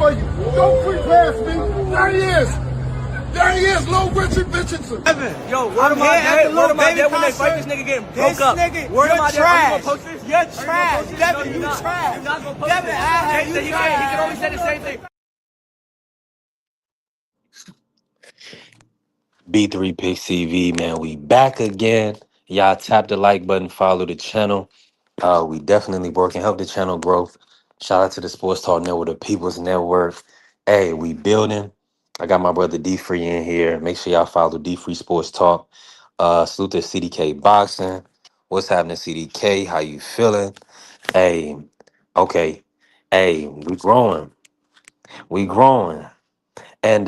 for you. Don't creep past me. There he is. There he is, Lil Richard Richardson. Evan, yo, word of my dad, when they fight this nigga getting broke up. Nigga, word of my dad, are you gonna trash. post this? You're trash. No, Devin, you're you not. trash. You're not gonna post Devin, this. I have He you he trash. can only say the same thing. B3 Pick CV, man, we back again. Y'all tap the like button, follow the channel. We definitely working, help the channel grow. Shout out to the Sports Talk Network, the People's Network. Hey, we building. I got my brother D Free in here. Make sure y'all follow D Free Sports Talk. Salute to CDK Boxing. What's happening, CDK? How you feeling? Hey, okay. Hey, we growing. We growing. And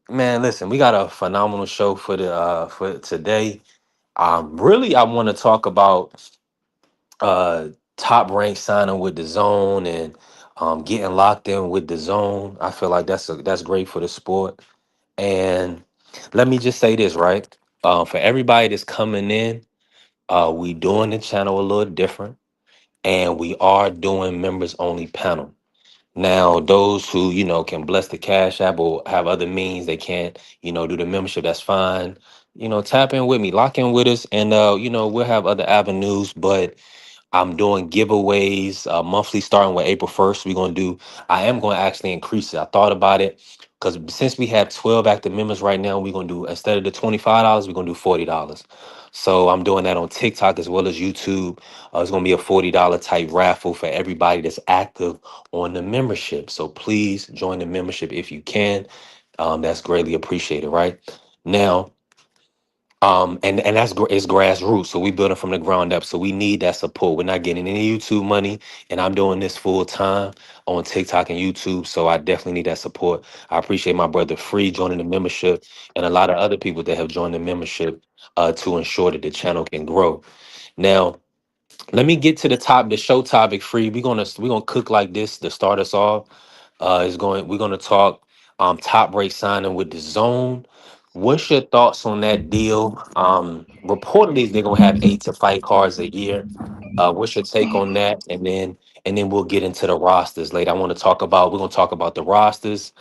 man, listen, we got a phenomenal show for today. Really I want to talk about uh top rank signing with the zone and getting locked in with the zone. I feel like that's great for the sport. And let me just say this, right? For everybody that's coming in, we doing the channel a little different, and we are doing members only panel. Now, those who, can bless the Cash App or have other means, they can't, do the membership, that's fine. Tap in with me, lock in with us, and, we'll have other avenues. But I'm doing giveaways monthly starting with April 1st. I am going to actually increase it. I thought about it because since we have 12 active members right now, we're going to do, instead of the $25, we're going to do $40. So I'm doing that on TikTok as well as YouTube. It's going to be a $40 type raffle for everybody that's active on the membership. So please join the membership if you can. That's greatly appreciated, right? Now, and it's grassroots, so we building from the ground up. So we need that support. We're not getting any YouTube money, and I'm doing this full time on TikTok and YouTube. So I definitely need that support. I appreciate my brother Free joining the membership, and a lot of other people that have joined the membership to ensure that the channel can grow. Now, let me get to the show topic. Free. We're gonna cook like this to start us off. We're gonna talk top rate signing with the zone. What's your thoughts on that deal? Reportedly they're gonna have 8 to 5 cards a year. What's your take on that? And then we'll get into the rosters later. We're gonna talk about the rosters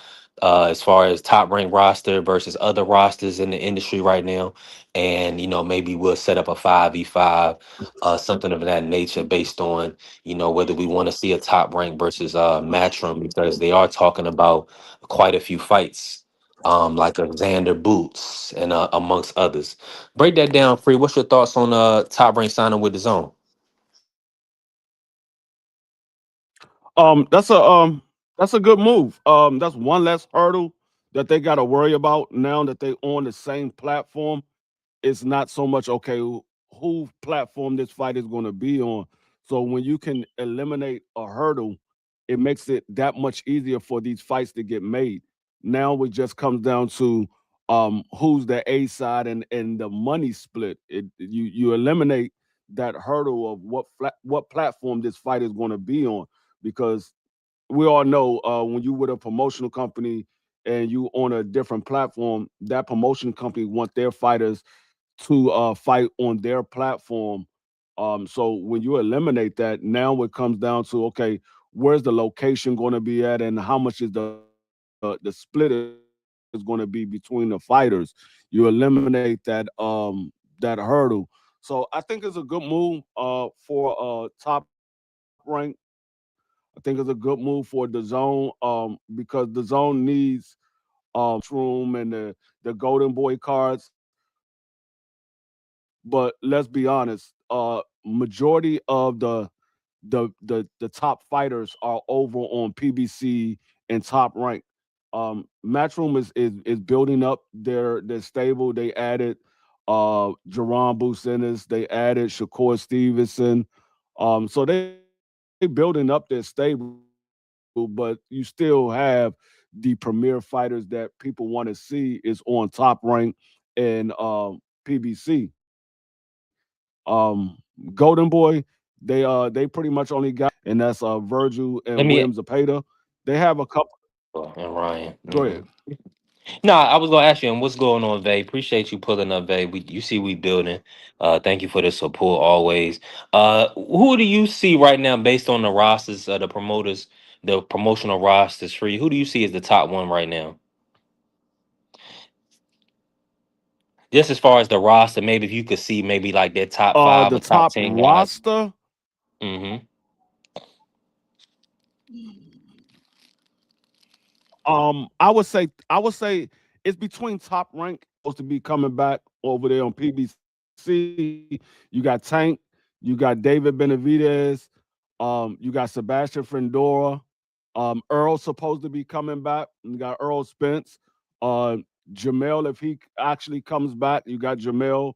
as far as top rank roster versus other rosters in the industry right now. And maybe we'll set up a 5v5, something of that nature based on whether we want to see a top rank versus Matchroom, because they are talking about quite a few fights, like a Xander Boots and amongst others. Break that down, Free. What's your thoughts on top rank signing with the zone? That's a good move. That's one less hurdle that they got to worry about now that they on the same platform. It's not so much okay who platform this fight is going to be on. So when you can eliminate a hurdle, it makes it that much easier for these fights to get made. Now it just comes down to who's the A side and the money split. You eliminate that hurdle of what platform this fight is going to be on, because we all know when you with a promotional company and you on a different platform, that promotion company want their fighters to fight on their platform. So when you eliminate that, now it comes down to, okay, where's the location going to be at, and how much is the split is going to be between the fighters. You eliminate that hurdle. So I think it's a good move for Top Rank. I think it's a good move for the zone, because the zone needs Matchroom and the Golden Boy cards. But let's be honest, majority of the top fighters are over on PBC and Top Rank. Matchroom is building up their stable. They added Jerron Businis, they added Shakur Stevenson. So they building up their stable, but you still have the premier fighters that people want to see is on Top Rank and PBC. Golden Boy, they pretty much only got one, and that's Virgil and Let me Williams Zapata. They have a couple. and Ryan. Go ahead. No, I was gonna ask you, and what's going on, Vay? Appreciate you pulling up, Vay. You see we building. Thank you for the support always. Who do you see right now based on the rosters, the promoters the promotional rosters for you, who do you see as the top one right now? Just as far as the roster, maybe if you could see maybe like their top five The or top top 10 guys. roster. Hmm. I would say it's between Top Rank supposed to be coming back over there on PBC. You got Tank, you got David Benavidez, you got Sebastian Frendora, Earl's supposed to be coming back. You got Earl Spence, uh, Jamel if he actually comes back. You got Jamel,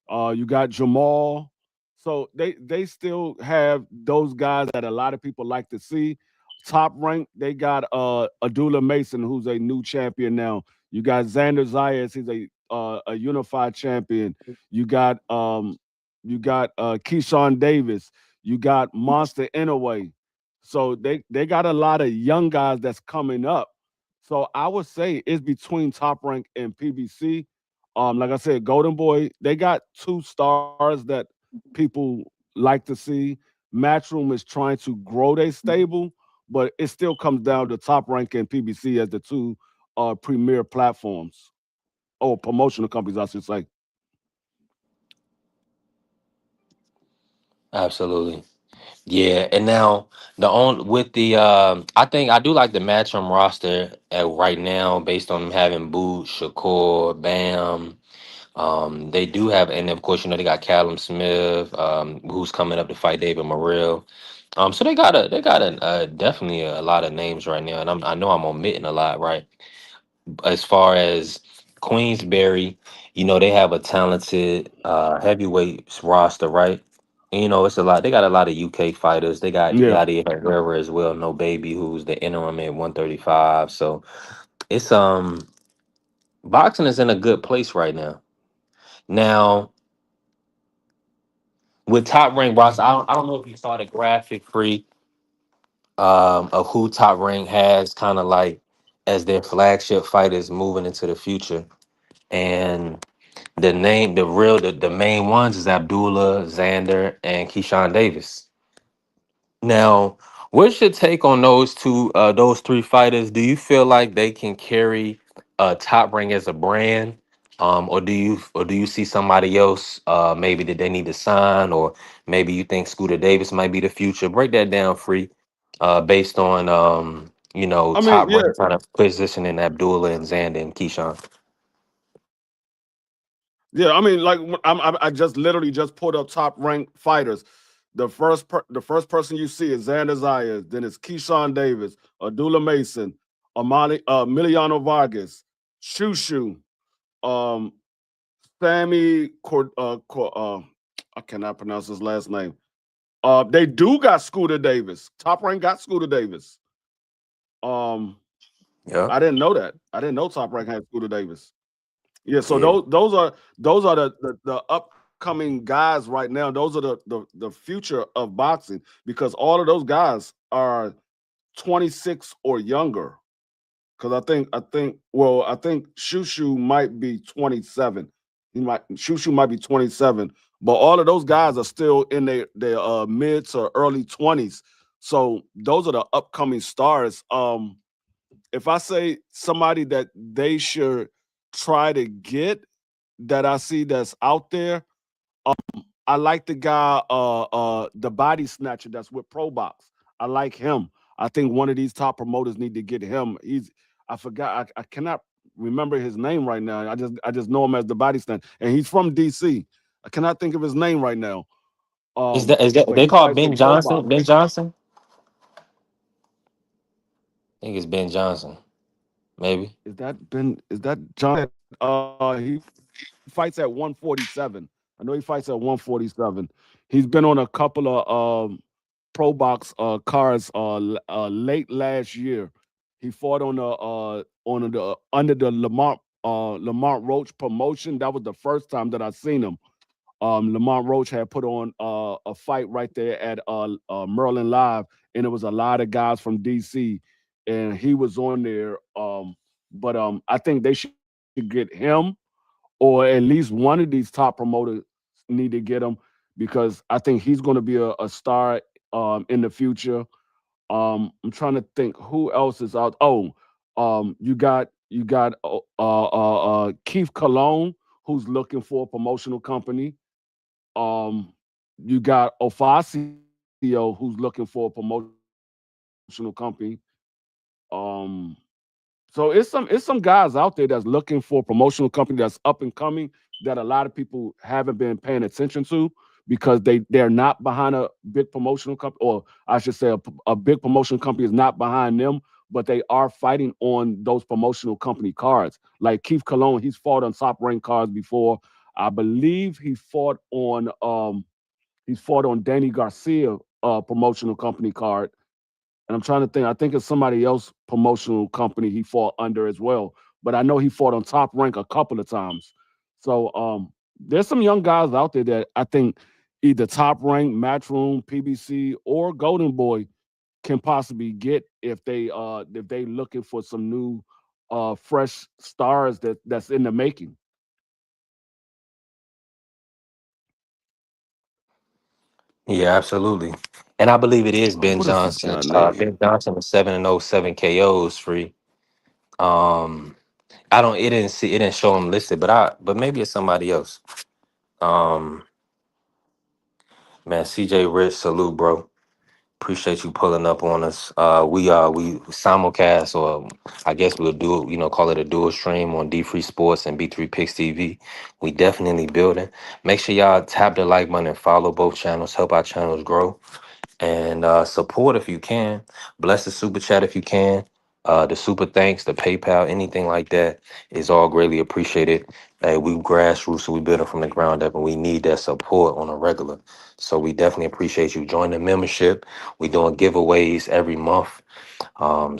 you got Jamal. So they still have those guys that a lot of people like to see. Top rank, they got Adula Mason, who's a new champion now. You got Xander Zayas, he's a unified champion. You got Keyshawn Davis. You got Monster Inouye. So they got a lot of young guys that's coming up. So I would say it's between Top Rank and PBC. Like I said, Golden Boy, they got two stars that people like to see. Matchroom is trying to grow their stable, but it still comes down to Top Rank and PBC as the two premier platforms or promotional companies, I should say. Absolutely. Yeah, and now the on with the I think I do like the Matchroom roster right now based on them having Boot, Shakur, Bam. They do have, and of course, they got Callum Smith, who's coming up to fight David Morrell. So they got a definitely a lot of names right now, and I know I'm omitting a lot, right? As far as Queensberry, they have a talented heavyweight roster, right? And, it's a lot. They got a lot of UK fighters. They got Yeah. Yadi Herrera as well. No baby, who's the interim at 135. So it's boxing is in a good place right now. Now with top rank roster, I don't know if you saw the graphic free of who top rank has kind of like as their flagship fighters moving into the future. And the name, the main ones is Abdullah, Xander, and Keyshawn Davis. Now, what's your take on those three fighters? Do you feel like they can carry Top Rank as a brand, or do you see somebody else maybe that they need to sign, or maybe you think Scooter Davis might be the future? Break that down, free, based on I mean, Top yeah, Rank kind of positioning Abdullah and Xander and Keyshawn. yeah. I mean, like I just literally just pulled up top ranked fighters. The first person you see is Xander Zayas, then it's Keyshawn Davis, Adula Mason, Emiliano Vargas, Shushu, um, Sammy I cannot pronounce his last name. They do got Scooter Davis. Top rank got Scooter Davis. Um, Yeah, I didn't know that. I didn't know Top Rank had Scooter Davis. Yeah, so yeah. those are the upcoming guys right now. Those are the future of boxing because all of those guys are 26 or younger. Because I think Shushu might be 27. Shushu might be 27, but all of those guys are still in their mid to early 20s. So those are the upcoming stars. If I say somebody that they should try to get that I see that's out there, I like the guy, the body snatcher that's with ProBox. I like him. I think one of these top promoters need to get him. I forgot. I cannot remember his name right now. I just know him as the body snatcher, and he's from DC. I cannot think of his name right now. Is that But they he call fights for Ben ProBox. Johnson? Ben Johnson? I think it's Ben Johnson, maybe. Is that John? He fights at 147. I know he fights at 147. He's been on a couple of pro box cards late last year. He fought on the under the Lamont Roach promotion. That was the first time that I seen him. Lamont Roach had put on a fight right there at Merlin Live, and it was a lot of guys from DC, and he was on there. But I think they should get him or at least one of these top promoters need to get him because I think he's going to be a star in the future. I'm trying to think who else is out. Oh, you got Keith Cologne, who's looking for a promotional company. Um, you got Ofacio, who's looking for a promotional company. Um, so it's some guys out there that's looking for a promotional company that's up and coming that a lot of people haven't been paying attention to because they're not behind a big promotional company, or I should say a big promotion company is not behind them, but they are fighting on those promotional company cards. Like Keith Cologne, he's fought on top rank cards before. I believe he's fought on Danny Garcia promotional company card, and I'm trying to think. I think it's somebody else promotional company he fought under as well. But I know he fought on top rank a couple of times. So there's some young guys out there that I think either top rank, Matchroom, PBC, or Golden Boy can possibly get if they looking for some new fresh stars that's in the making. Yeah, absolutely. And I believe it is Ben What is this Johnson. guy name? Ben Johnson with 7-0, 7 KOs free. Um, I don't. It didn't show him listed, but maybe it's somebody else. Um, man, CJ Rich, salute, bro. Appreciate you pulling up on us. We simulcast, or I guess we'll do, call it a dual stream on D3 Sports and B3 Picks TV. We definitely building. Make sure y'all tap the like button and follow both channels. Help our channels grow. And support if you can. Bless the super chat if you can. The super thanks, the PayPal, anything like that is all greatly appreciated. Hey, we grassroots, so we building from the ground up, and we need that support on a regular. So we definitely appreciate you. Join the membership. We doing giveaways every month.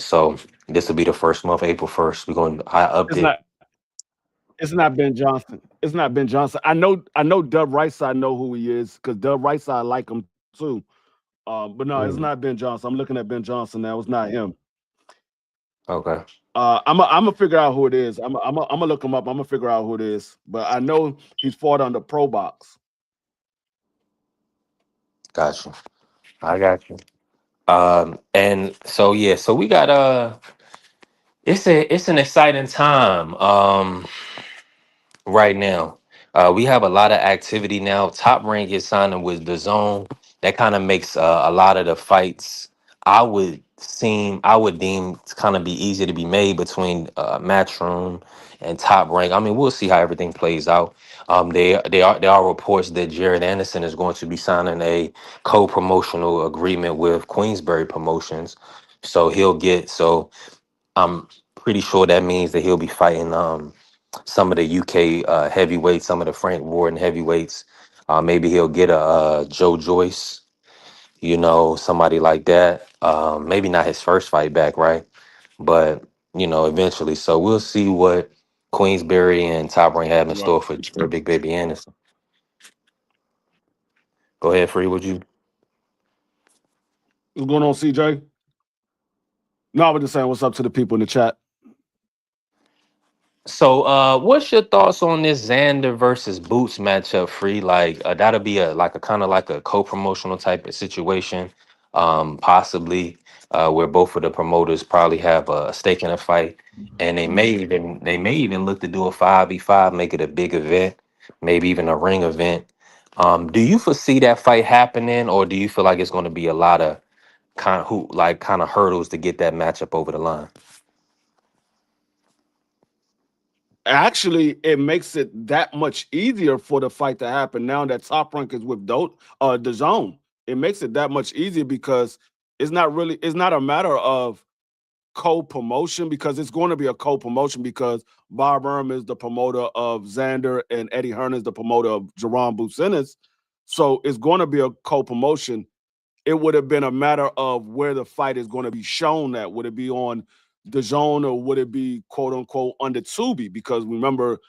So this will be the first month, April 1st. We're going. I It's update. not. It's not Ben Johnson. It's not Ben Johnson. I know Dub Rice. I know who he is because Dub Rice I like him too. But no, it's not Mm, Ben Johnson. I'm looking at Ben Johnson now. It's not him. okay, I'm gonna figure out who it is. I'm gonna look him up. I'm gonna figure out who it is. But I know he's fought on the Pro Box. got you. I got you. And so yeah, so we got it's an exciting time. Right now. We have a lot of activity now. Top Rank is signing with the Zone. That kind of makes a lot of the fights I would deem to kind of be easy to be made between Matchroom and Top Rank. I mean, we'll see how everything plays out. There are reports that Jared Anderson is going to be signing a co-promotional agreement with Queensberry Promotions. So I'm pretty sure that means that he'll be fighting some of the UK heavyweights, some of the Frank Warden heavyweights. Maybe he'll get a Joe Joyce, somebody like that. Maybe not his first fight back, right? But eventually. So we'll see what Queensberry and Top Rank have in Right. store for Big Baby Anderson. Go ahead, Free. Would you? What's going on, CJ? No, I was just saying what's up to the people in the chat. So, what's your thoughts on this Xander versus Boots matchup? Free, like that'll be a kind of like a co-promotional type of situation, possibly where both of the promoters probably have a stake in a fight, and they may even look to do a 5v5, make it a big event, maybe even a ring event. Do you foresee that fight happening, or do you feel like it's going to be a lot of kind of hurdles to get that matchup over the line? Actually, it makes it that much easier for the fight to happen now that Top Rank is with the Zone. It makes it that much easier because it's not a matter of co-promotion because it's going to be a co-promotion because Bob Erm is the promoter of Xander and Eddie Hearn is the promoter of Jerron Bucinis. So it's going to be a co-promotion. It would have been a matter of where the fight is going to be shown at. Would it be on the Zone or would it be quote unquote on the Tubi? Because remember,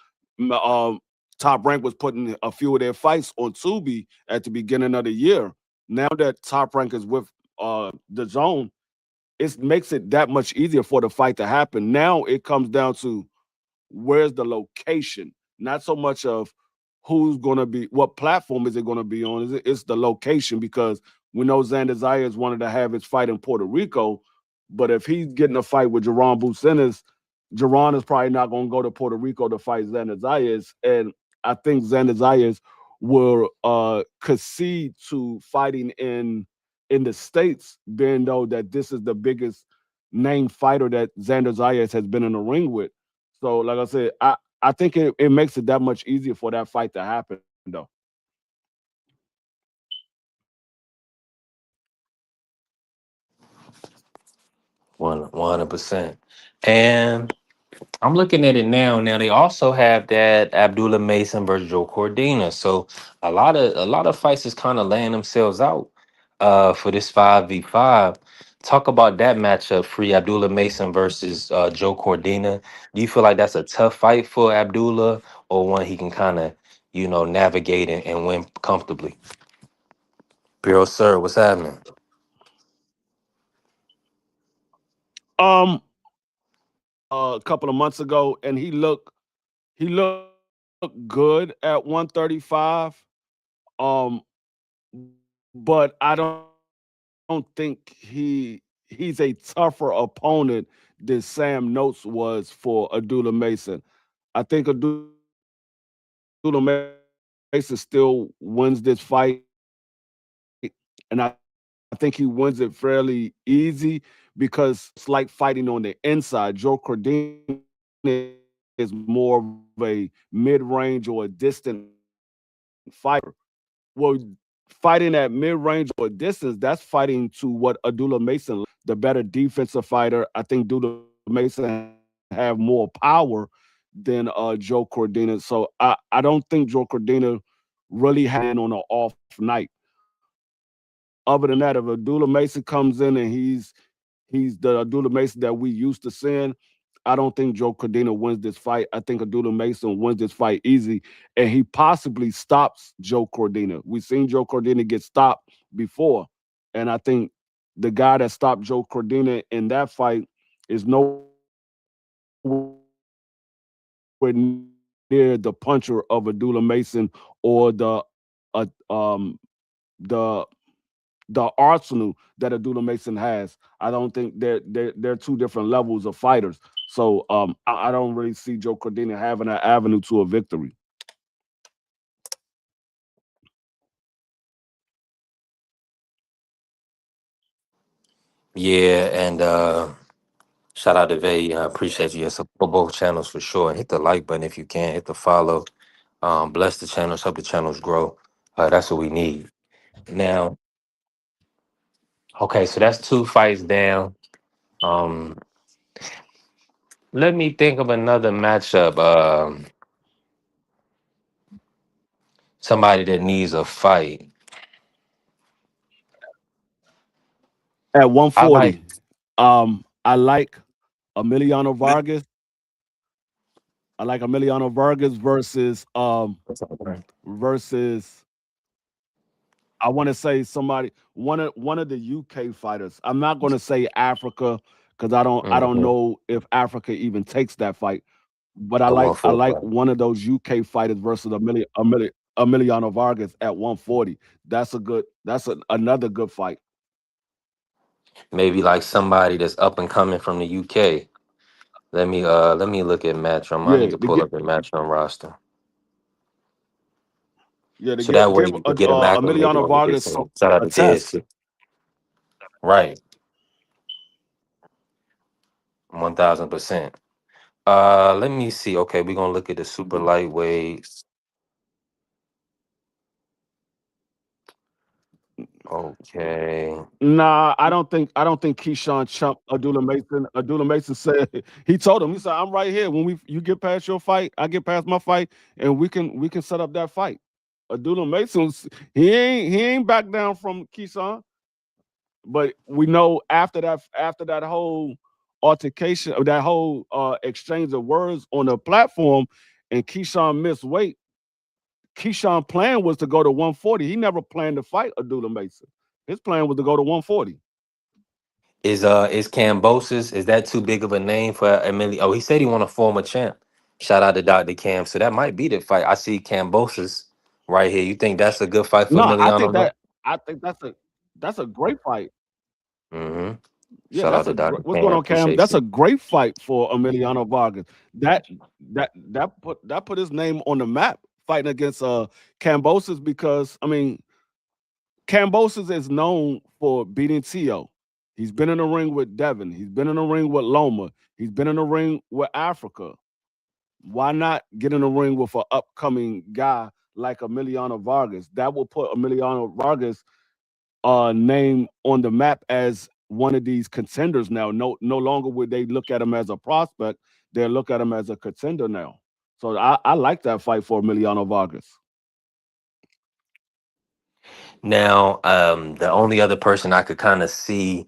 Top Rank was putting a few of their fights on Tubi at the beginning of the year. Now that Top Rank is with the Zone, it makes it that much easier for the fight to happen. Now it comes down to where's the location, not so much of who's going to be, what platform is it going to be on? It's the location, because we know Xander Zayas wanted to have his fight in Puerto Rico, but if he's getting a fight with Jerron Bucenas, Jerron is probably not going to go to Puerto Rico to fight Xander Zayas, and I think Xander Zayas will concede to fighting in the states, being though that this is the biggest name fighter that Xander Zayas has been in the ring with. So, like I said, I think it makes it that much easier for that fight to happen, though. 100%. And I'm looking at it now. Now they also have that Abdullah Mason versus Joe Cordina. So a lot of fights is kind of laying themselves out for this 5v5. Talk about that matchup, free Abdullah Mason versus Joe Cordina. Do you feel like that's a tough fight for Abdullah, or one he can kind of, navigate and win comfortably? Bureau sir, what's happening? I watched a couple of months ago, and he looked good at 135. Um, but I don't think he's a tougher opponent than Sam Notes was for Abdullah Mason. I think Abdullah Mason still wins this fight, and I think he wins it fairly easy, because Joe Cordina is more of a mid-range or a distant fighter. Well, fighting at mid-range or a distant fighter, well, fighting at mid-range or a distance, that's fighting to what Abdullah Mason likes, the better defensive fighter. I think Abdullah Mason have more power than Joe Cordina. So I don't think Joe Cordina really has a chance to come in on an off night. Other than that, if Abdullah Mason comes in and he's the Abdullah Mason that we used to seeing, I don't think Joe Cordina wins this fight. I think Abdullah Mason wins this fight easy, and he possibly stops Joe Cordina. We've seen Joe Cordina get stopped before, and I think the guy that stopped Joe Cordina in that fight is nowhere near the puncher of Abdullah Mason, or the uh, um the the arsenal that Abdullah Mason has. I don't think they're two different levels of fighters. So I don't really see Joe Cordina having an avenue to a victory. Yeah, and shout out to Vay. Appreciate you. Support both channels for sure. Hit the like button if you can. Hit the follow. Bless the channels. Help the channels grow. That's what we need. Now, okay, so that's two fights down. Um, Let me think of another matchup. Somebody that needs a fight. At I like. 140, I like Emiliano Vargas. I like Emiliano Vargas versus I want to say somebody, one of the UK fighters. I'm not going to say Africa, because I don't Mhm. know if Africa even takes that fight. But I The like one I four like fight. one of those UK fighters versus Emiliano Vargas at 140. Another good fight. Maybe like somebody that's up and coming from the UK. Let me look at Matchroom. I need Yeah, to to pull get up the Matchroom roster. yeah to So that get way give you can get them acclimated Emiliano when they get Vargas some. Shout out a to Diz. test. Too. Right. 1000%. Let me see. Okay, we're gonna look at the super lightweights. Okay. Nah, I don't think Keyshawn chumped Abdullah Mason. Abdullah Mason said he said, I'm right here. When you get past your fight, I get past my fight, and we can set up that fight. Abdullah Mason's he ain't back down from Keyshawn. But we know after that whole altercation, or that whole exchange of words on the platform, and Keyshawn missed weight. Keyshawn plan was to go to 140. He never planned to fight Abdullah Mason. His plan was to go to 140. Is Cambosis, is that too big of a name for Emily? Oh, he said he want to form a champ. Shout out to Dr. Cam. So that might be the fight. I see Cambosis right here. You think that's a good fight for No, I think Emiliano? that I think that's a great fight. Mm-hmm. Yeah, Shout out to Dr. what's going Cam. on, Cam? Appreciate That's a you. great fight for Emiliano Vargas. That that put his name on the map fighting against Cambosis because I mean Cambosis is known for beating Tio. He's been in the ring with Devin. He's been in the ring with Loma. He's been in the ring with Africa. Why not get in the ring with an upcoming guy like Emiliano Vargas? That will put Emiliano Vargas name on the map as one of these contenders now. No longer would they look at him as a prospect; they look at him as a contender now. So I like that fight for Emiliano Vargas. Now, the only other person I could kind of see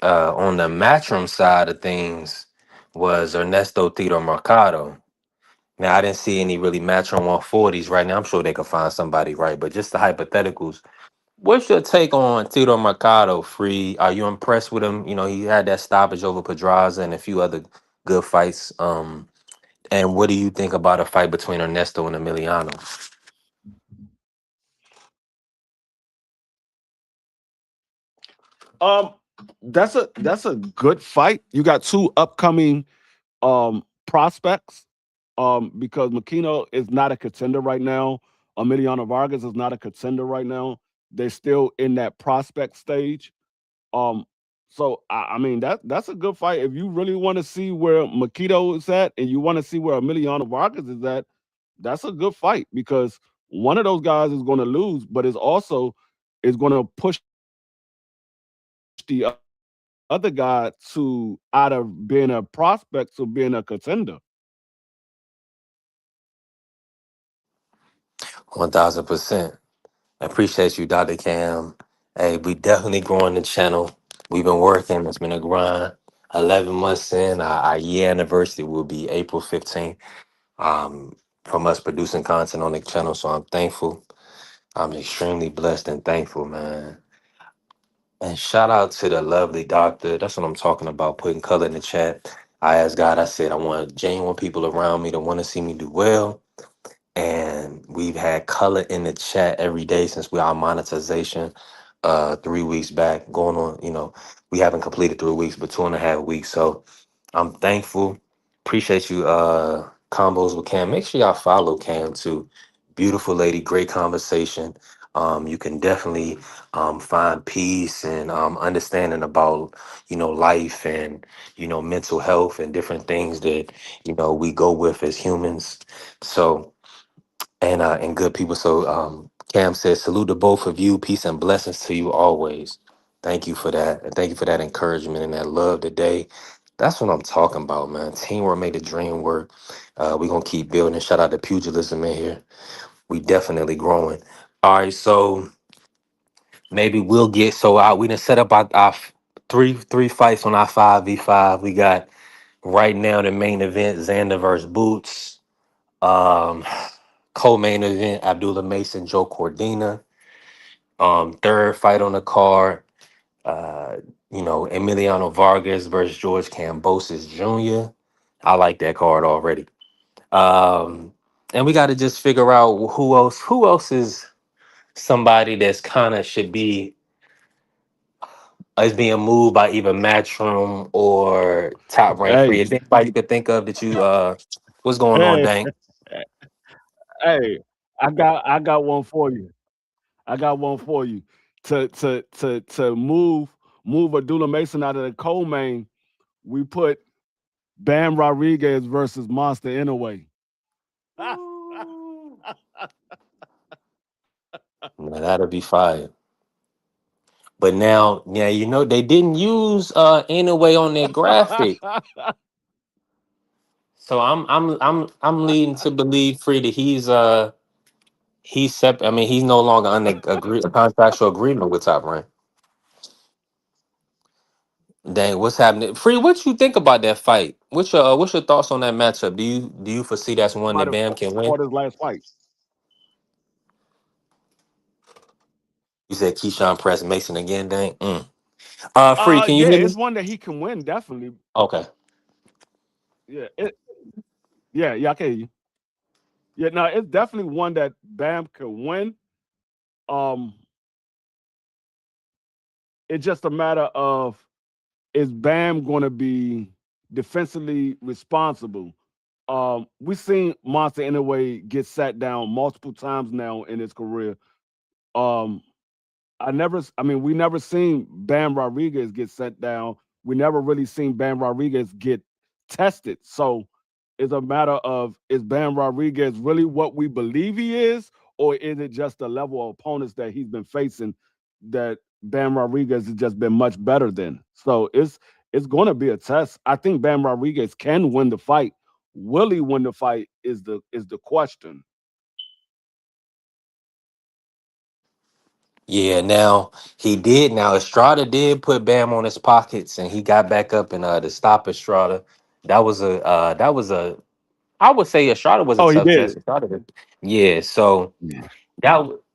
on the matchroom side of things was Ernesto Tito Mercado. Now, I didn't see any really matchroom 140s right now. I'm sure they could find somebody, right? But just the hypotheticals. What's your take on Tito Mercado? Free? Are you impressed with him? You know, he had that stoppage over Pedraza and a few other good fights. And what do you think about a fight between Ernesto and Emiliano? Um, that's a good fight. You got two upcoming prospects. Because Makino is not a contender right now. Emiliano Vargas is not a contender right now. They're still in that prospect stage. Um, so I mean that's a good fight. If you really want to see where Makito is at and you want to see where Emiliano Vargas is at, that's a good fight because one of those guys is going to lose, but it's also is going to push the other guy to out of being a prospect to being a contender. 1000%. I appreciate you, Dr. Cam. Hey, we definitely growing the channel. We've been working. It's been a grind. 11 months in, our year anniversary will be April 15th. Um, from us producing content on the channel. So I'm thankful. I'm extremely blessed and thankful, man. And shout out to the lovely doctor. That's what I'm talking about, putting color in the chat. I asked God, I said, I want genuine people around me to want to see me do well. And we've had color in the chat every day since we our monetization 3 weeks back, going on, we haven't completed 3 weeks, but 2.5 weeks. So I'm thankful. Appreciate you, combos with Cam. Make sure y'all follow Cam too. Beautiful lady, great conversation. You can definitely find peace and understanding about life and mental health and different things that we go with as humans. So and good people. So Cam says, salute to both of you. Peace and blessings to you always. Thank you for that. And thank you for that encouragement and that love today. That's what I'm talking about, man. Teamwork made the dream work. We're gonna keep building. Shout out to pugilism in here. We definitely growing. All right, so maybe we'll get so out. We done set up our three fights on our 5v5. We got right now the main event, Xander versus Boots. Um, Co-main event, Abdullah Mason, Joe Cordina. Third fight on the card, uh, Emiliano Vargas versus George Cambosis Jr. I like that card already. And we got to just figure out who else. Who else is somebody that's kind of should be is being moved by either Matchroom or Top Rank Free. Hey, Is there anybody you could think of that you what's going on, hey, Dank? hey! I got one for you. I got one for you. To move Abdullah Mason out of the coal main, we put Bam Rodriguez versus Monster Inouye. Man, that'll be fire. But now, yeah, they didn't use anyway on their graphic. So I'm leading to believe free that he's separate. I mean, he's no longer under a contractual agreement with Top Rank. Dang, what's happening? Free, what you think about that fight? What's your thoughts on that matchup? Do you foresee that's one that About Bam can win? for this last fight. You said Keyshawn press Mason again, dang. Free, can you Yeah, hear me? it's one that he can win definitely. Okay. Yeah, Yeah, I can hear you. Yeah, no, it's definitely one that Bam could win. Um, it's just a matter of, is Bam going to be defensively responsible? We've seen Monster Anyway get sat down multiple times now in his career. Um, I mean, we never seen Bam Rodriguez get sent down. We never really seen Bam Rodriguez get tested. So it's a matter of, is Bam Rodriguez really what we believe he is, or is it just the level of opponents that he's been facing that Bam Rodriguez has just been much better than? So it's going to be a test. I think Bam Rodriguez can win the fight. Will he win the fight is the question. Yeah, now he did. Now Estrada did put Bam on his pockets, and he got back up and to stop Estrada. That was a I would say Estrada was a Oh, he tough test. did. Yeah, so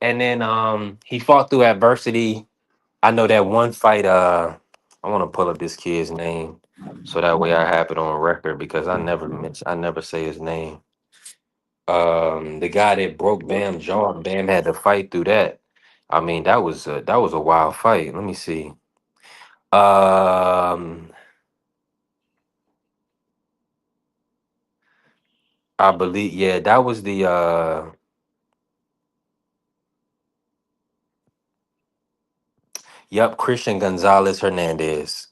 and then he fought through adversity. I know that one fight. I want to pull up this kid's name so that way I have it on record because I never say his name. The guy that broke Bam jaw, Bam had to fight through that. I mean, that was a wild fight. Let me see. Um, I believe, yeah, that was the yep, Christian Gonzalez Hernandez.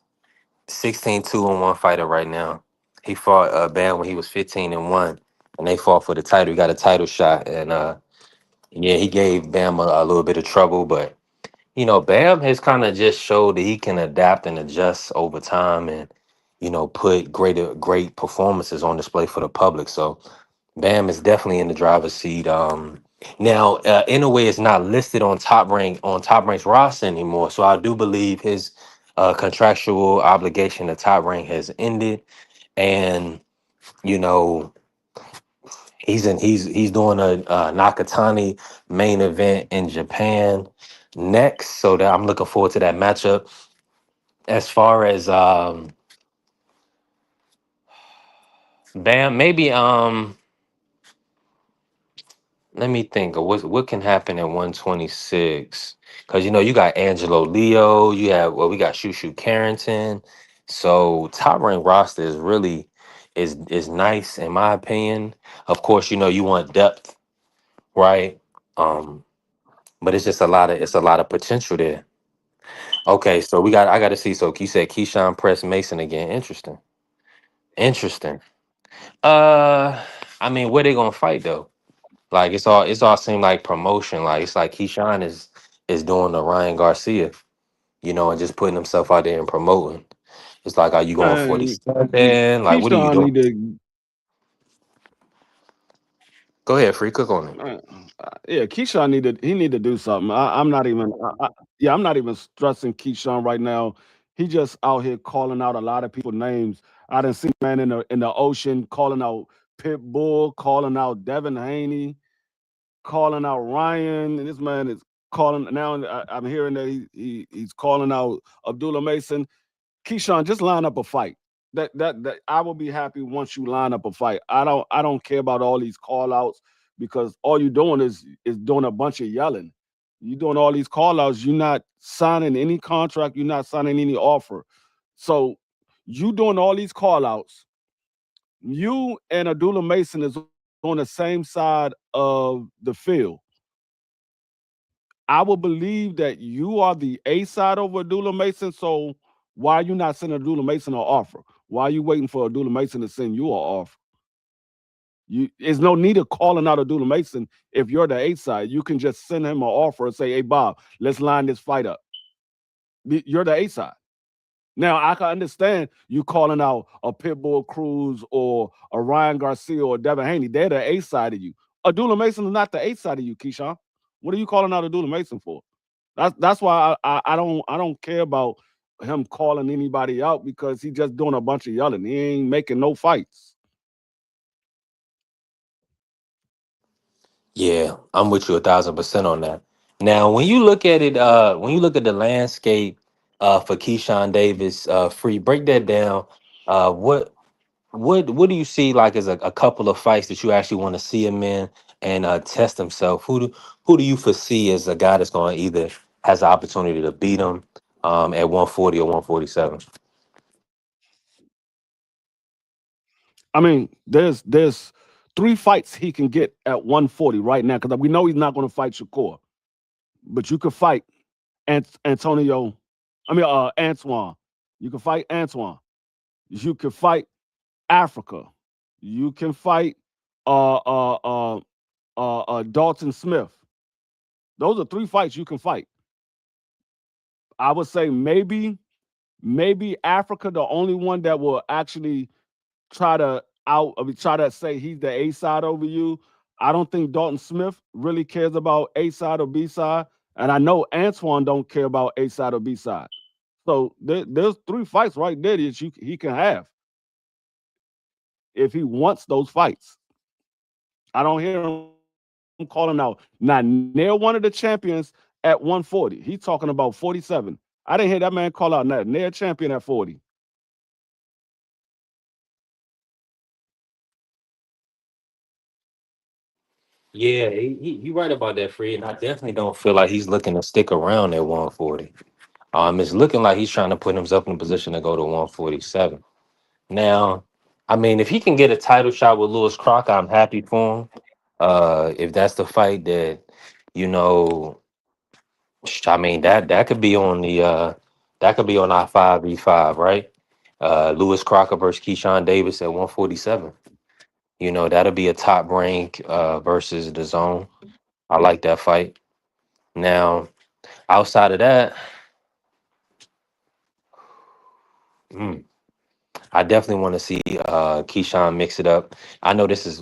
16-2-1 fighter right now. He fought Bam when he was 15-1, and they fought for the title. He got a title shot, and yeah, he gave Bam a little bit of trouble, but Bam has kind of just showed that he can adapt and adjust over time, and put great performances on display for the public. So Bam is definitely in the driver's seat. Now, in a way, it's not listed on Top Rank's roster anymore. So I do believe his contractual obligation to Top Rank has ended, and you know he's doing a, Nakatani main event in Japan next. So that I'm looking forward to that matchup. As far as Bam, maybe let me think of what can happen at 126. Because you got Angelo Leo, we got Shushu Carrington. So top rank roster is really is nice in my opinion. Of course, you want depth, right? Um, but it's a lot of potential there. Okay, so I gotta see. So you said Keyshawn Press Mason again. Interesting. Interesting. I mean, where they gonna fight though? Like it's all seemed like promotion. Like it's like Keyshawn is doing the Ryan Garcia, and just putting himself out there and promoting. It's like, are you going And 47? Like, what are you Keyshawn doing? need to Go ahead, free cook on it. yeah, Keyshawn need to do something. I'm not even yeah, I'm not even stressing Keyshawn right now. He just out here calling out a lot of people names. I didn't see man in the ocean calling out Pitbull, calling out Devin Haney, calling out Ryan, and this man is calling now. I'm hearing that he's calling out Abdullah Mason. Keyshawn, just line up a fight. That I will be happy once you line up a fight. I don't care about all these call outs because all you're doing is doing a bunch of yelling. You're doing all these call outs. You're not signing any contract. You're not signing any offer. So you doing all these call outs. You and Abdullah Mason is on the same side of the field. I will believe that you are the A side over Abdullah Mason. So why are you not sending Abdullah Mason an offer? Why are you waiting for Abdullah Mason to send you an offer? There's no need of calling out Abdullah Mason if you're the A side. You can just send him an offer and say, "Hey Bob, let's line this fight up." You're the A side. Now I can understand you calling out a Pitbull Cruz or a Ryan Garcia or Devin Haney. They're the A side of you. Abdullah Mason is not the A side of you, Keyshawn. What are you calling out Abdullah Mason for? That's why I don't care about him calling anybody out because he just doing a bunch of yelling. He ain't making no fights. Yeah, I'm with you 1,000% on that. Now, when you look at the landscape for Keyshawn Davis, free, break that down. What? what do you see like as a couple of fights that you actually want to see him in and test himself? Who do you foresee as a guy that's going to either has the opportunity to beat him at 140 or 147? I mean, there's 3 fights he can get at 140 right now because we know he's not going to fight Shakur, but you could fight Antonio. I mean, Antoine. You can fight Antoine. You can fight Africa. You can fight uh uh uh Dalton Smith. Those are 3 fights you can fight. I would say maybe Africa, the only one that will actually try to say he's the A side over you. I don't think Dalton Smith really cares about A side or B side, and I know Antoine don't care about A side or B side. So there's 3 fights right there that he can have if he wants those fights. I don't hear him calling out not near one of the champions at 140. He's talking about 47. I didn't hear that man call out not near champion at 40. Yeah, you right about that, Fred. And I definitely don't feel like he's looking to stick around at 140. It's looking like he's trying to put himself in a position to go to 147. Now, I mean, if he can get a title shot with Lewis Crocker, I'm happy for him. If that's the fight that, you know, I mean that could be on the that could be on our 5v5, right? Lewis Crocker versus Keyshawn Davis at 147. That'll be a top rank versus the zone. I like that fight. Now, outside of that, mm, I definitely want to see Keyshawn mix it up. I know this is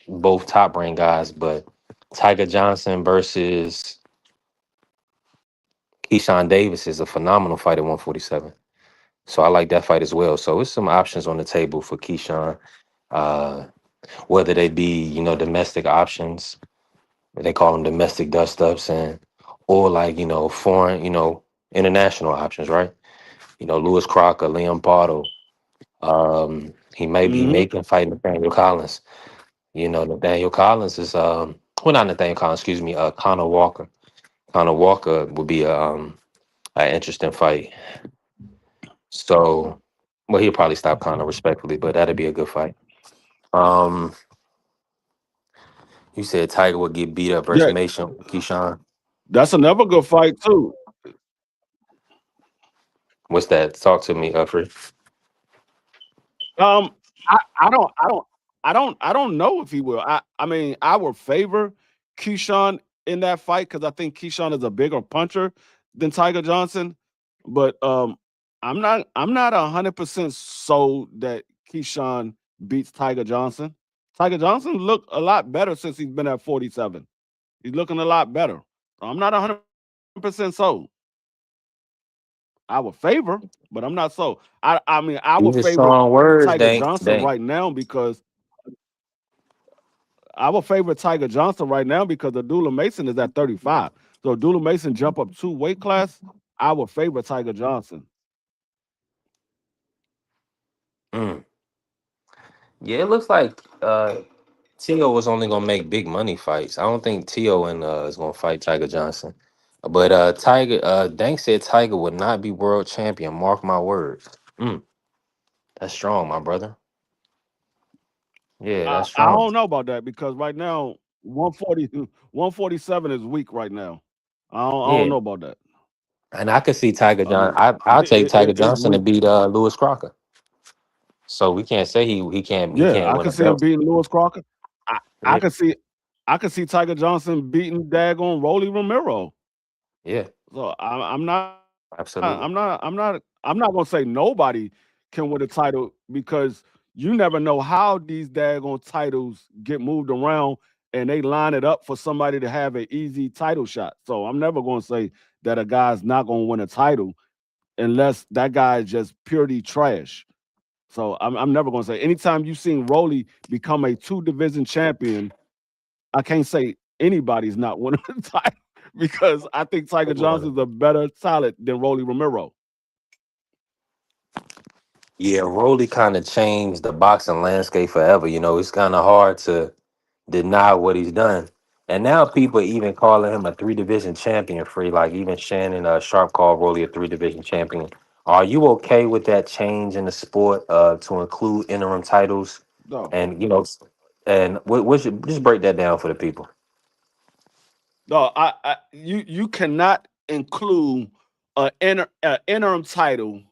both top rank guys, but Tiger Johnson versus Keyshawn Davis is a phenomenal fight at 147. So I like that fight as well. So it's some options on the table for Keyshawn, uh, whether they be domestic options, they call them domestic dust ups, and or like foreign, international options, right? Lewis Crocker, Liam Bartle. He may Hmm. can fight Nathaniel Collins. Nathaniel Collins is well, not Nathaniel Collins, excuse me, Connor Walker. Connor Walker would be a an interesting fight. So, well, he'll probably stop Connor respectfully, but that'd be a good fight. Um, you said Tiger would get beat up versus Yeah, Mason Keyshawn. that's another good fight too. What's that? Talk to me, Free. Um, I don't know if he will. I mean, I would favor Keyshawn in that fight because I think Keyshawn is a bigger puncher than Tiger Johnson. But I'm not 100% sold that Keyshawn beats Tiger Johnson. Tiger Johnson looked a lot better since he's been at 47. He's looking a lot better. I'm not 100% sold. I would favor, but I'm not sold. I mean, I would These are favor strong words, Tiger Dank. Johnson Dank. right now because I would favor Tiger Johnson right now because Abdullah Mason is at 35. So Abdullah Mason jump up 2 weight class. I would favor Tiger Johnson. Mm. Yeah, it looks like Tio was only gonna make big money fights. I don't think Tio and is gonna fight Tiger Johnson. But Tiger, Dank said Tiger would not be world champion. Mark my words. Mm, that's strong, my brother. Yeah, that's I strong. don't know about that because right now 140, 147 is weak right now. I don't Yeah, know about that. and I could see Tiger John. Um, I'll take Tiger it's Johnson to weak. beat Lewis Crocker. So we can't say he can't Yeah, I win a could see him belt. beating Lewis Crocker. I, I Yeah, could see I could see Tiger Johnson beating Dagon Rolly Romero. yeah, So I'm not absolutely. I'm not gonna say nobody can win a title because you never know how these daggone titles get moved around and they line it up for somebody to have an easy title shot. So I'm never gonna say that a guy's not gonna win a title unless that guy is just purely trash. So I'm never gonna say anytime you've seen Rolly become a 2 division champion, I can't say anybody's not winning the title because I think Tiger Come on. Johnson's a better talent than Rolly Romero. Yeah, Rolly kind of changed the boxing landscape forever. You know, it's kind of hard to deny what he's done. And now people even calling him a three division champion free. Like even Shannon Sharp called Rolly a three division champion. Are you okay with that change in the sport to include interim titles? No, And and what should just break that down for the people. no, you cannot include a interim title,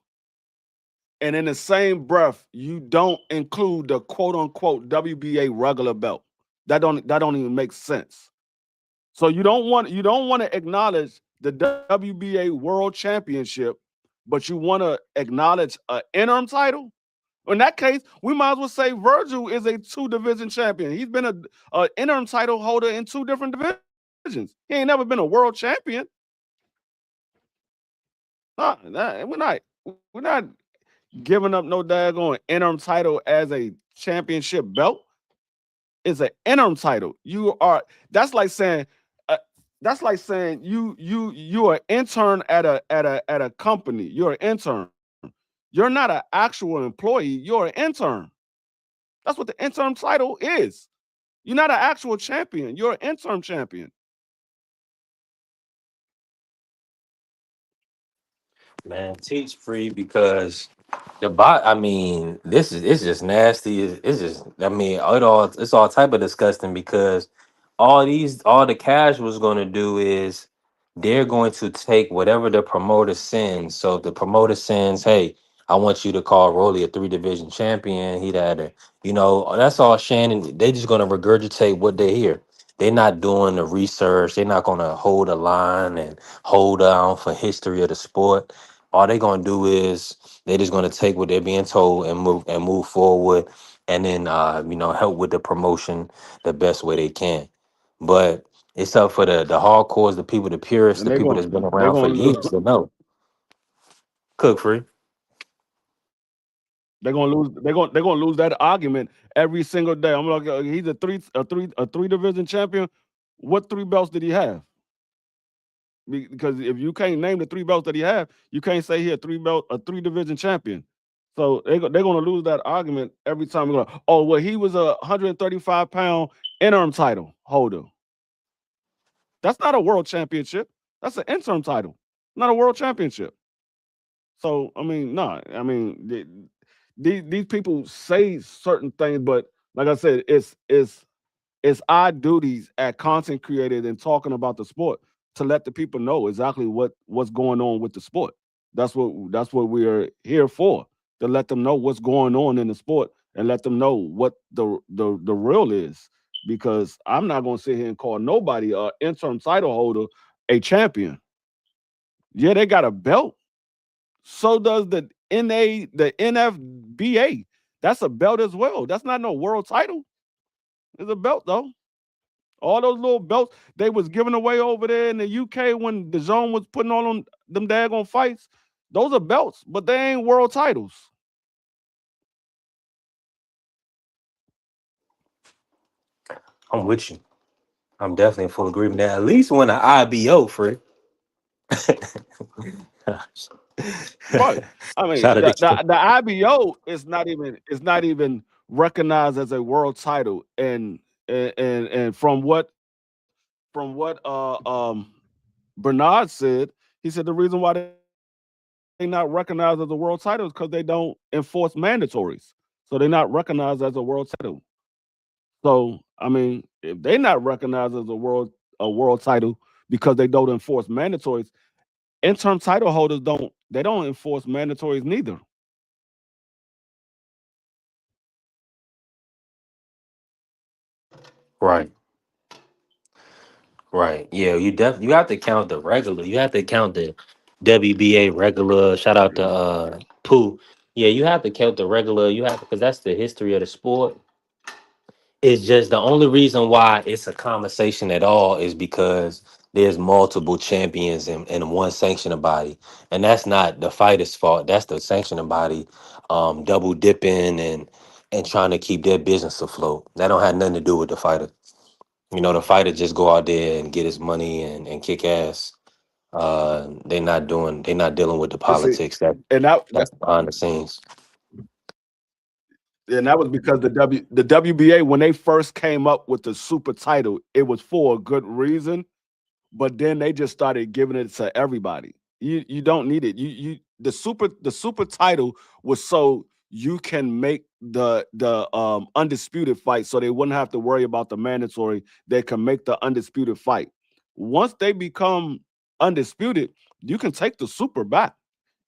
and in the same breath, you don't include the quote unquote WBA regular belt. That don't even make sense. So you don't want to acknowledge the WBA World Championship, but you want to acknowledge an interim title. In that case, we might as well say Virgil is a two division champion. He's been a interim title holder in two different divisions. He ain't never been a world champion. We're not giving up no daggone interim title as a championship belt. It's an interim title. You are uh, that's like saying you are intern at a company. You're an intern. You're not an actual employee. You're an intern. That's what the interim title is. You're not an actual champion. You're an interim champion. Man, teach free because the bot. I mean, this is it's just nasty. It's just. I mean, it's all type of disgusting because all the casuals going to do is they're going to take whatever the promoter sends. So if the promoter sends, hey, I want you to call Rolly a three division champion. He had a, that's all Shannon. They just going to regurgitate what they hear. They're not doing the research. They're not going to hold a line and hold down for history of the sport. All they're gonna do is they're just gonna take what they're being told and move forward, and then help with the promotion the best way they can. But it's up for the hardcores, the people, the purists, And the they're people going that's been they're around for going to years lose. to know. Cook free. They're going to lose that argument every single day. I'm like, he's a three division champion. What three belts did he have? Because if you can't name the three belts that he have, you can't say he a three division champion. So they're going to lose that argument every time. We go, oh well, he was a 135-pound interim title holder. That's not a world championship. That's an interim title, not a world championship. So I mean, no, I mean these people say certain things, but like I said, it's our duties as content creators and talking about the sport to let the people know exactly what's going on with the sport. That's what we're here for, to let them know what's going on in the sport and let them know what the real is. Because I'm not gonna sit here and call nobody a interim title holder a champion. Yeah, they got a belt. So does the NFBA. That's a belt as well. That's not no world title. It's a belt though. All those little belts they was giving away over there in the UK when the zone was putting on them daggone fights. Those are belts, but they ain't world titles. I'm with you. I'm definitely in full agreement that at least when an IBO free. Right. I Shout mean, out to the IBO is not even recognized as a world title. And from what Bernard said, he said the reason why they not recognized as a world title is because they don't enforce mandatories. So they're not recognized as a world title. So I mean, if they're not recognized as a world title because they don't enforce mandatories, interim title holders don't enforce mandatories neither. right. Right. Yeah, you have to count the regular. You have to count the WBA regular. Shout out to Pooh. Yeah, you have to count the regular. You have because that's the history of the sport. It's just the only reason why it's a conversation at all is because there's multiple champions in one sanctioning body. And that's not the fighter's fault. That's the sanctioning body double dipping and trying to keep their business afloat. That don't have nothing to do with the fighter. The fighter just go out there and get his money and kick ass. They're not dealing with the And see, politics that and that that's behind the scenes. And that was because the WBA, when they first came up with the super title, it was for a good reason. But then they just started giving it to everybody. You don't need it. You the super title was so you can make the undisputed fight, so they wouldn't have to worry about the mandatory. They can make the undisputed fight. Once they become undisputed, you can take the super back.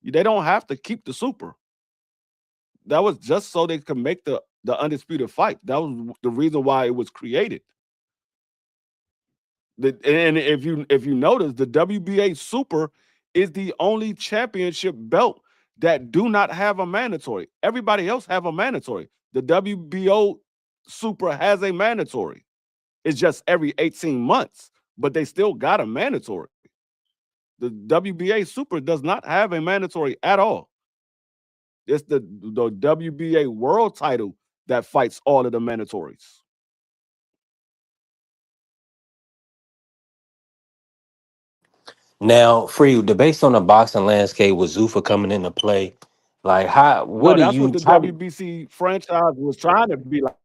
They don't have to keep the super. That was just so they could make the undisputed fight. That was the reason why it was created. And if you notice, the WBA Super is the only championship belt that do not have a mandatory. Everybody else have a mandatory. The WBO Super has a mandatory. It's just every 18 months, but they still got a mandatory. The WBA Super does not have a mandatory at all. It's the WBA World Title that fights all of the mandatories. Now, Free, the based on the boxing landscape with Zuffa coming into play, like how what No, do that's what you the how do WBC franchise was trying to be like.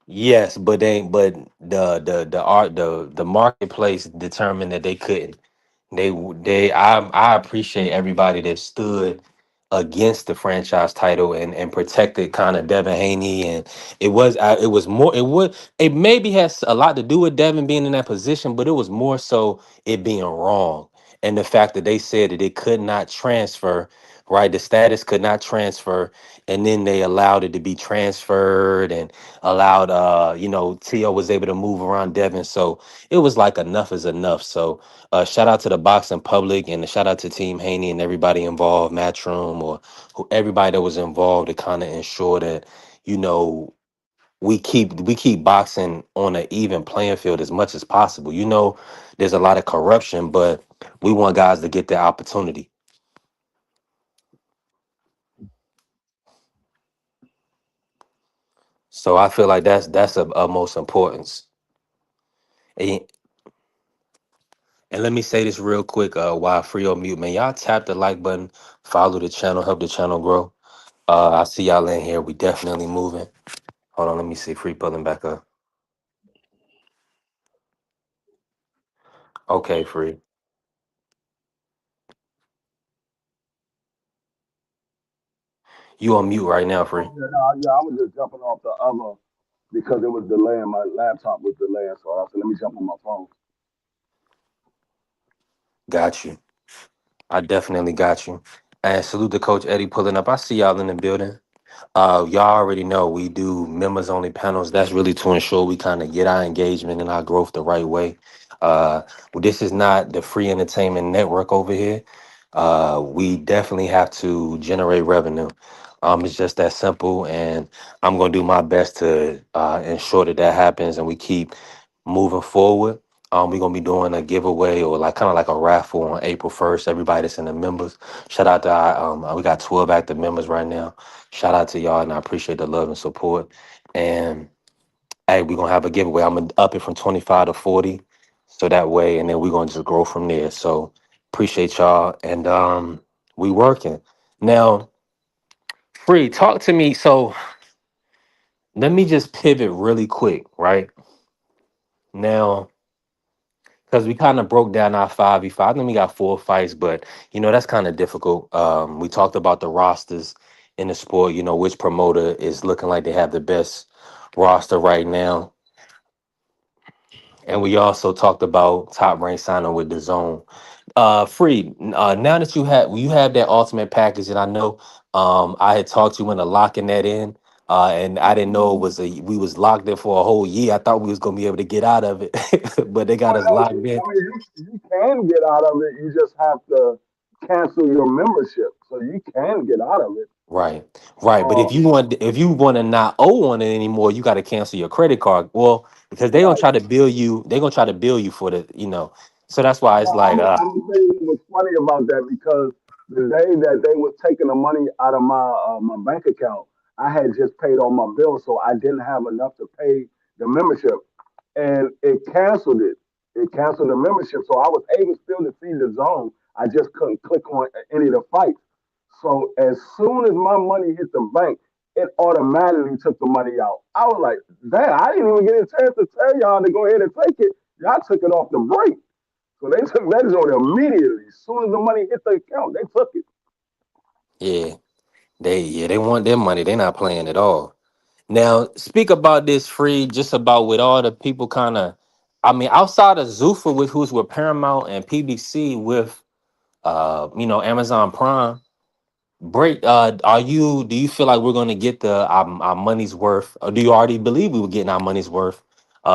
yes, but the art the marketplace determined that they couldn't. I appreciate everybody that stood against the franchise title and protected kind of Devin Haney, and it was more it maybe has a lot to do with Devin being in that position, but it was more so it being wrong, and the fact that they said that it could not transfer, right, the status could not transfer, and then they allowed it to be transferred and allowed Tio was able to move around Devin, so it was like enough is enough. So shout out to the boxing public and a shout out to Team Haney and everybody involved, Matchroom or everybody that was involved to kind of ensure that you know we keep boxing on an even playing field as much as possible. There's a lot of corruption, but we want guys to get the opportunity. So I feel like that's of most importance. And, and let me say this real quick, while free on mute, man. Y'all tap the like button, follow the channel, help the channel grow. I see y'all in here. We definitely moving. Hold on, let me see. Free pulling back up. Okay, free. You on mute right now, free. Oh, yeah, no, yeah, I was just jumping off the other because it was delaying. My laptop was delaying, so I said, let me jump on my phone. Got you. I definitely got you. And salute to Coach Eddie pulling up. I see y'all in the building. Y'all already know we do members only panels. That's really to ensure we kind of get our engagement and our growth the right way. This is not the free entertainment network over here. We definitely have to generate revenue. It's just that simple, and I'm gonna do my best to ensure that that happens, and we keep moving forward. We're gonna be doing a giveaway or like kind of like a raffle on April 1st. Everybody that's in the members, shout out to we got 12 active members right now. Shout out to y'all, and I appreciate the love and support. And hey, we're gonna have a giveaway. I'm gonna up it from 25 to 40, so that way, and then we're gonna just grow from there. So appreciate y'all, and we working now. Free, talk to me. So let me just pivot really quick, right now, because we kind of broke down our 5v5. Then we got 4 fights, but that's kind of difficult. We talked about the rosters in the sport. Which promoter is looking like they have the best roster right now, and we also talked about Top Rank signing with the Zone. Free. Now that you have that ultimate package, and I know I had talked you into locking that in. And I didn't know we was locked in for a whole year. I thought we was gonna be able to get out of it, but they got Well, us no, locked in. I mean, you can get out of it. You just have to cancel your membership, so you can get out of it. Right, right. But if Um, you want to not owe on it anymore, you got to cancel your credit card. Well, because they gonna right. try to bill you, they gonna try to bill you for the. So that's why it's Well, like, I'm gonna tell you what was funny about that because the day that they was taking the money out of my bank account, I had just paid all my bills, so I didn't have enough to pay the membership, and it canceled it. It canceled the membership, so I was able still to see the zone. I just couldn't click on any of the fights. So as soon as my money hit the bank, it automatically took the money out. I was like, damn, I didn't even get a chance to tell y'all to go ahead and take it. Y'all took it off the break. So they took that joint immediately. As soon as the money hit the account, they took it. Yeah, they want their money. They're not playing at all. Now, speak about this free, just about with all the people kind of, I mean, outside of Zuffa with who's with Paramount and PBC with Amazon Prime. Break. Do you feel like we're going to get our money's worth, or do you already believe we were getting our money's worth?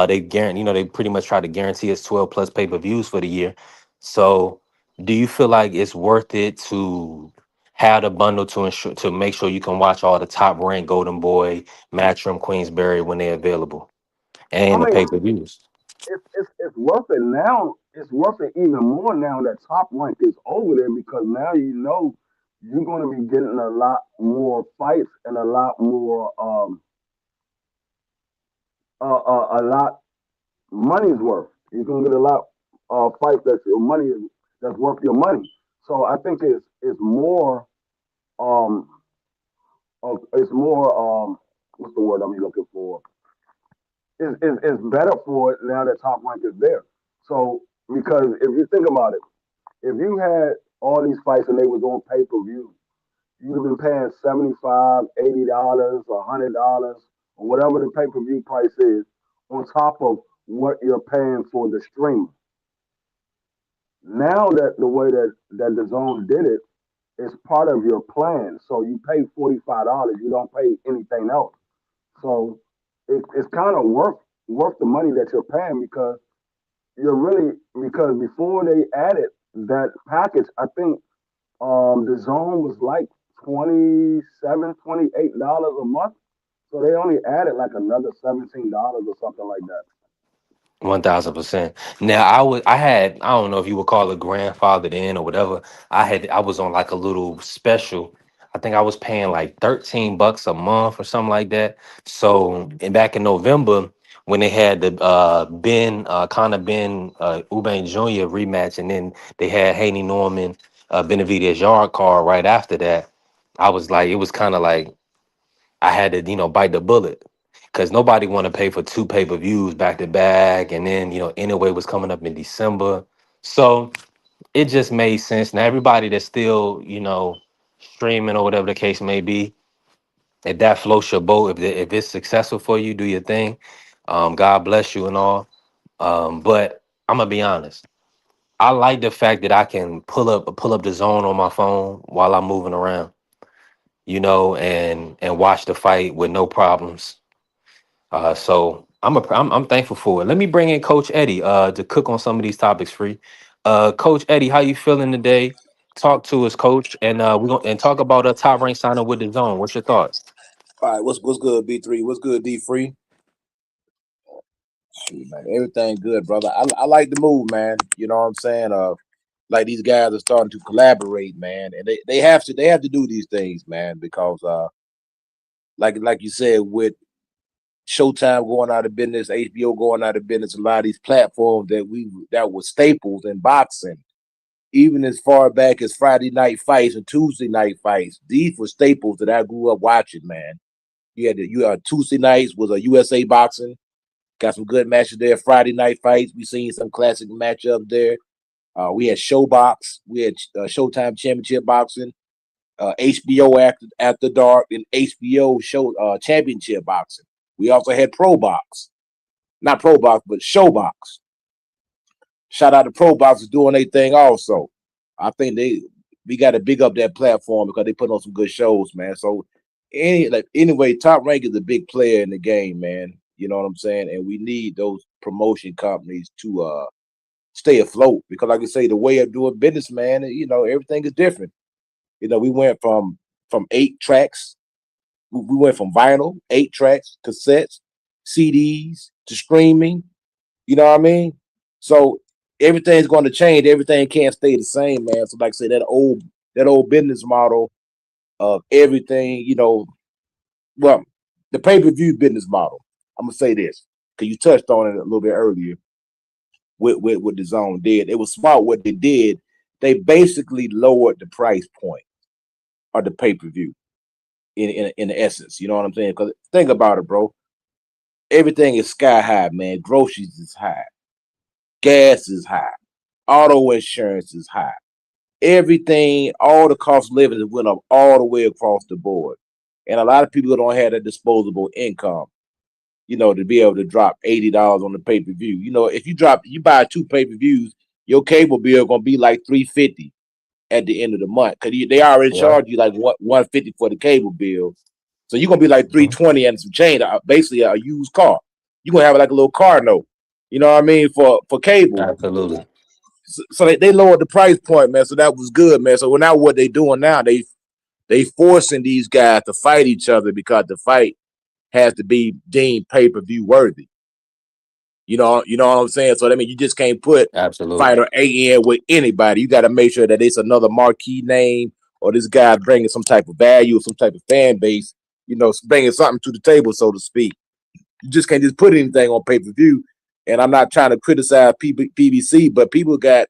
They guarantee, they pretty much try to guarantee us 12 plus pay-per-views for the year. So, do you feel like it's worth it to have the bundle to ensure to make sure you can watch all the top ranked Golden Boy, Matchroom, Queensberry when they're available, I and the mean, pay-per-views? it's worth it now. It's worth it even more now that Top Rank is over there because now you know you're going to be getting a lot more fights and a lot more a lot money's worth. You're gonna get a lot fights that's your money is that's worth your money. So I think it's more um it's more what's the word I'm looking for? It's better for it now that Top Rank is there. So because if you think about it, if you had all these fights and they was on pay per view, you'd have been paying $75, $80, $100, or whatever the pay per view price is, on top of what you're paying for the stream. Now that the way that the zone did it, it's part of your plan. So you pay $45, you don't pay anything else. So it's kind of worth the money that you're paying because you're really because before they added that package, I think the zone was like 27, $28 a month. So they only added like another $17 or something like that. 1000%. Now I don't know if you would call it grandfathered in or whatever. I was on like a little special. I think I was paying like $13 a month or something like that. So and back in November when they had the Ben Eubank Jr. rematch, and then they had Haney Norman Benavidez Yard card right after that. I was like, it was kind of like I had to, bite the bullet because nobody want to pay for two pay-per-views back to back. And then, anyway was coming up in December. So it just made sense. Now everybody that's still, streaming or whatever the case may be, if that floats your boat, if it's successful for you, do your thing. God bless you and all. But I'm gonna be honest. I like the fact that I can pull up the zone on my phone while I'm moving around, and watch the fight with no problems. So I'm thankful for it. Let me bring in Coach Eddie to cook on some of these topics free. Coach Eddie, how you feeling today? Talk to us, Coach, and we're gonna and talk about a top rank signing with the zone. What's your thoughts? All right, what's good, B3? What's good, D Free? Shoot, man, everything good, brother. I like the move, man. You know what I'm saying? Like these guys are starting to collaborate, man, and they have to do these things, man, because like you said, with Showtime going out of business, HBO going out of business, a lot of these platforms that were staples in boxing, even as far back as Friday night fights and Tuesday night fights, these were staples that I grew up watching, man. You had Tuesday nights was a USA boxing. Got some good matches there. Friday night fights. We seen some classic matchups there. We had Showbox. We had Showtime Championship Boxing. HBO after dark and HBO show Championship Boxing. We also had Pro Box, not Pro Box, but Showbox. Shout out to Pro Box for doing their thing also. I think we got to big up that platform because they put on some good shows, man. So anyway, Top Rank is a big player in the game, man. You know what I'm saying? And we need those promotion companies to stay afloat because, like I say, the way of doing business, man, everything is different. We went from 8 tracks, we went from vinyl, 8 tracks, cassettes, CDs to streaming. You know what I mean? So everything's going to change. Everything can't stay the same, man. So, like I say, that old business model of everything, well, the pay-per-view business model. I'm gonna say this because you touched on it a little bit earlier with what the zone did. It was smart what they did. They basically lowered the price point. are the pay per view in essence. You know what I'm saying? Because think about it, bro. Everything is sky high, man. Groceries is high, gas is high, auto insurance is high. Everything, all the cost of living has went up all the way across the board. And a lot of people don't have that disposable income, to be able to drop $80 on the pay per view. If you buy two pay per views, your cable bill gonna be like 350 at the end of the month because they already Yeah. charge you like 150 for the cable bill. So you're gonna be like Mhm. 320 and some change, basically a used car. You're gonna have like a little car note. You know what I mean for cable. Absolutely. So they lowered the price point, man. So that was good, man. So now what they doing now? They forcing these guys to fight each other because the fight has to be deemed pay per view worthy. You know what I'm saying? So I mean, you just can't put Absolutely. fighter A in with anybody. You got to make sure that it's another marquee name or this guy bringing some type of value or some type of fan base. Bringing something to the table, so to speak. You just can't just put anything on pay per view. And I'm not trying to criticize PBC, but people got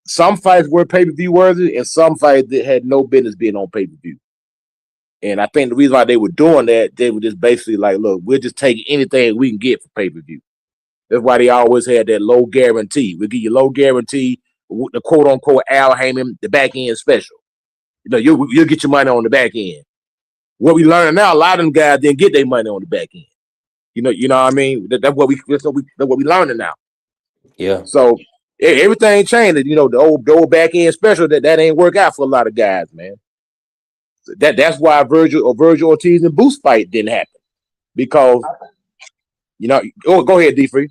some fights were pay per view worthy, and some fights that had no business being on pay per view. And I think the reason why they were doing that, they were just basically like, look, we'll just take anything we can get for pay per view. That's why they always had that low guarantee. We'll give you low guarantee, the quote unquote Al Heyman, the back end special. You'll get your money on the back end. What we learning now, a lot of them guys didn't get their money on the back end. You know what I mean? That's what we learning now. Yeah. So everything changed. The old back end special that ain't work out for a lot of guys, man. That's why Virgil Ortiz and Boost fight didn't happen because go ahead, D3.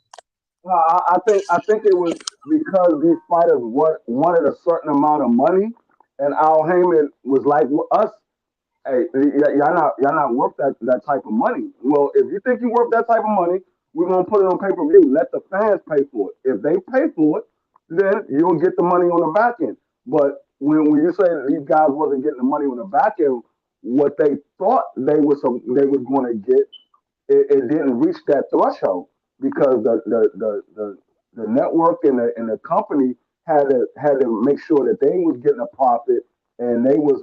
No, I think it was because these fighters wanted a certain amount of money, and Al Heyman was like, well, us, hey, y'all not worth that type of money. Well, if you think you're worth that type of money, we're gonna put it on pay per view. Let the fans pay for it. If they pay for it, then you'll get the money on the back end. But when you say that these guys wasn't getting the money on the back end, what they thought they was going to get, it didn't reach that threshold because the network and the company had to make sure that they was getting a profit and they was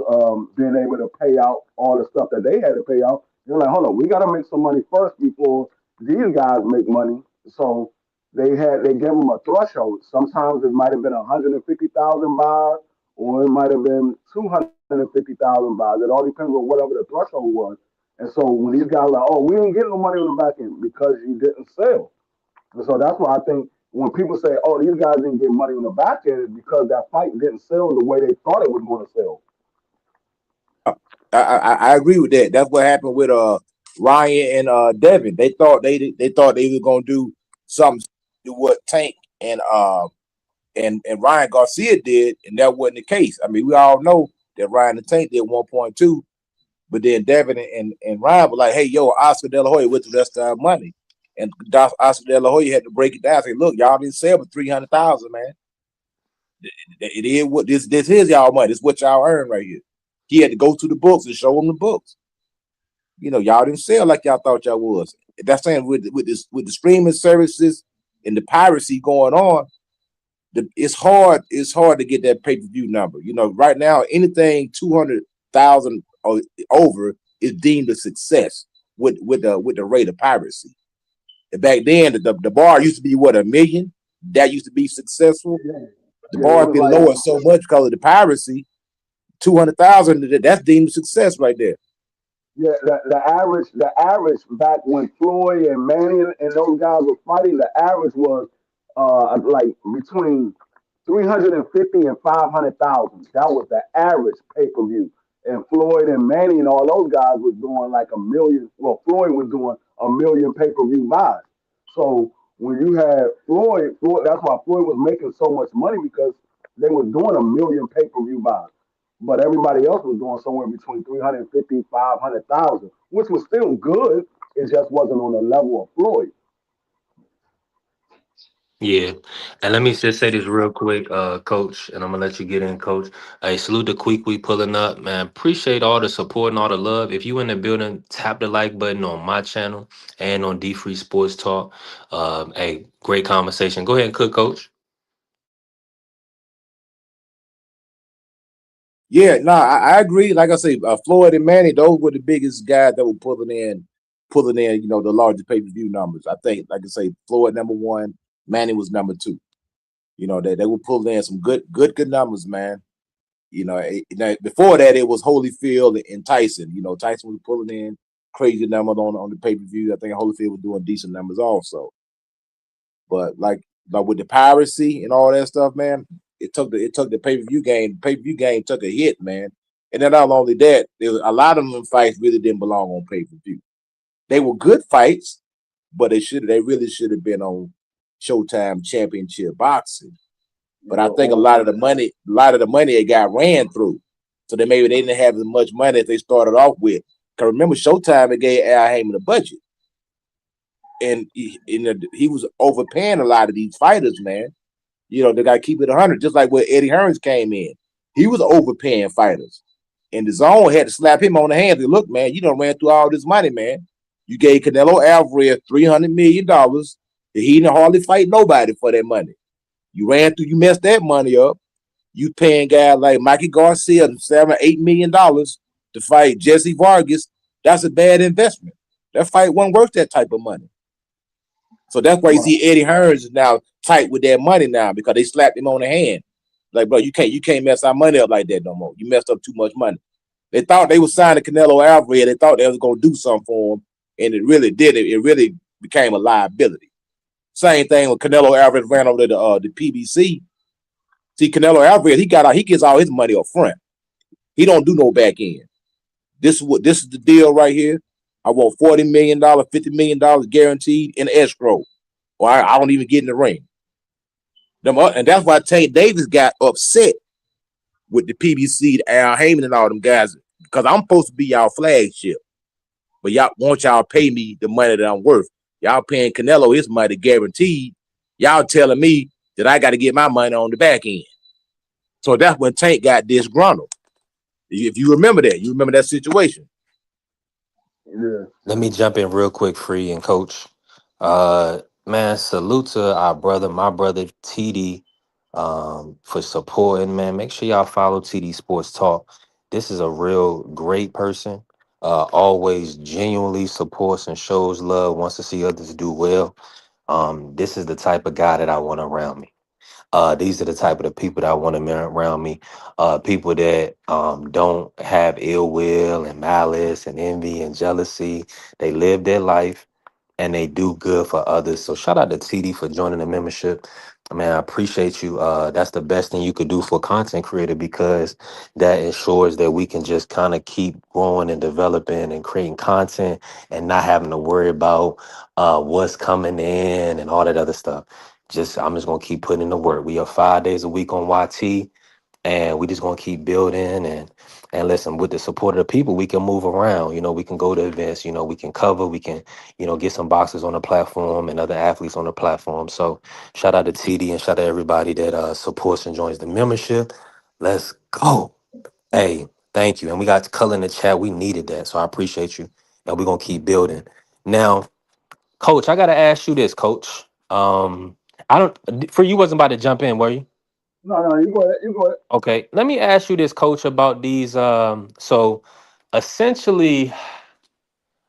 being able to pay out all the stuff that they had to pay out. They're like, hold on, we got to make some money first before these guys make money. So they gave them a threshold. Sometimes it might have been 150,000 buys, or it might have been 250,000 buys. It all depends on whatever the threshold was. And so when these guys are like, oh, we didn't get no money on the back end because you didn't sell. And so that's why I think when people say, oh, these guys didn't get money on the back end, it's because that fight didn't sell the way they thought it was going to sell. I agree with that. That's what happened with Ryan and Devin. They thought they were gonna do something to what Tank and Ryan Garcia did, and that wasn't the case. I mean, we all know that Ryan and Tank did 1.2, but then Devin and Ryan were like, hey, yo, Oscar De La Hoya with the rest of our money. And Oscar De La Hoya had to break it down. Say, look, y'all didn't sell for 300,000, man. It is what this is y'all money. This is what y'all earn right here. He had to go to the books and show them the books. Y'all didn't sell like y'all thought y'all was. That's saying with the streaming services and the piracy going on, it's hard to get that pay per view number. Right now anything 200,000 or over is deemed a success with the rate of piracy. And back then the bar used to be what, 1 million. That used to be successful. Yeah, The yeah, it bar has was been like lowered so much because of the piracy. 200,000, that's deemed success right there. yeah, the average back when Floyd and Manny and those guys were fighting, the average was like between 350 and 500,000. That was the average pay per view. And Floyd and Manny and all those guys was doing like a million. Well, Floyd was doing a million pay per view buys. So when you had Floyd, that's why Floyd was making so much money because they was doing a million pay per view buys. But everybody else was doing somewhere between 350, 500,000, which was still good. It just wasn't on the level of Floyd. Yeah. And let me just say this real quick, coach, and I'm gonna let you get in, coach. Hey, salute to Quick We pulling up, man. Appreciate all the support and all the love. If you in the building, tap the like button on my channel and on D Free Sports Talk. Hey, great conversation. Go ahead and cook, coach. Yeah, no, I agree. Like I say, Floyd and Manny, those were the biggest guys that were pulling in, the largest pay-per-view numbers. I think, like I say, Floyd number one, Manny was number two. They were pulling in some good numbers, man. Before that, it was Holyfield and Tyson. Tyson was pulling in crazy numbers on the pay-per-view. I think Holyfield was doing decent numbers also. But like with the piracy and all that stuff, man, it took the pay-per-view game. The pay-per-view game took a hit, man. And then not only that, there was a lot of them fights really didn't belong on pay-per-view. They were good fights, but they really should have been on Showtime Championship Boxing. But I think a lot of the money it got ran through. So they didn't have as much money as they started off with. Cause remember, Showtime, it gave Al Heyman a budget. And he was overpaying a lot of these fighters, man. They got to keep it 100, just like when Eddie Hearns came in. He was overpaying fighters. And the zone had to slap him on the hand and look, man, you done ran through all this money, man. You gave Canelo Alvarez $300 million. He didn't hardly fight nobody for that money. You messed that money up. You paying guys like Mikey Garcia $7-8 million to fight Jesse Vargas. That's a bad investment. That fight wasn't worth that type of money. So that's why you see Eddie Hearns is now tight with that money now because they slapped him on the hand. Like, bro, you can't mess our money up like that no more. You messed up too much money. They thought they were signing Canelo Alvarez. They thought they was gonna do something for him, and it really didn't. It really became a liability. Same thing when Canelo Alvarez ran over to the PBC. See, Canelo Alvarez, he gets all his money up front. He don't do no back end. This is the deal right here. I want $40 million, $50 million guaranteed in escrow, or I don't even get in the ring. And that's why Tank Davis got upset with the PBC, Al Heyman, and all them guys, because I'm supposed to be y'all flagship, but y'all pay me the money that I'm worth. Y'all paying Canelo his money guaranteed. Y'all telling me that I got to get my money on the back end. So that's when Tank got disgruntled. If you remember that situation. Yeah. Let me jump in real quick, Free and Coach. Man, salute to my brother TD, for supporting. Man, make sure y'all follow TD Sports Talk. This is a real great person. Always genuinely supports and shows love. Wants to see others do well. This is the type of guy that I want around me. These are the type of the people that I want to around me. People that don't have ill will and malice and envy and jealousy. They live their life and they do good for others. So shout out to TD for joining the membership. Man, I appreciate you. That's the best thing you could do for a content creator because that ensures that we can just kind of keep growing and developing and creating content and not having to worry about what's coming in and all that other stuff. I'm just gonna keep putting in the work. We are 5 days a week on YT, and we just gonna keep building and listen. With the support of the people, we can move around. We can go to events. We can cover. We can get some boxers on the platform and other athletes on the platform. So shout out to TD and shout out to everybody that supports and joins the membership. Let's go. Hey, thank you. And we got color in the chat. We needed that, so I appreciate you. And we're gonna keep building. Now, Coach, I gotta ask you this, Coach. I don't. For you, wasn't about to jump in, were you? No, you go ahead. You go ahead. Okay, let me ask you this, Coach, about these. So essentially,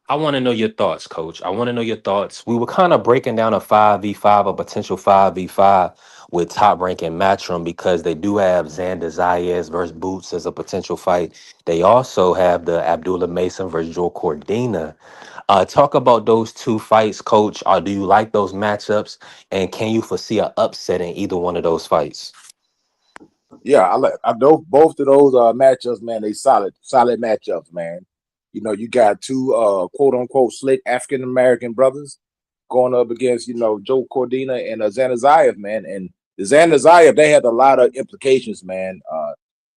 I want to know your thoughts, Coach. I want to know your thoughts. We were kind of breaking down a 5v5, a potential 5v5 with Top Rank and Matchroom because they do have Xander Zayas versus Boots as a potential fight. They also have the Abdullah Mason versus Joe Cordina. Talk about those two fights, Coach. Do you like those matchups? And can you foresee an upset in either one of those fights? Yeah, I know both of those matchups, man. They solid matchups, man. You got two quote unquote slick African American brothers going up against Joe Cordina and Xander Zayas, man. And the Xander Zayas, they had a lot of implications, man.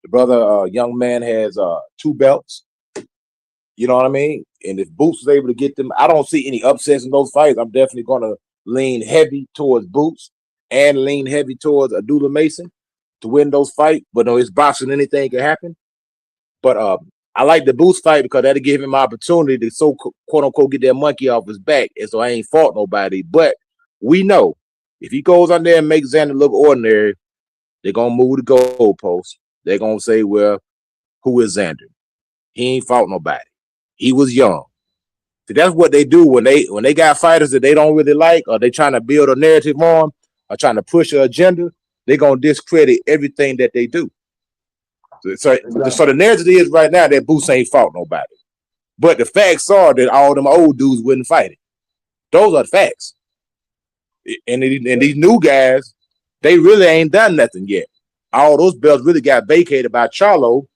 The brother, young man, has 2 belts. You know what I mean? And if Boots is able to get them, I don't see any upsets in those fights. I'm definitely going to lean heavy towards Boots and lean heavy towards Abdullah Mason to win those fights. But no, it's boxing, anything can happen. But I like the Boots fight because that'll give him an opportunity to quote unquote get that monkey off his back. And so I ain't fought nobody. But we know if he goes on there and makes Xander look ordinary, they're gonna move the goalposts. They're gonna say, well, Who is Xander? He ain't fought nobody. He was young. So that's what they do when they got fighters that they don't really like, or they trying to build a narrative on, or trying to push an agenda. They're gonna discredit everything that they do. So the narrative is right now that Boots ain't fought nobody. But the facts are that all them old dudes wouldn't fight it. Those are the facts. And these new guys, they really ain't done nothing yet. All those belts really got vacated by Charlo,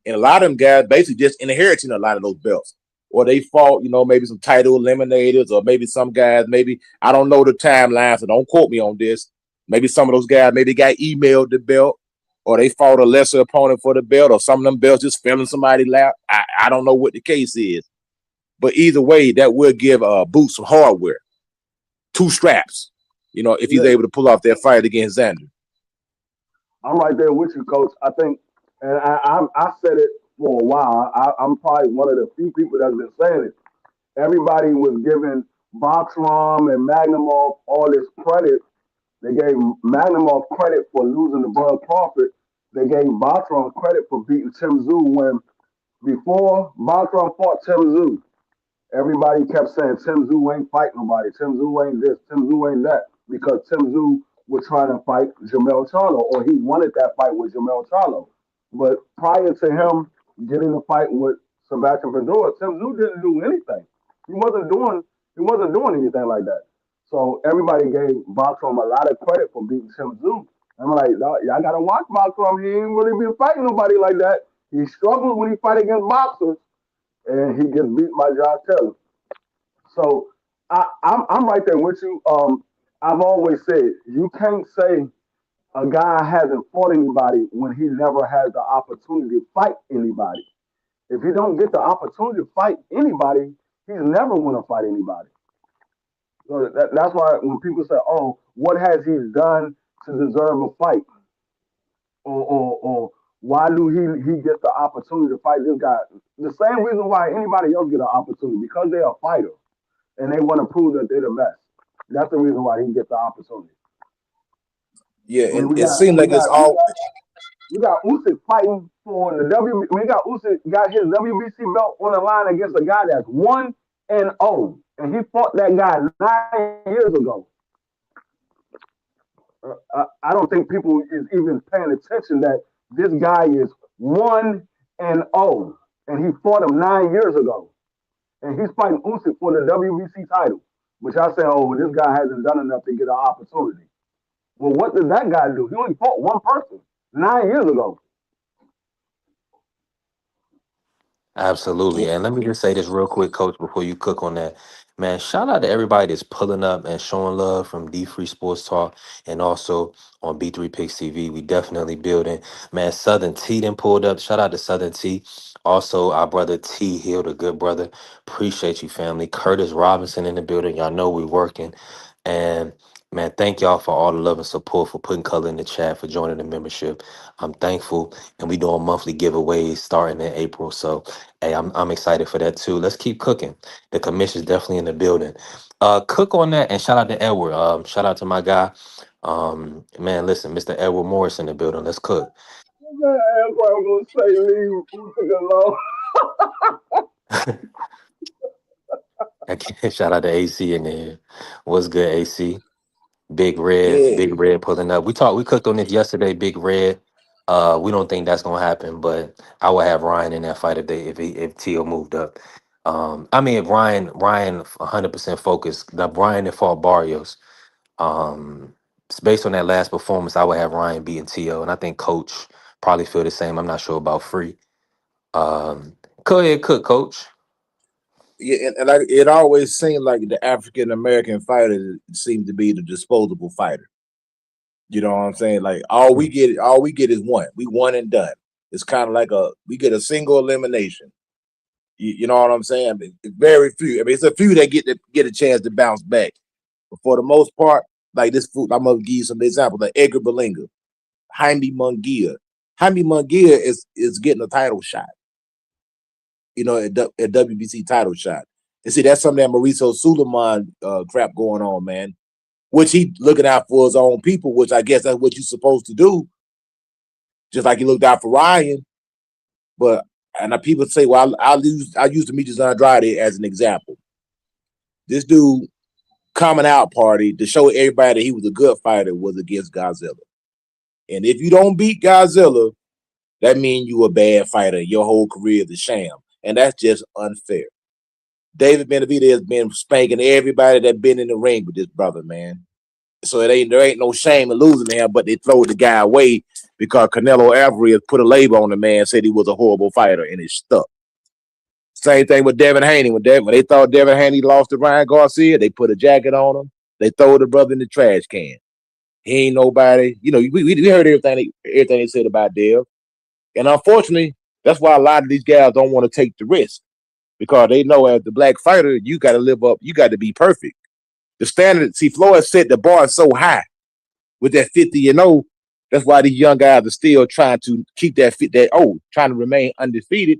and a lot of them guys basically just inheriting a lot of those belts. Or they fought, maybe some title eliminators, or maybe some guys, maybe, I don't know the timeline, so don't quote me on this. Maybe some of those guys maybe got emailed the belt, or they fought a lesser opponent for the belt, or some of them belts just fell in somebody's lap. I don't know what the case is. But either way, that will give Boots some hardware. 2 straps, if he's able to pull off that fight against Xander. I'm right there with you, Coach. I think, and I said it for a while. I'm probably one of the few people that's been saying it. Everybody was giving Boxrom and Magnumov all this credit. They gave Magnumov credit for losing to Bud Crawford. They gave Boxrom credit for beating Tim Tszyu when before Boxrom fought Tim Tszyu. Everybody kept saying Tim Tszyu ain't fight nobody. Tim Tszyu ain't this. Tim Tszyu ain't that. Because Tim Tszyu was trying to fight Jamel Charlo, or he wanted that fight with Jamel Charlo. But prior to him getting the fight with Sebastian Fedora, Tim Tszyu didn't do anything. He wasn't doing. He wasn't doing anything like that. So everybody gave Boxrom a lot of credit for beating Tim Tszyu. I'm like, y'all gotta watch Boxrom. He ain't really been fighting nobody like that. He struggles when he fight against boxers, and he gets beat by Josh Taylor. So I'm right there with you. I've always said you can't say a guy hasn't fought anybody when he never has the opportunity to fight anybody. If he don't get the opportunity to fight anybody, he's never going to fight anybody. So that's why when people say, "Oh, what has he done to deserve a fight?" or why do he get the opportunity to fight this guy? The same reason why anybody else get an opportunity, because they're a fighter and they want to prove that they're the best. That's the reason why he gets the opportunity. Yeah, I mean, it seems like it's all. we got Usyk fighting for the W. We got Usyk got his WBC belt on the line against a guy that's 1-0, and he fought that guy 9 years ago. I don't think people is even paying attention that this guy is 1-0, and he fought him 9 years ago, and he's fighting Usyk for the WBC title. Which I say, oh, this guy hasn't done enough to get an opportunity. Well, what did that guy do? He only fought one person 9 years ago. Absolutely. And let me just say this real quick, Coach, before you cook on that. Man, shout out to everybody that's pulling up and showing love from D Free Sports Talk and also on B3 Picks TV. We definitely building. Man, Southern T then pulled up. Shout out to Southern T. Also, our brother T Hill, the good brother. Appreciate you, family. Curtis Robinson in the building. Y'all know we working. And man, thank y'all for all the love and support, for putting color in the chat, for joining the membership. I'm thankful. And we doing monthly giveaways starting in April. So hey, I'm excited for that too. Let's keep cooking. The commission's definitely in the building. Cook on that, and shout out to Edward. Shout out to my guy. Man, listen, Mr. Edward Morris in the building. Let's cook. That's why I'm gonna say leave Usyk alone. Again, shout out to AC in there. What's good, AC? Yeah, Big Red pulling up. We cooked on this yesterday, Big Red. We don't think that's gonna happen, but I would have Ryan in that fight if Tio moved up. I mean, if Ryan 100% focused. Now Brian that fought Barrios. Based on that last performance, I would have Ryan beating Tio, and I think Coach probably feel the same. I'm not sure about Free. Go ahead, cook, Coach. yeah, and like it always seemed like the African American fighter seemed to be the disposable fighter. You know what I'm saying? Like all we get is one. We one and done. It's kind of like we get a single elimination. You know what I'm saying? It's very few. I mean, it's a few that get a chance to bounce back. But for the most part, like this food, I'm gonna give you some examples. Like Edgar Berlanga, Jaime Munguia. Jaime Munguia is getting a title shot. A WBC title shot. And see, that's something that Mauricio Suleiman crap going on, man. Which he looking out for his own people, which I guess that's what you're supposed to do. Just like he looked out for Ryan. But and people say, well, I use Demetrius Andrade as an example. This dude coming out party to show everybody that he was a good fighter was against Godzilla. And if you don't beat Godzilla, that means you a bad fighter. Your whole career is a sham, and that's just unfair. David Benavidez has been spanking everybody that been in the ring with this brother, man. So there ain't no shame in losing to him, but they throw the guy away because Canelo Alvarez put a label on the man, said he was a horrible fighter, and it stuck. Same thing with Devin Haney. When they thought Devin Haney lost to Ryan Garcia, they put a jacket on him. They throw the brother in the trash can. He ain't nobody. You know, we heard everything they said about Dev. And unfortunately, that's why a lot of these guys don't want to take the risk because they know as the black fighter, you got to live up. You got to be perfect. The standard, see, Floyd set the bar so high with that 50-0. That's why these young guys are still trying to keep trying to remain undefeated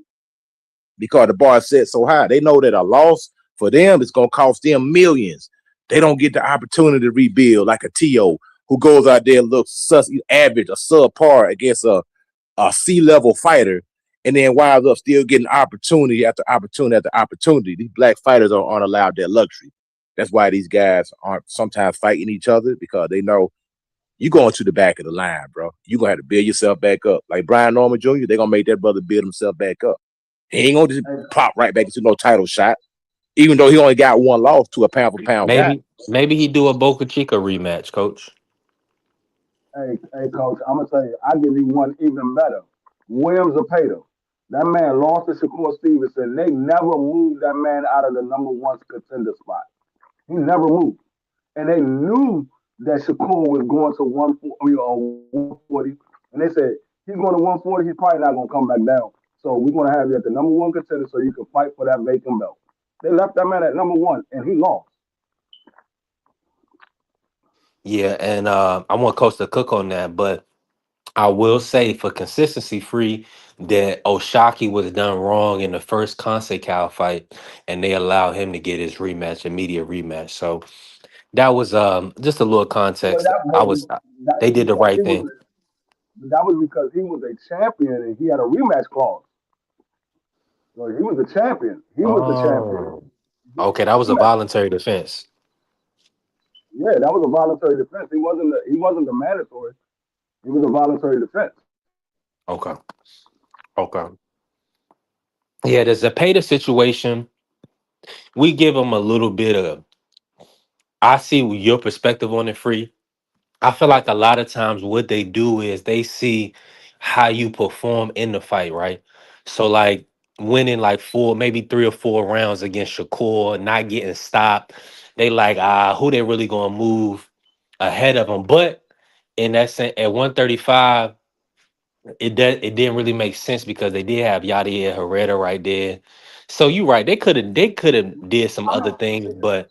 because the bar is set so high. They know that a loss for them is going to cost them millions. They don't get the opportunity to rebuild like a T.O. who goes out there and looks average or subpar against a C-level fighter and then winds up still getting opportunity after opportunity after opportunity. These black fighters aren't allowed that luxury. That's why these guys aren't sometimes fighting each other because they know you going to the back of the line, bro. You're going to have to build yourself back up. Like Brian Norman Jr., they're going to make that brother build himself back up. He ain't going to just pop right back into no title shot, even though he only got one loss to a pound for pound guy. Maybe he do a Boca Chica rematch, coach. Hey, coach, I'm gonna tell you, I give you one even better. Williams Zapata. That man lost to Shakur Stevenson. They never moved that man out of the number one contender spot. He never moved, and they knew that Shakur was going to 140, and they said he's going to 140. He's probably not going to come back down. So we're going to have you at the number one contender so you can fight for that vacant belt. They left that man at number one, and he lost. Yeah, and I want Coach to cook on that, but I will say for consistency free that Oshaki was done wrong in the first Consecal fight, and they allowed him to get his rematch, immediate rematch. So that was just a little But context. that was that They was did the because right thing. that was because he was a champion and he had a rematch clause. So he was the champion. He was the champion. Oh, okay, that was a voluntary defense. Yeah, that was a voluntary defense. He wasn't the mandatory. He was a voluntary defense. Okay, okay. Yeah, the Zapata situation, we give him a little bit of. I see your perspective on it, free. I feel like a lot of times what they do is they see how you perform in the fight, right? So like winning like four, maybe 3 or 4 rounds against Shakur, not getting stopped. They like, who they really gonna move ahead of them? But in that sense, at 135, it didn't really make sense because they did have Yadier Herrera right there. So you right, they could have did some I'm other not. things, but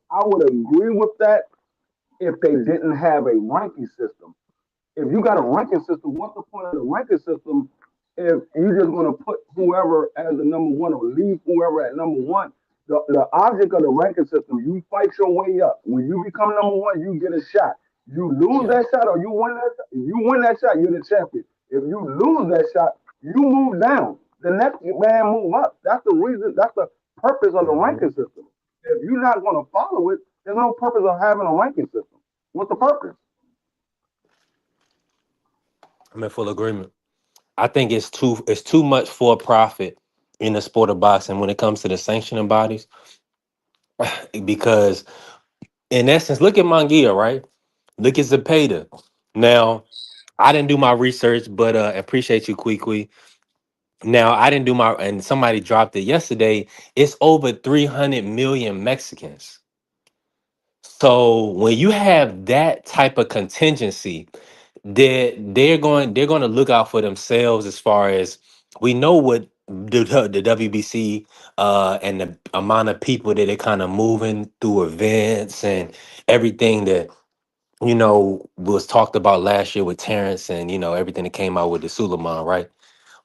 I would agree with that if they didn't have a ranking system. If you got a ranking system, what's the point of the ranking system if you're just going to put whoever as the number one or leave whoever at number one? The object of the ranking system, you fight your way up. When you become number one, you get a shot. You lose yeah. that shot or you win that shot, if you win that shot, you're the champion. If you lose that shot, you move down. The next man move up. That's the reason, that's the purpose of the Mhm. ranking system. If you're not going to follow it, there's no purpose of having a ranking system. What's the purpose? I'm in full agreement. I think it's too much for profit in the sport of boxing when it comes to the sanctioning bodies. Because in essence, look at Mangia, right? Look at Zepeda. Now, I didn't do my research, but appreciate you, Kwee. Now, I didn't do my, and somebody dropped it yesterday. It's over 300 million Mexicans. So when you have that type of contingency, they're going to look out for themselves as far as we know what the WBC and the amount of people that they're kind of moving through events and everything that was talked about last year with Terrence and everything that came out with the Suleiman, right?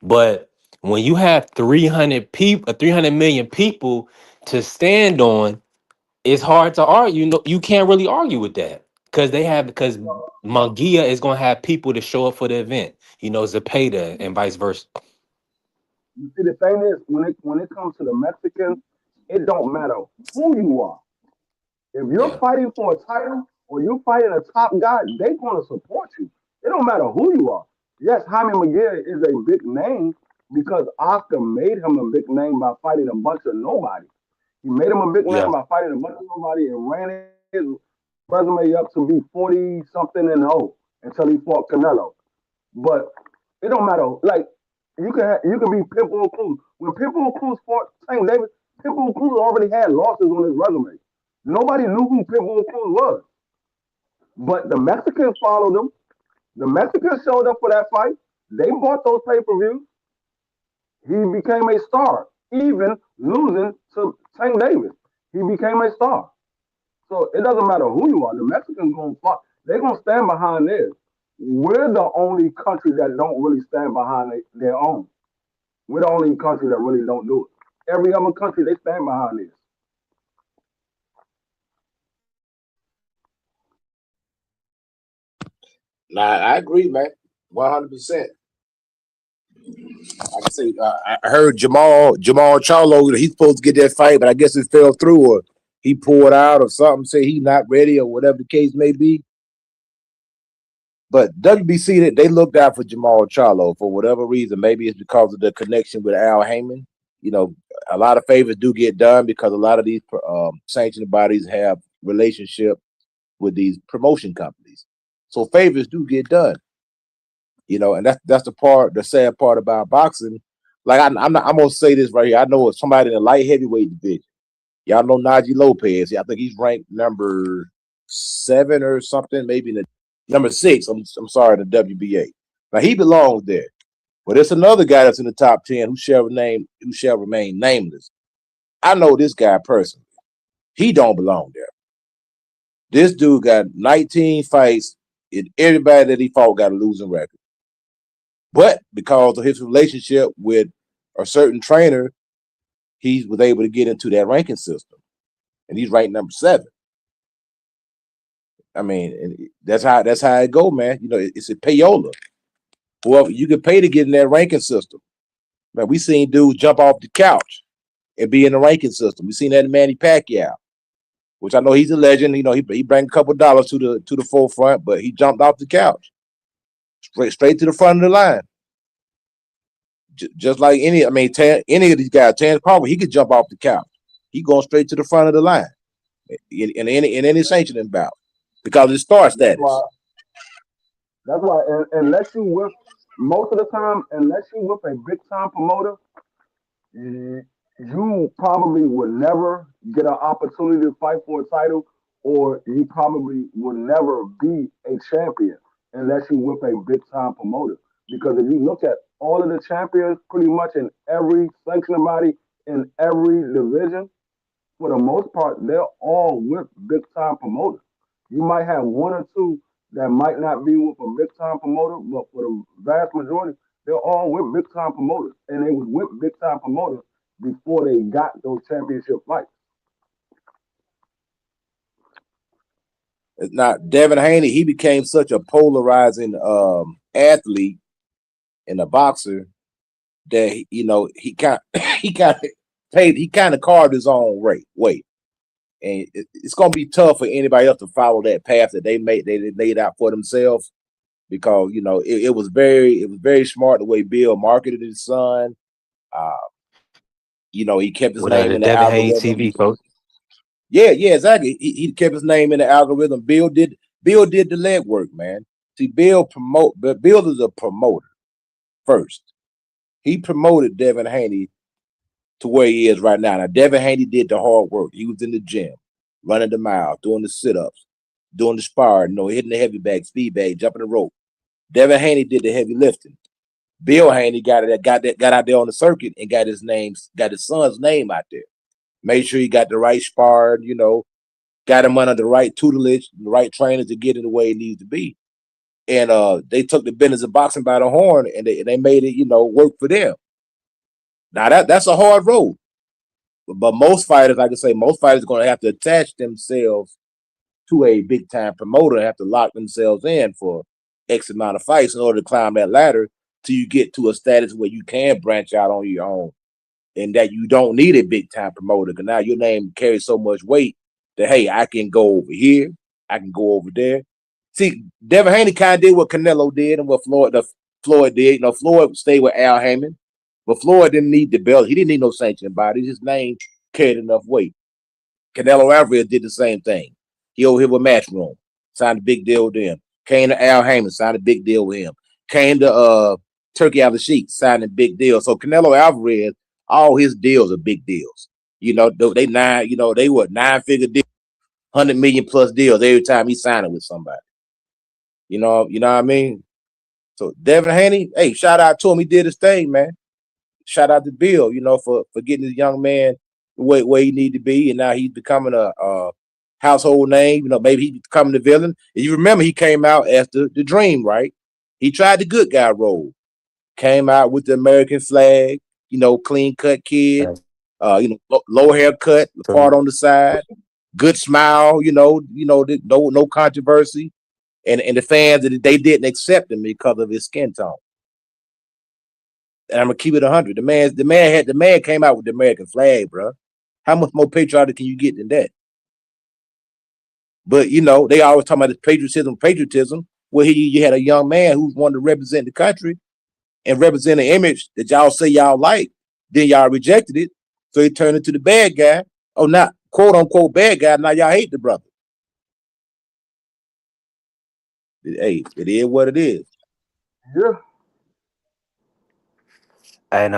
But when you have 300 people, 300 million people to stand on, it's hard to argue. You can't really argue with that because Mungia is gonna have people to show up for the event. Zapata and vice versa. You see, the thing is, when it comes to the Mexicans, it don't matter who you are. If you're Yeah. fighting for a title or you're fighting a top guy, they're gonna support you. It don't matter who you are. Yes, Jaime McGill is a big name because Oscar made him a big name by fighting a bunch of nobody. He made him a big name Yeah. by fighting a bunch of nobody and ran his resume up to be 40 something and 0 until he fought Canelo. But it don't matter. Like you can be Pitbull Cruz. When Pitbull Cruz fought Tank Davis, Pitbull Cruz already had losses on his resume. Nobody knew who Pitbull Cruz was. But the Mexicans followed him. The Mexicans showed up for that fight. They bought those pay-per-views. He became a star, even losing to Tank Davis. He became a star. So it doesn't matter who you are. The Mexicans gonna fight. They're gonna stand behind theirs. We're the only country that don't really stand behind their own. We're the only country that really don't do it. Every other country they stand behind this. Nah, I agree, man. 100%. Like I say, I heard Jamal Charlo. He's supposed to get that fight, but I guess it fell through, or he pulled out, or something. Say he's not ready, or whatever the case may be. But WBC, they looked out for Jamal Charlo for whatever reason. Maybe it's because of the connection with Al Heyman. You know, a lot of favors do get done because a lot of these sanctioning bodies have relationship with these promotion companies. So favors do get done. You know, and that's the sad part about boxing. Like I'm gonna say this right here. I know somebody in the light heavyweight division. Y'all know Najee Lopez. I think he's ranked number 7 or something, maybe in the number 6. I'm sorry, the WBA. Now he belongs there. But there's another guy that's in the top 10 who shall remain nameless. I know this guy personally. He don't belong there. This dude got 19 fights, and everybody that he fought got a losing record. But because of his relationship with a certain trainer, he was able to get into that ranking system, and he's ranked number 7. I mean, and that's how it go, man. You know, it's a payola. Whoever you can pay to get in that ranking system. Man, we seen dudes jump off the couch and be in the ranking system. We seen that in Manny Pacquiao, which I know he's a legend. You know, he bring a couple dollars to the forefront, but he jumped off the couch straight to the front of the line. Just like any of these guys, Terrence Crawford, he could jump off the couch. He going straight to the front of the line in any sanctioning bout because it star That's why. status. That's why. And unless you with most of the time, unless you with a big time promoter, you probably would never get an opportunity to fight for a title, or you probably would never be a champion unless you with a big time promoter. Because if you look at all of the champions, pretty much in every sanctioning body in every division, for the most part, they're all with big time promoters. You might have one or two that might not be with a big time promoter, but for the vast majority, they're all with big time promoters, and they was with big time promoters before they got those championship fights. Now, Devin Haney, he became such a polarizing athlete and a boxer that he kind he kind of he kind of carved his own way, and it's gonna be tough for anybody else to follow that path that they laid out for themselves because it was very smart the way Bill marketed his son. Uh, he kept his What name the in the Devin Haney algorithm. TV, coach? Yeah, exactly. He kept his name in the algorithm. Bill did the legwork, man. See, but Bill is a promoter first. He promoted Devin Haney to where he is right now. Now, Devin Haney did the hard work. He was in the gym, running the mile, doing the sit-ups, doing the spar, hitting the heavy bag, speed bag, jumping the rope. Devin Haney did the heavy lifting. Bill Haney got out there on the circuit and got his son's name out there. Made sure he got the right spar, got him under the right tutelage, the right trainers to get it the way it needs to be. And they took the business of boxing by the horn and they made it, work for them. Now that's a hard road. But most fighters, like I say, most fighters are going to have to attach themselves to a big time promoter and have to lock themselves in for X amount of fights in order to climb that ladder till you get to a status where you can branch out on your own and that you don't need a big time promoter because now your name carries so much weight that hey, I can go over here, I can go over there. See, Devin Haney kind of did what Canelo did and what Floyd did. You know, Floyd stayed with Al Heyman, but Floyd didn't need the belt. He didn't need no sanctioning body. His name carried enough weight. Canelo Alvarez did the same thing. He over here with Matchroom, signed a big deal with them. Came to Al Heyman, signed a big deal with him. Came to Turkey Al Sheik, signed a big deal. So Canelo Alvarez, all his deals are big deals. You know, they were 9-figure deals, 100 million plus deals every time he signed it with somebody. You know what I mean? So Devin Haney, hey, shout out to him. He did his thing, man. Shout out to Bill, for getting this young man where he need to be, and now he's becoming a household name. You know, maybe he's becoming the villain. And you remember he came out as the Dream, right? He tried the good guy role, came out with the American flag, clean cut kid, That's low haircut, true. part on the side, good smile, no controversy, and the fans they didn't accept him because of his skin tone. And I'm gonna keep it 100. The man came out with the American flag, bro. How much more patriotic can you get than that? But they always talk about this patriotism. Where you had a young man who wanted to represent the country and represent an image that y'all say y'all like, then y'all rejected it. So he turned into the bad guy. Oh, not quote unquote bad guy. Now y'all hate the brother. Hey, it is what it is. Yeah. And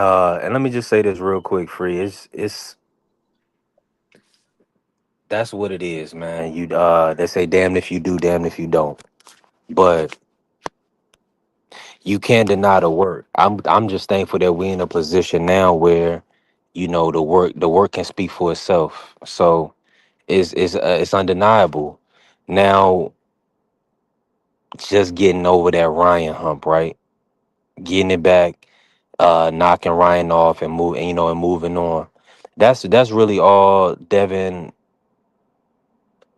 let me just say this real quick, free. It's That's what it is, man. They say damn if you do, damn if you don't. But you can't deny the work. I'm just thankful that we're in a position now where, the work can speak for itself. So it's undeniable. Now, just getting over that Ryan hump, right? Getting it back, knocking Ryan off and moving on. That's really all Devin.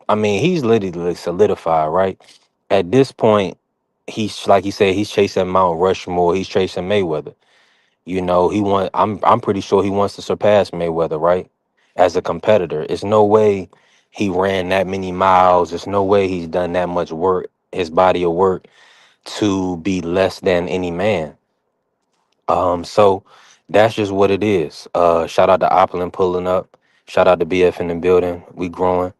I mean, he's literally solidified, right? At this point, he's like he said, he's chasing Mount Rushmore. He's chasing Mayweather. I'm pretty sure he wants to surpass Mayweather, right? As a competitor, it's no way he ran that many miles. There's no way he's done that much work, his body of work, to be less than any man. So that's just what it is. Shout out to Opulent pulling up. Shout out to BF in the building. We growing.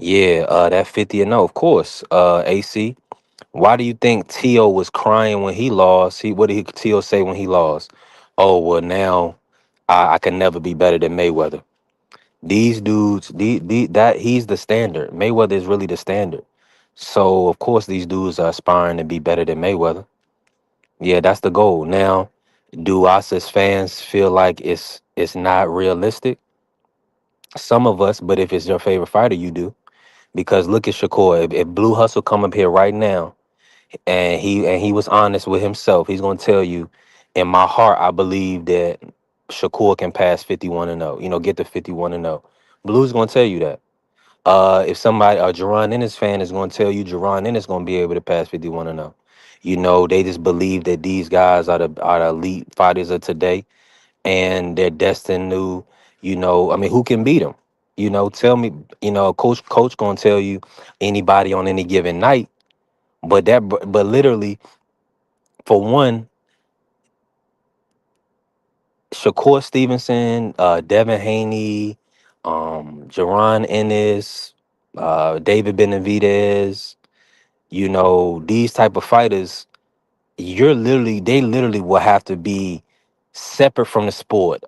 Yeah, that 50 and 0, of course. AC. Why do you think Tio was crying when he lost? What did Tio say when he lost? Oh, well, now I can never be better than Mayweather. These dudes, that he's the standard. Mayweather is really the standard. So of course these dudes are aspiring to be better than Mayweather. Yeah, that's the goal. Now, do us as fans feel like it's not realistic? Some of us, but if it's your favorite fighter, you do. Because look at Shakur. If Blue Hustle come up here right now and he was honest with himself, he's gonna tell you, in my heart, I believe that Shakur can pass 51 and 0. Get to 51 and 0. Blue's gonna tell you that. If somebody, a Jerron Ennis fan is gonna tell you Jerron Ennis gonna be able to pass 51 and 0. They just believe that these guys are the elite fighters of today, and they're destined to, I mean, who can beat them? Tell me, coach gonna tell you anybody on any given night, but literally, for one, Shakur Stevenson, Devin Haney, Jerron Ennis, David Benavidez, these type of fighters, they literally will have to be separate from the sport,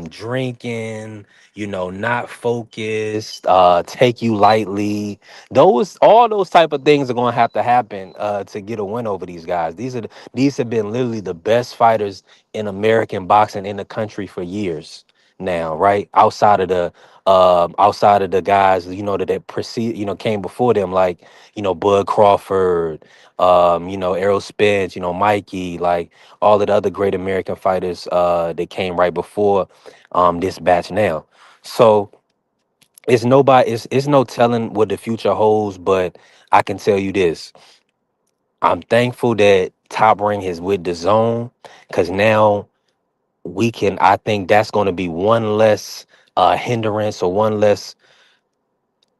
drinking, not focused, take you lightly. All those type of things are going to have to happen to get a win over these guys. These have been literally the best fighters in American boxing in the country for years now, right? Outside of the guys, that precede, came before them, like, Bud Crawford, Errol Spence, Mikey, like all of the other great American fighters that came right before this batch now. So it's no telling what the future holds, but I can tell you this. I'm thankful that Top Rank is with Dazn, because now I think that's going to be one less hindrance or one less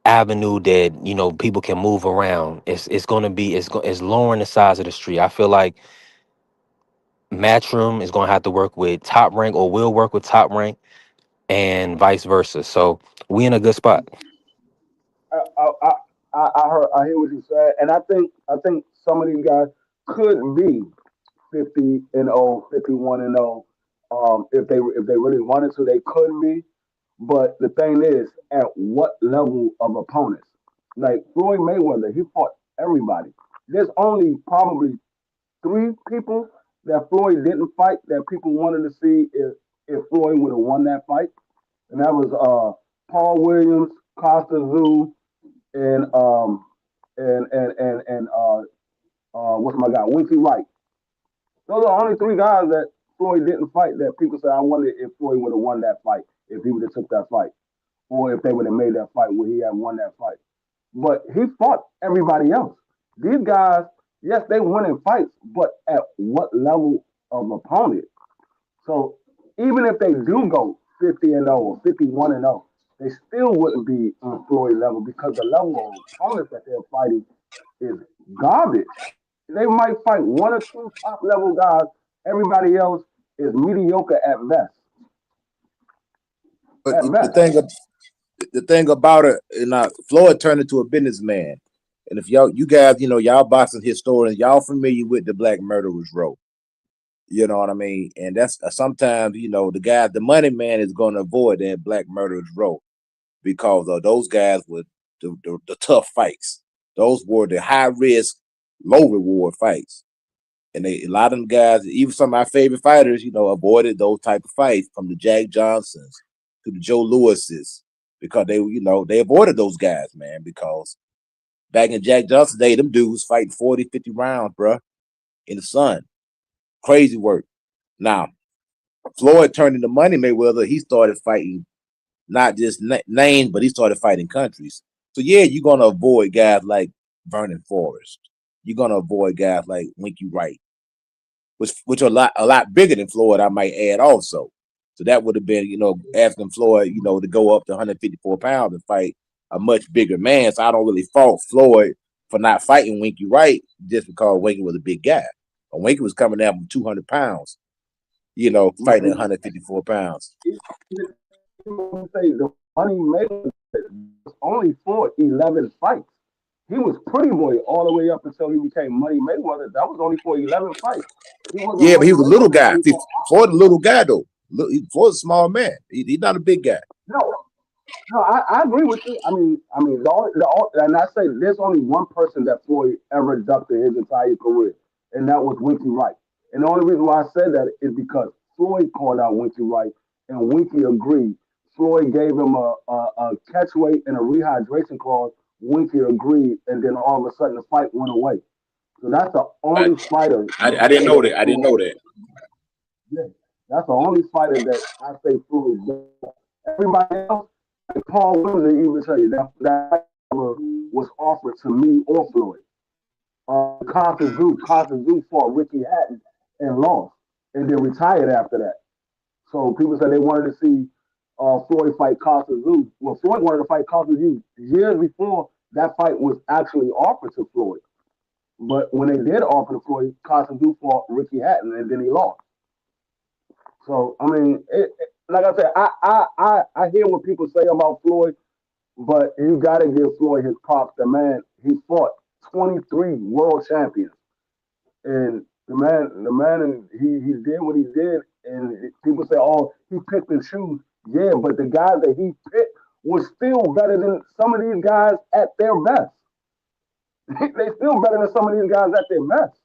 avenue that people can move around. It's going to be it's lowering the size of the street. I feel like Matchroom is going to have to work with Top Rank, or will work with Top Rank, and vice versa. So we in a good spot. I, I, I, I hear what you said, and I think some of these guys could be 50-0, 51-0. If they really wanted to, they could be. But the thing is, at what level of opponents? Like Floyd Mayweather, he fought everybody. There's only probably three people that Floyd didn't fight that people wanted to see if Floyd would have won that fight, and that was Paul Williams, Costa Zoo, and what's my guy, Winky Wright. Those are the only three guys that Floyd didn't fight that people say I wonder if Floyd would have won that fight if he would have took that fight, or if they would have made that fight where he had won that fight. But he fought everybody else. These guys, yes, they win in fights, but at what level of opponent? So even if they do go 50-0 or 51-0, they still wouldn't be on Floyd level because the level of opponents that they're fighting is garbage. They might fight one or two top level guys. Everybody else is mediocre at best. But At best. the thing about it, Floyd turned into a businessman. And if you guys, y'all boxing historians, y'all familiar with the Black Murderers Row. You know what I mean? And that's sometimes, the money man is going to avoid that Black Murderers Row because those guys were the tough fights. Those were the high risk, low reward fights. And a lot of them guys, even some of my favorite fighters, avoided those type of fights, from the Jack Johnsons to the Joe Lewises, because they avoided those guys, man, because back in Jack Johnson's day, them dudes fighting 40, 50 rounds, bro, in the sun. Crazy work. Now, Floyd turned into Money Mayweather. He started fighting not just names, but he started fighting countries. So yeah, you're gonna avoid guys like Vernon Forrest. You're gonna avoid guys like Winky Wright, which are a lot bigger than Floyd, I might add also. So that would have been, asking Floyd, to go up to 154 pounds and fight a much bigger man. So I don't really fault Floyd for not fighting Winky Wright just because Winky was a big guy. But Winky was coming down from 200 pounds, fighting at 154 pounds. Say the Money Mayweather was only fought 11 fights. He was Pretty Boy all the way up until he became Money Mayweather. That was only for 11 fights. Yeah, but he was a little guy. Ford's a little guy though. Ford's a small man. He's not a big guy. No, no, I agree with you. And I say there's only one person that Floyd ever ducked in his entire career, and that was Winky Wright. And the only reason why I said that is because Floyd called out Winky Wright, and Winky agreed. Floyd gave him a catch weight and a rehydration clause. Winky agreed, and then all of a sudden the fight went away. So that's the only fighter. I didn't know that. I didn't know that. Yeah, that's the only fighter that I say Floyd. Everybody else, like Paul Williams, even tell you that was offered to me or Floyd. Costa Zoo fought Ricky Hatton and lost, and then retired after that. So people said they wanted to see Floyd fight Costa Zoo. Well, Floyd wanted to fight Costa Zoo years before that fight was actually offered to Floyd. But when they did offer to Floyd, Costa Zoo fought Ricky Hatton, and then he lost. So I mean, like I said, I hear what people say about Floyd, but you got to give Floyd his props. The man, he fought 23 world champions, and and he did what he did. And people say, oh, he picked and choose. Yeah, but the guys that he picked were still better than some of these guys at their best. They still better than some of these guys at their best.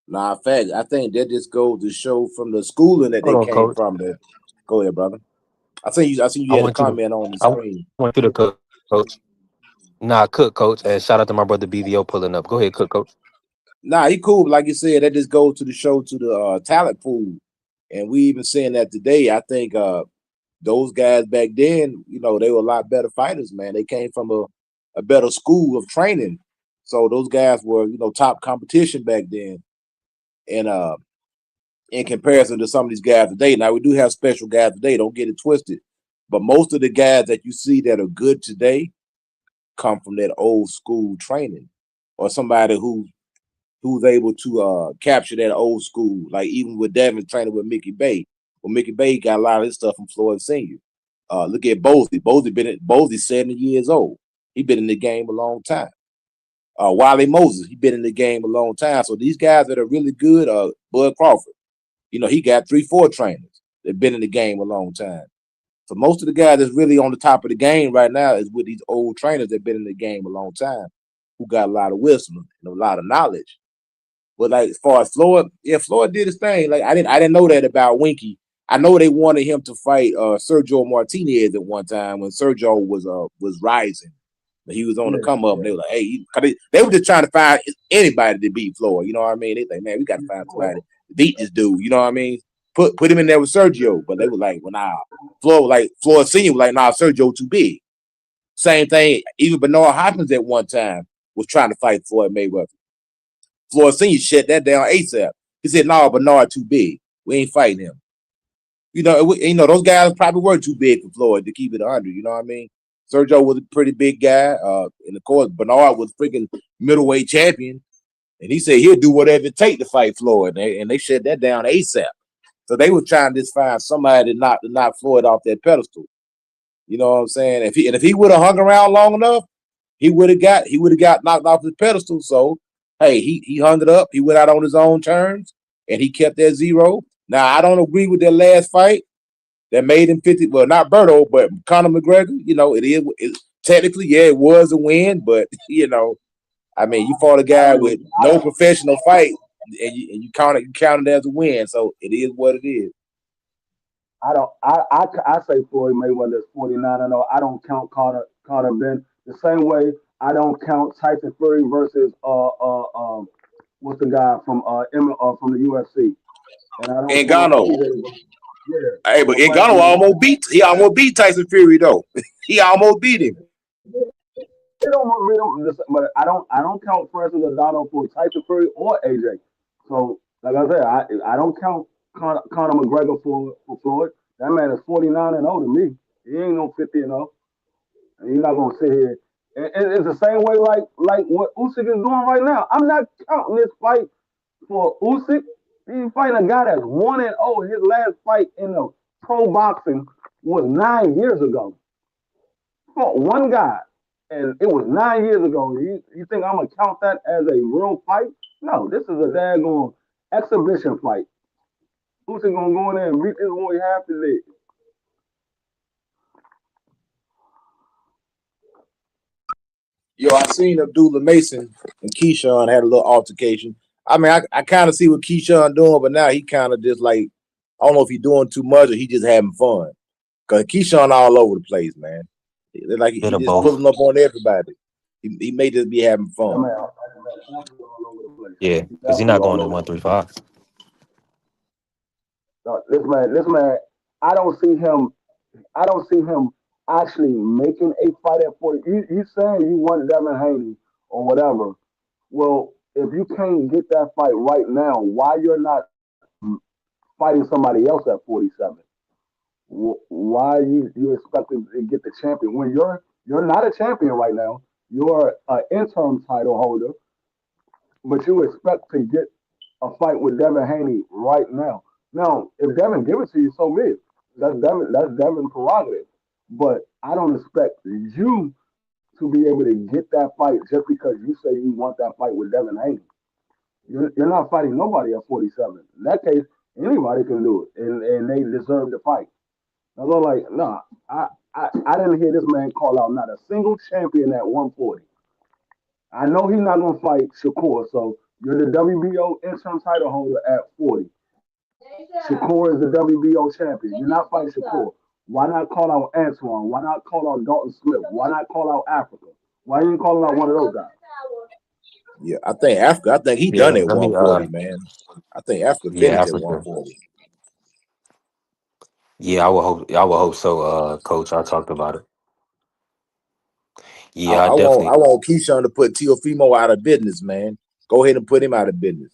Nah, in fact, I think that just goes to show from the schooling that Hold they on, came coach. from. Go ahead, brother. I seen you I had a want you to comment on the I screen. want you to cook, coach. Nah, cook, coach. And shout out to my brother BVO pulling up. Go ahead, cook, coach. Nah, he cool. Like you said, that just goes to the show, to the talent pool. And we even saying that today. I think those guys back then, they were a lot better fighters, man. They came from a better school of training. So those guys were, top competition back then. And in comparison to some of these guys today, now we do have special guys today. Don't get it twisted. But most of the guys that you see that are good today come from that old school training, or somebody who's able to capture that old school. Like even with Devin training with Mickey Bay. Well, Mickey Bay got a lot of his stuff from Florida Senior. Look at Bosey. Bosey's 70 years old. He been in the game a long time. Wiley Moses, he been in the game a long time. So these guys that are really good, Bud Crawford, he got 3-4 trainers that been in the game a long time. So most of the guys that's really on the top of the game right now is with these old trainers that been in the game a long time, who got a lot of wisdom and a lot of knowledge. But like as far as Floyd, yeah, Floyd did his thing. Like I didn't know that about Winky. I know they wanted him to fight Sergio Martinez at one time when Sergio was rising. But he was on the come up, and they were like, "Hey," they were just trying to find anybody to beat Floyd. You know what I mean? They think, "Man, we got to find somebody to beat this dude." You know what I mean? Put him in there with Sergio, but they were like, "Well, nah." Floyd Senior was like, "Nah, Sergio too big." Same thing. Even Bernard Hopkins at one time was trying to fight Floyd Mayweather. Floyd Senior shut that down ASAP. He said, "No, Bernard too big. We ain't fighting him." Those guys probably were too big for Floyd to keep it 100. You know what I mean? Sergio was a pretty big guy, and of course Bernard was freaking middleweight champion, and he said he'll do whatever it take to fight Floyd, and they shut that down ASAP. So they were trying to just find somebody to knock Floyd off that pedestal. You know what I'm saying? If he would have hung around long enough, he would have got knocked off his pedestal. So hey, he hung it up. He went out on his own terms, and he kept that 0. Now I don't agree with that last fight that made him 50. Well, not Berto, but Conor McGregor. Technically, yeah, it was a win, but I mean, you fought a guy with no professional fight, and you count it as a win. So it is what it is. I say Floyd Mayweather's 49-0. I don't count Carter Ben the same way I don't count Tyson Fury versus what's the guy from the UFC, and I don't count Ngannou. yeah. Hey, but Ngannou almost beat Tyson Fury though. He almost beat him. But I don't count Francis Ngannou for Tyson Fury or AJ. So like I said, I don't count Conor McGregor for Floyd. That man is 49-0 to me. He ain't no 50-0. And he's not gonna sit here. And it's the same way like what Usyk is doing right now. I'm not counting this fight for Usyk. He's fighting a guy that's 1-0. His last fight in the pro boxing was 9 years ago. Fought one guy, and it was 9 years ago. You think I'm gonna count that as a real fight? No, this is a daggone exhibition fight. Usyk gonna go in there and beat this boy half the leg. Yo, I seen Abdullah Mason and Keyshawn had a little altercation. I mean, I kind of see what Keyshawn doing, but now he kind of just like, I don't know if he's doing too much or he just having fun. Cause Keyshawn all over the place, man. Like he Bit of just both. pulling up on everybody. He may just be having That fun. man, all over the place. Yeah, He's because he's definitely not going all to over the place. 135. This man, I don't see him. I don't see him actually making a fight at 40. You saying you want Devin Haney or whatever. Well, if you can't get that fight right now, why you're not fighting somebody else at 47? Why you expecting to get the champion when you're not a champion right now? You're an interim title holder, but you expect to get a fight with Devin Haney right now. Now, if Devin give it to you, so be it. That's Devin prerogative. But I don't expect you to be able to get that fight just because you say you want that fight with Devin Haney. You're not fighting nobody at 47. In that case, anybody can do it, and they deserve to fight. I was like, nah, I didn't hear this man call out not a single champion at 140. I know he's not gonna fight Shakur, so you're the WBO interim title holder at 40. Shakur is the WBO champion. You're not fighting Shakur. Why not call out Antoine? Why not call out Dalton Smith? Why not call out Africa? Why you ain't calling out one of those guys? Yeah, I think Africa. I think he done Yeah, at let me 140, man. I think Africa yeah, finished at Africa. 140. Yeah, I would hope so, coach. I talked about it. I, Yeah, I I want definitely. I want Keyshawn to put Teofimo out of business, man. Go ahead and put him out of business.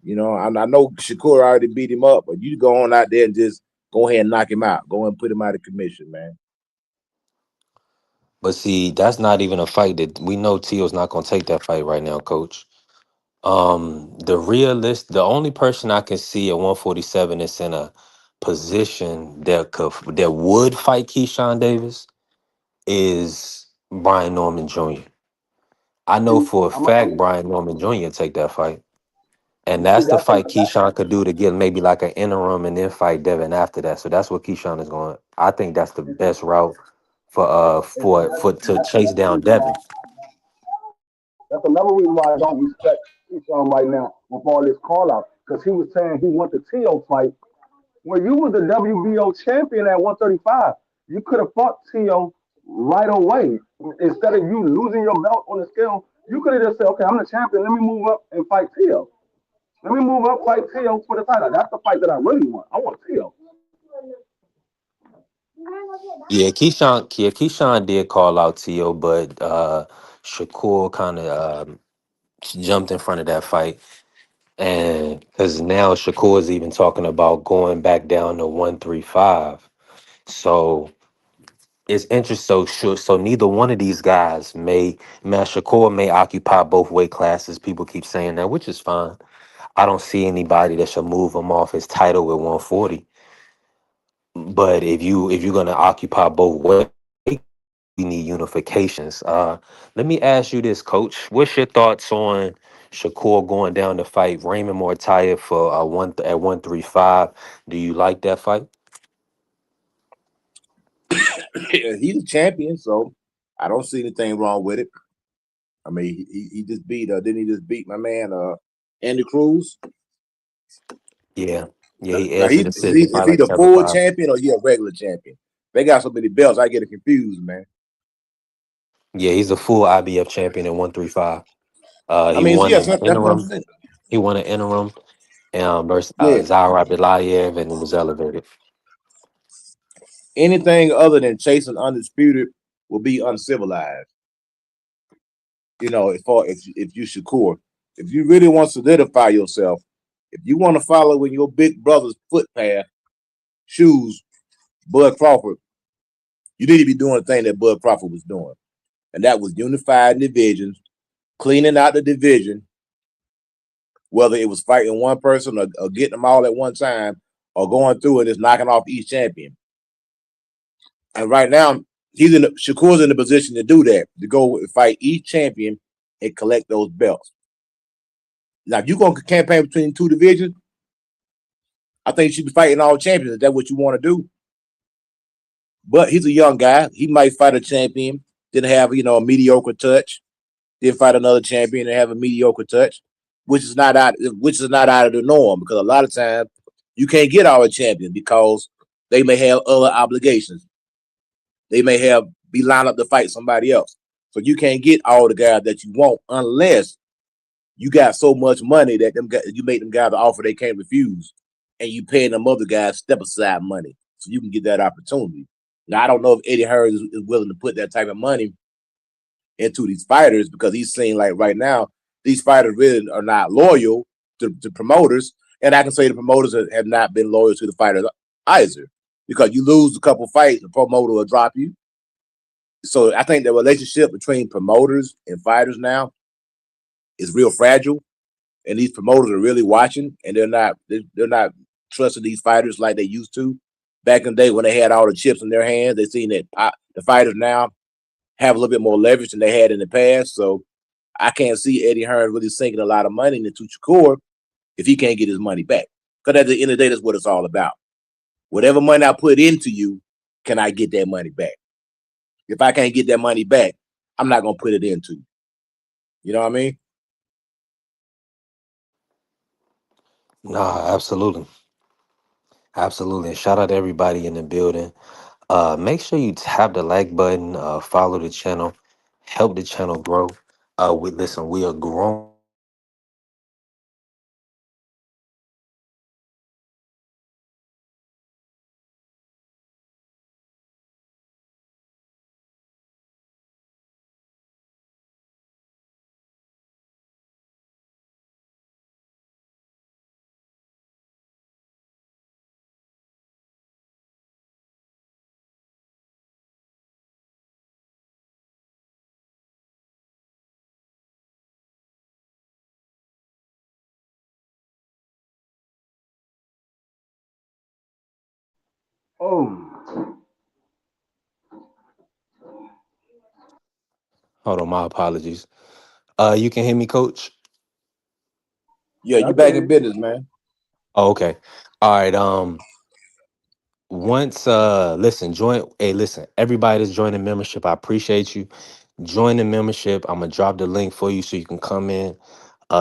I know Shakur already beat him up, but you go on out there and just go ahead and knock him out. Go and put him out of commission, man. But see, that's not even a fight that we know Tio's not gonna take that fight right now, coach. The only person I can see at 147 is in a position that would fight Keyshawn Davis is Brian Norman Jr. I know See, for a fact Brian Norman Jr. take that fight. And see that's the that's a, fight Keyshawn could do to get maybe like an interim and then fight Devin after that. So that's what Keyshawn is going. I think that's the best route for to chase down Devin. that's another reason why I don't respect Keyshawn right now with all this call out because he was saying he want the Tio fight. When you was the WBO champion at 135, you could have fought Tio right away. Instead of you losing your belt on the scale, you could have just said, okay, I'm the champion. Let me move up and fight Tio. Let me move up, fight Tio for the title. That's the fight that I really want. I want Tio. Keyshawn did call out Tio, but Shakur kind of jumped in front of that fight. And because now Shakur is even talking about going back down to 135. So it's interesting. So neither one of these guys Shakur may occupy both weight classes. People keep saying that, which is fine. I don't see anybody that should move him off his title with 140. But if you're gonna occupy both weight, we need unifications. Let me ask you this, Coach. What's your thoughts on Shakur going down to fight Raymond Mortaia for at 135? Do you like that fight? He's a champion, so I don't see anything wrong with it. I mean, he just beat didn't he just beat my man Andy Cruz? Yeah, yeah. Now, He now edged the decision if by he like the seven full five. champion or he a regular champion? They got so many belts, I get it confused, man. Yeah, he's a full IBF champion at 135. I He mean, won yes, an that's what I'm interim. saying. He won an interim versus Yeah, Zaira Belayev, and it was elevated. anything other than chasing undisputed will be uncivilized. As far if you Shakur, if you really want to solidify yourself, if you want to follow in your big brother's footpath, shoes, Bud Crawford, you need to be doing the thing that Bud Crawford was doing, and that was unifying divisions, cleaning out the division, whether it was fighting one person or getting them all at one time, or going through and just knocking off each champion. And right now, Shakur's in the position to do that, to go fight each champion and collect those belts. Now, if you're going to campaign between two divisions, I think you should be fighting all champions if that's what you want to do. But he's a young guy. He might fight a champion, then have, a mediocre touch, then fight another champion and have a mediocre touch, which is not out of the norm because a lot of times you can't get all the champions because they may have other obligations. They may have be lined up to fight somebody else. So you can't get all the guys that you want unless you got so much money that you make them guys an offer they can't refuse, and you paying them other guys step aside money so you can get that opportunity. Now I don't know if Eddie Hearn is willing to put that type of money into these fighters because he's saying like right now these fighters really are not loyal to promoters, and I can say the promoters have not been loyal to the fighters either because you lose a couple fights, the promoter will drop you. So I think the relationship between promoters and fighters now is real fragile, and these promoters are really watching, and they're not trusting these fighters like they used to. Back in the day when they had all the chips in their hands, they seen that the fighters now have a little bit more leverage than they had in the past. So I can't see Eddie Hearn really sinking a lot of money into Shakur if he can't get his money back. Because at the end of the day, that's what it's all about. Whatever money I put into you, can I get that money back? If I can't get that money back, I'm not gonna put it into you. You know what I mean? Nah, absolutely. Absolutely. And shout out to everybody in the building. Make sure you tap the like button, follow the channel, help the channel grow. We are growing. Oh, Hold on, my apologies. You can hear me, Coach? Yeah, yeah, you I can back hear in you. business, man. Oh, okay. All right. Once listen, join hey, listen, everybody that's joining membership, I appreciate you. Join the membership. I'm gonna drop the link for you so you can come in,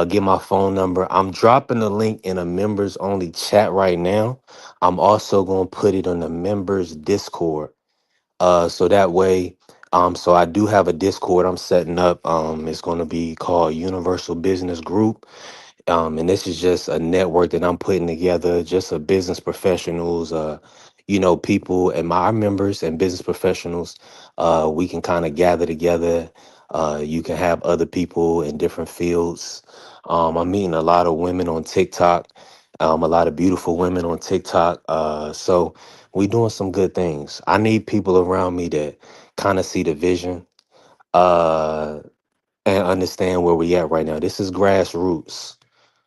get my phone number. I'm dropping the link in a members only chat right now. I'm also gonna put it on the members Discord. So that way, so I do have a Discord I'm setting up. It's gonna be called Universal Business Group. And this is just a network that I'm putting together, just of business professionals, people and my members and business professionals. We can kind of gather together. You can have other people in different fields. I'm meeting a lot of women on TikTok, a lot of beautiful women on TikTok. So we doing some good things. I need people around me that kind of see the vision uh, and understand where we at right now. This is grassroots.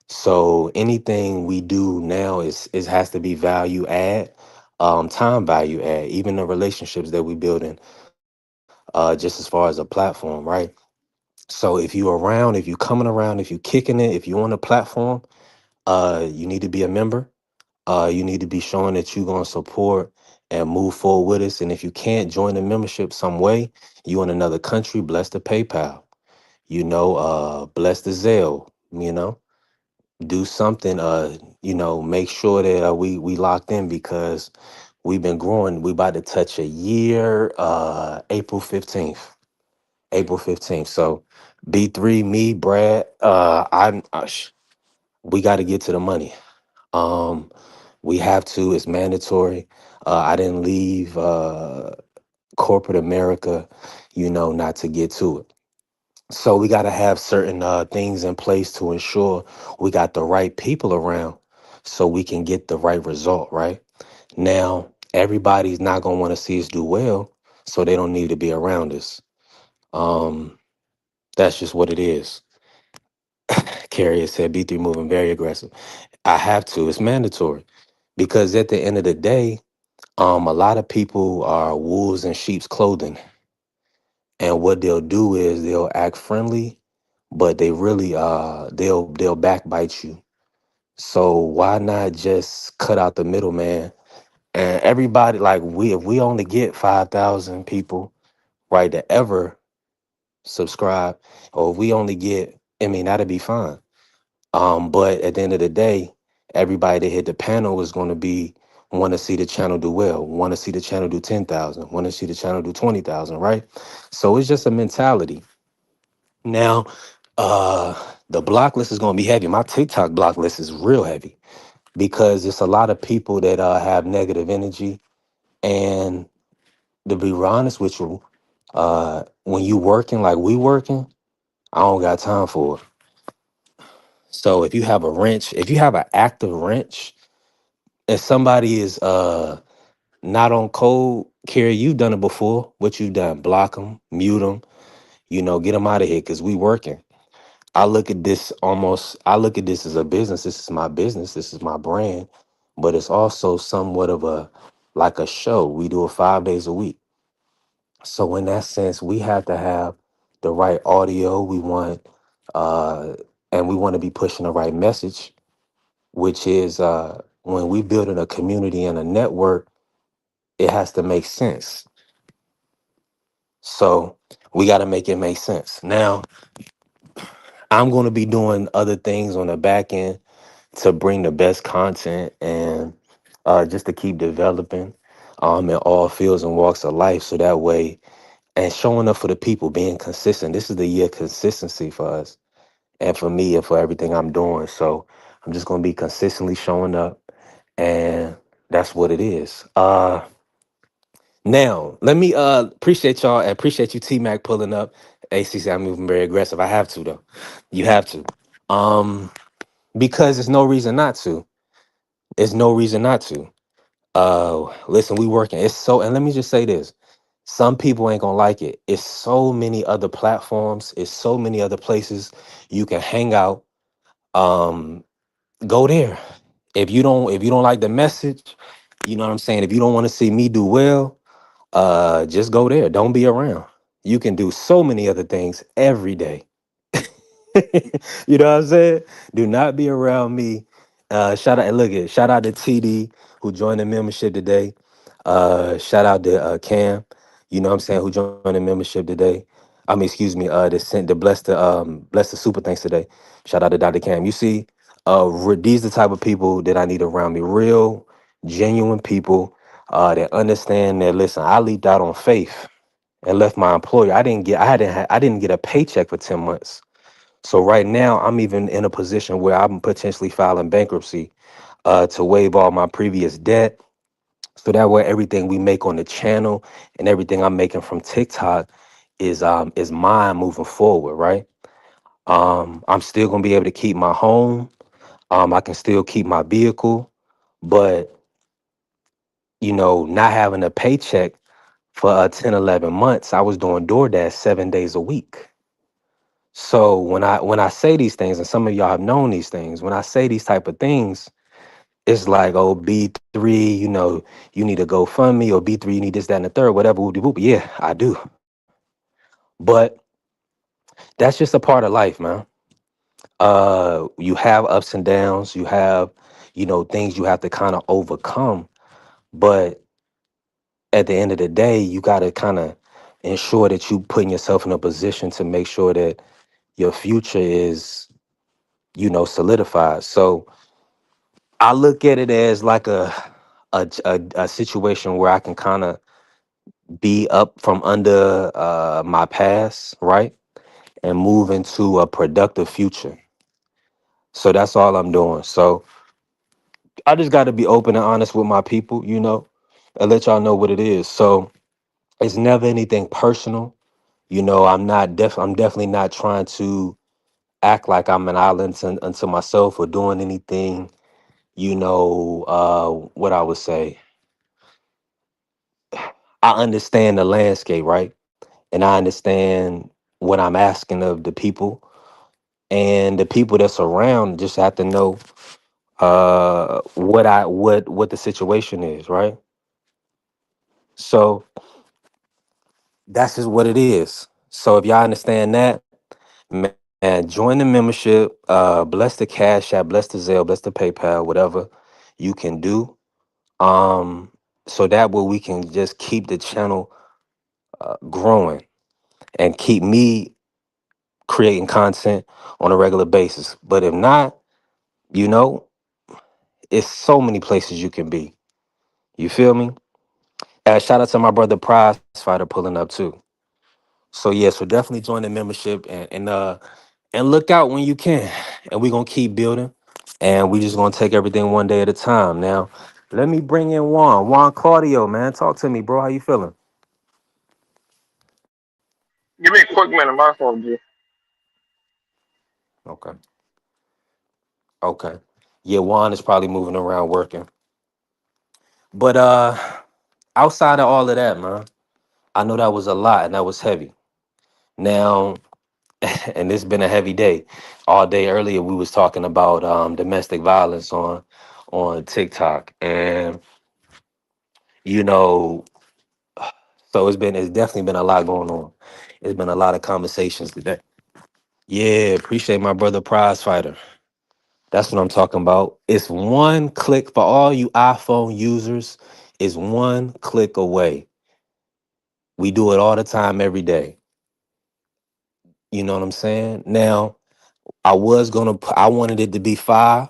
So anything we do now is has to be value add, time value add, even the relationships that we building, just as far as a platform, right? So if you around, if you coming around, if you kicking it, if you on a platform, you need to be a member. You need to be showing that you're gonna support and move forward with us. And if you can't join the membership some way, you in another country, bless the PayPal, bless the Zelle, do something make sure that we locked in because we've been growing. We about to touch a year April 15th. So B3, me, Brad, we got to get to the money. um we have to. It's mandatory. I didn't leave corporate America not to get to it. So we got to have certain things in place to ensure we got the right people around so we can get the right result, right? Now, everybody's not going to want to see us do well, so they don't need to be around us. Um, that's just what it is. Carrier said B3 moving very aggressive. I have to. It's mandatory because at the end of the day, a lot of people are wolves in sheep's clothing. And what they'll do is they'll act friendly, but they really they'll backbite you. So why not just cut out the middleman? And everybody, like, if we only get 5,000 people, right, to ever subscribe, or if we only get, I mean, that'd be fine. But at the end of the day, everybody that hit the panel is going to be want to see the channel do well, want to see the channel do 10,000, want to see the channel do 20,000, right? So it's just a mentality. Now, the block list is going to be heavy. My TikTok block list is real heavy because it's a lot of people that have negative energy. And to be honest with you, when you working like we working, I don't got time for it. So if you have a wrench, if you have an active wrench, if somebody is not on code, Carrie, you've done it before. What you've done? Block them, mute them, get them out of here because we working. I look at this as a business. This is my business. This is my brand. But it's also somewhat of like a show. We do it 5 days a week. So in that sense, we have to have the right audio. Uh, and we want to be pushing the right message, which is when we building a community and a network, it has to make sense. So we got to make it make sense. Now, I'm going to be doing other things on the back end to bring the best content and just to keep developing in all fields and walks of life. So that way, and showing up for the people, being consistent. This is the year of consistency for us and for me and for everything I'm doing. So I'm just going to be consistently showing up, and that's what it is. Now, let me appreciate y'all. I appreciate you, T Mac, pulling up. ACC, I'm moving very aggressive. I have to, though. You have to. Um, because there's no reason not to. There's no reason not to. Listen, we working. It's so, and let me just say this. Some people ain't gonna like it. It's so many other platforms, it's so many other places you can hang out. Um, go there. If you don't like the message, You know what I'm saying? If you don't want to see me do well, just go there. Don't be around. You can do so many other things every day. You know what I'm saying? Do not be around me. Shout out, look at shout out to TD who joined the membership today. Shout out to Cam, you know what I'm saying, who joined the membership today. I mean, excuse me, the sent the bless the super thanks today. Shout out to Dr. Cam. You see, these the type of people that I need around me. Real, genuine people that understand that listen, I leaped out on faith and left my employer. I didn't get a paycheck for 10 months. So right now, I'm even in a position where I'm potentially filing bankruptcy to waive all my previous debt. So that way, everything we make on the channel and everything I'm making from TikTok is mine moving forward, right? I'm still gonna be able to keep my home. I can still keep my vehicle, but not having a paycheck for 10, 11 months, I was doing DoorDash 7 days a week. So when I say these things, and some of y'all have known these things, when I say these type of things, it's like, oh, B3, you need to go fund me, or B3, you need this, that, and the third, whatever, whoop whoop. Yeah, I do. But that's just a part of life, man. You have ups and downs, you have, things you have to kind of overcome. But at the end of the day, you gotta kind of ensure that you putting yourself in a position to make sure that your future is, solidified. So I look at it as like a situation where I can kind of be up from under my past, right, and move into a productive future. So that's all I'm doing. So I just got to be open and honest with my people, and let y'all know what it is. So it's never anything personal. I'm definitely not trying to act like I'm an island unto myself or doing anything. What I would say, I understand the landscape, right? And I understand what I'm asking of the people, and the people that's around just have to know what the situation is, right? So that's just what it is. So if y'all understand that, man, join the membership, bless the Cash App, bless the Zelle, bless the PayPal, whatever you can do. Um, so that way we can just keep the channel growing and keep me creating content on a regular basis. But if not, you know, it's so many places you can be. You feel me? Shout out to my brother Prize Fighter pulling up too. So yeah, so definitely join the membership and look out when you can. And we're gonna keep building. And we just gonna take everything one day at a time. Now, let me bring in Juan. Juan Claudio, man. Talk to me, bro. How you feeling? Give me a quick minute, my phone, G. Okay. Okay. Yeah, Juan is probably moving around working. But outside of all of that, man, I know that was a lot and that was heavy. Now, and it's been a heavy day. All day earlier, we was talking about domestic violence on TikTok, and you know, so it's definitely been a lot going on. It's been a lot of conversations today. Yeah, appreciate my brother Prize Fighter. That's what I'm talking about. It's one click for all you iPhone users. Is one click away. We do it all the time, every day. You know what I'm saying? Now, I wanted it to be 5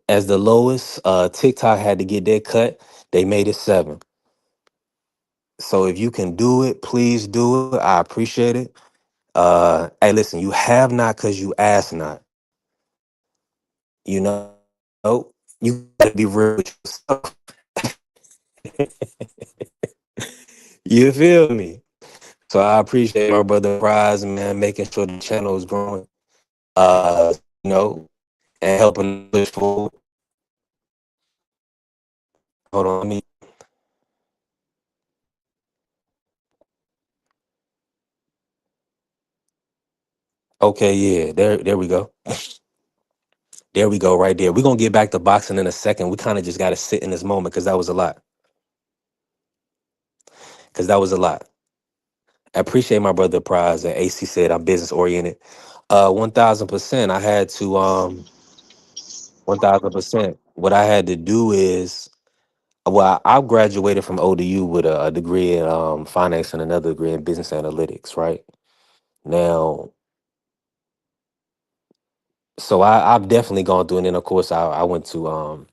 as the lowest. TikTok had to get their cut. They made it 7. So if you can do it, please do it. I appreciate it. Hey, listen, you have not because you ask not. You gotta be real with yourself. You feel me? So I appreciate my brother Prize, man, making sure the channel is growing. And helping push forward. Hold on, let me. Okay, yeah, there we go. There we go, right there. We're gonna get back to boxing in a second. We kind of just gotta sit in this moment because that was a lot. Because that was a lot. I appreciate my brother Prize and AC said I'm business oriented. 1000%. I had to 1000%. What I had to do is, well, I graduated from ODU with a degree in finance and another degree in business analytics, right? Now, so I've definitely gone through, and then of course I went to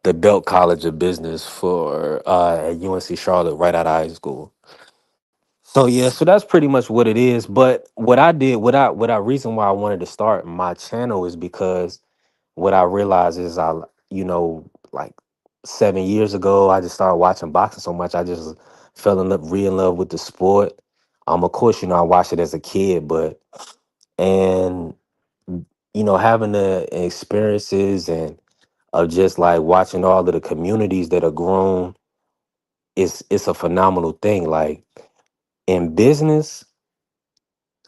the Belt College of Business for at UNC Charlotte right out of high school. So yeah, so that's pretty much what it is. But what I did, what I reason why I wanted to start my channel is because what I realized is like 7 years ago, I just started watching boxing so much. I just fell in love, re in love with the sport. Of course, I watched it as a kid, but and having the experiences and of just like watching all of the communities that are grown, it's a phenomenal thing. Like in business,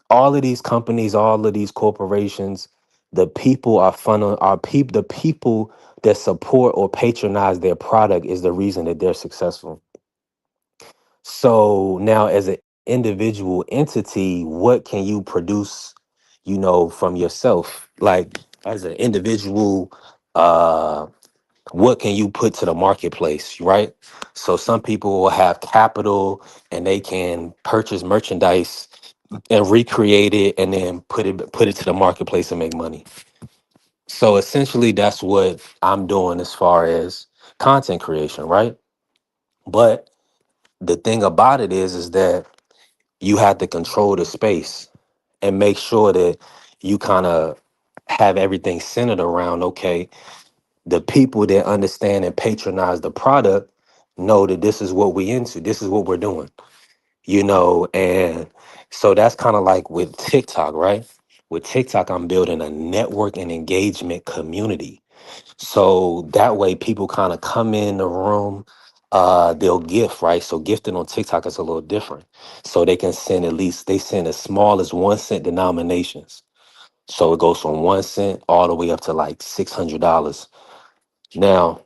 all of these companies, all of these corporations, the people are funnel are people the people that support or patronize their product is the reason that they're successful. So now as an individual entity, what can you produce, from yourself? Like as an individual, what can you put to the marketplace, right? So some people will have capital and they can purchase merchandise and recreate it and then put it to the marketplace and make money. So essentially that's what I'm doing as far as content creation, right? But the thing about it is that you have to control the space and make sure that you kind of have everything centered around, okay, the people that understand and patronize the product know that this is what we into, this is what we're doing, and so that's kind of like with TikTok, right? With TikTok, I'm building a network and engagement community. So that way people kind of come in the room, they'll gift, right? So gifting on TikTok is a little different. So they can send they send as small as 1 cent denominations. So it goes from 1 cent all the way up to like $600. Now,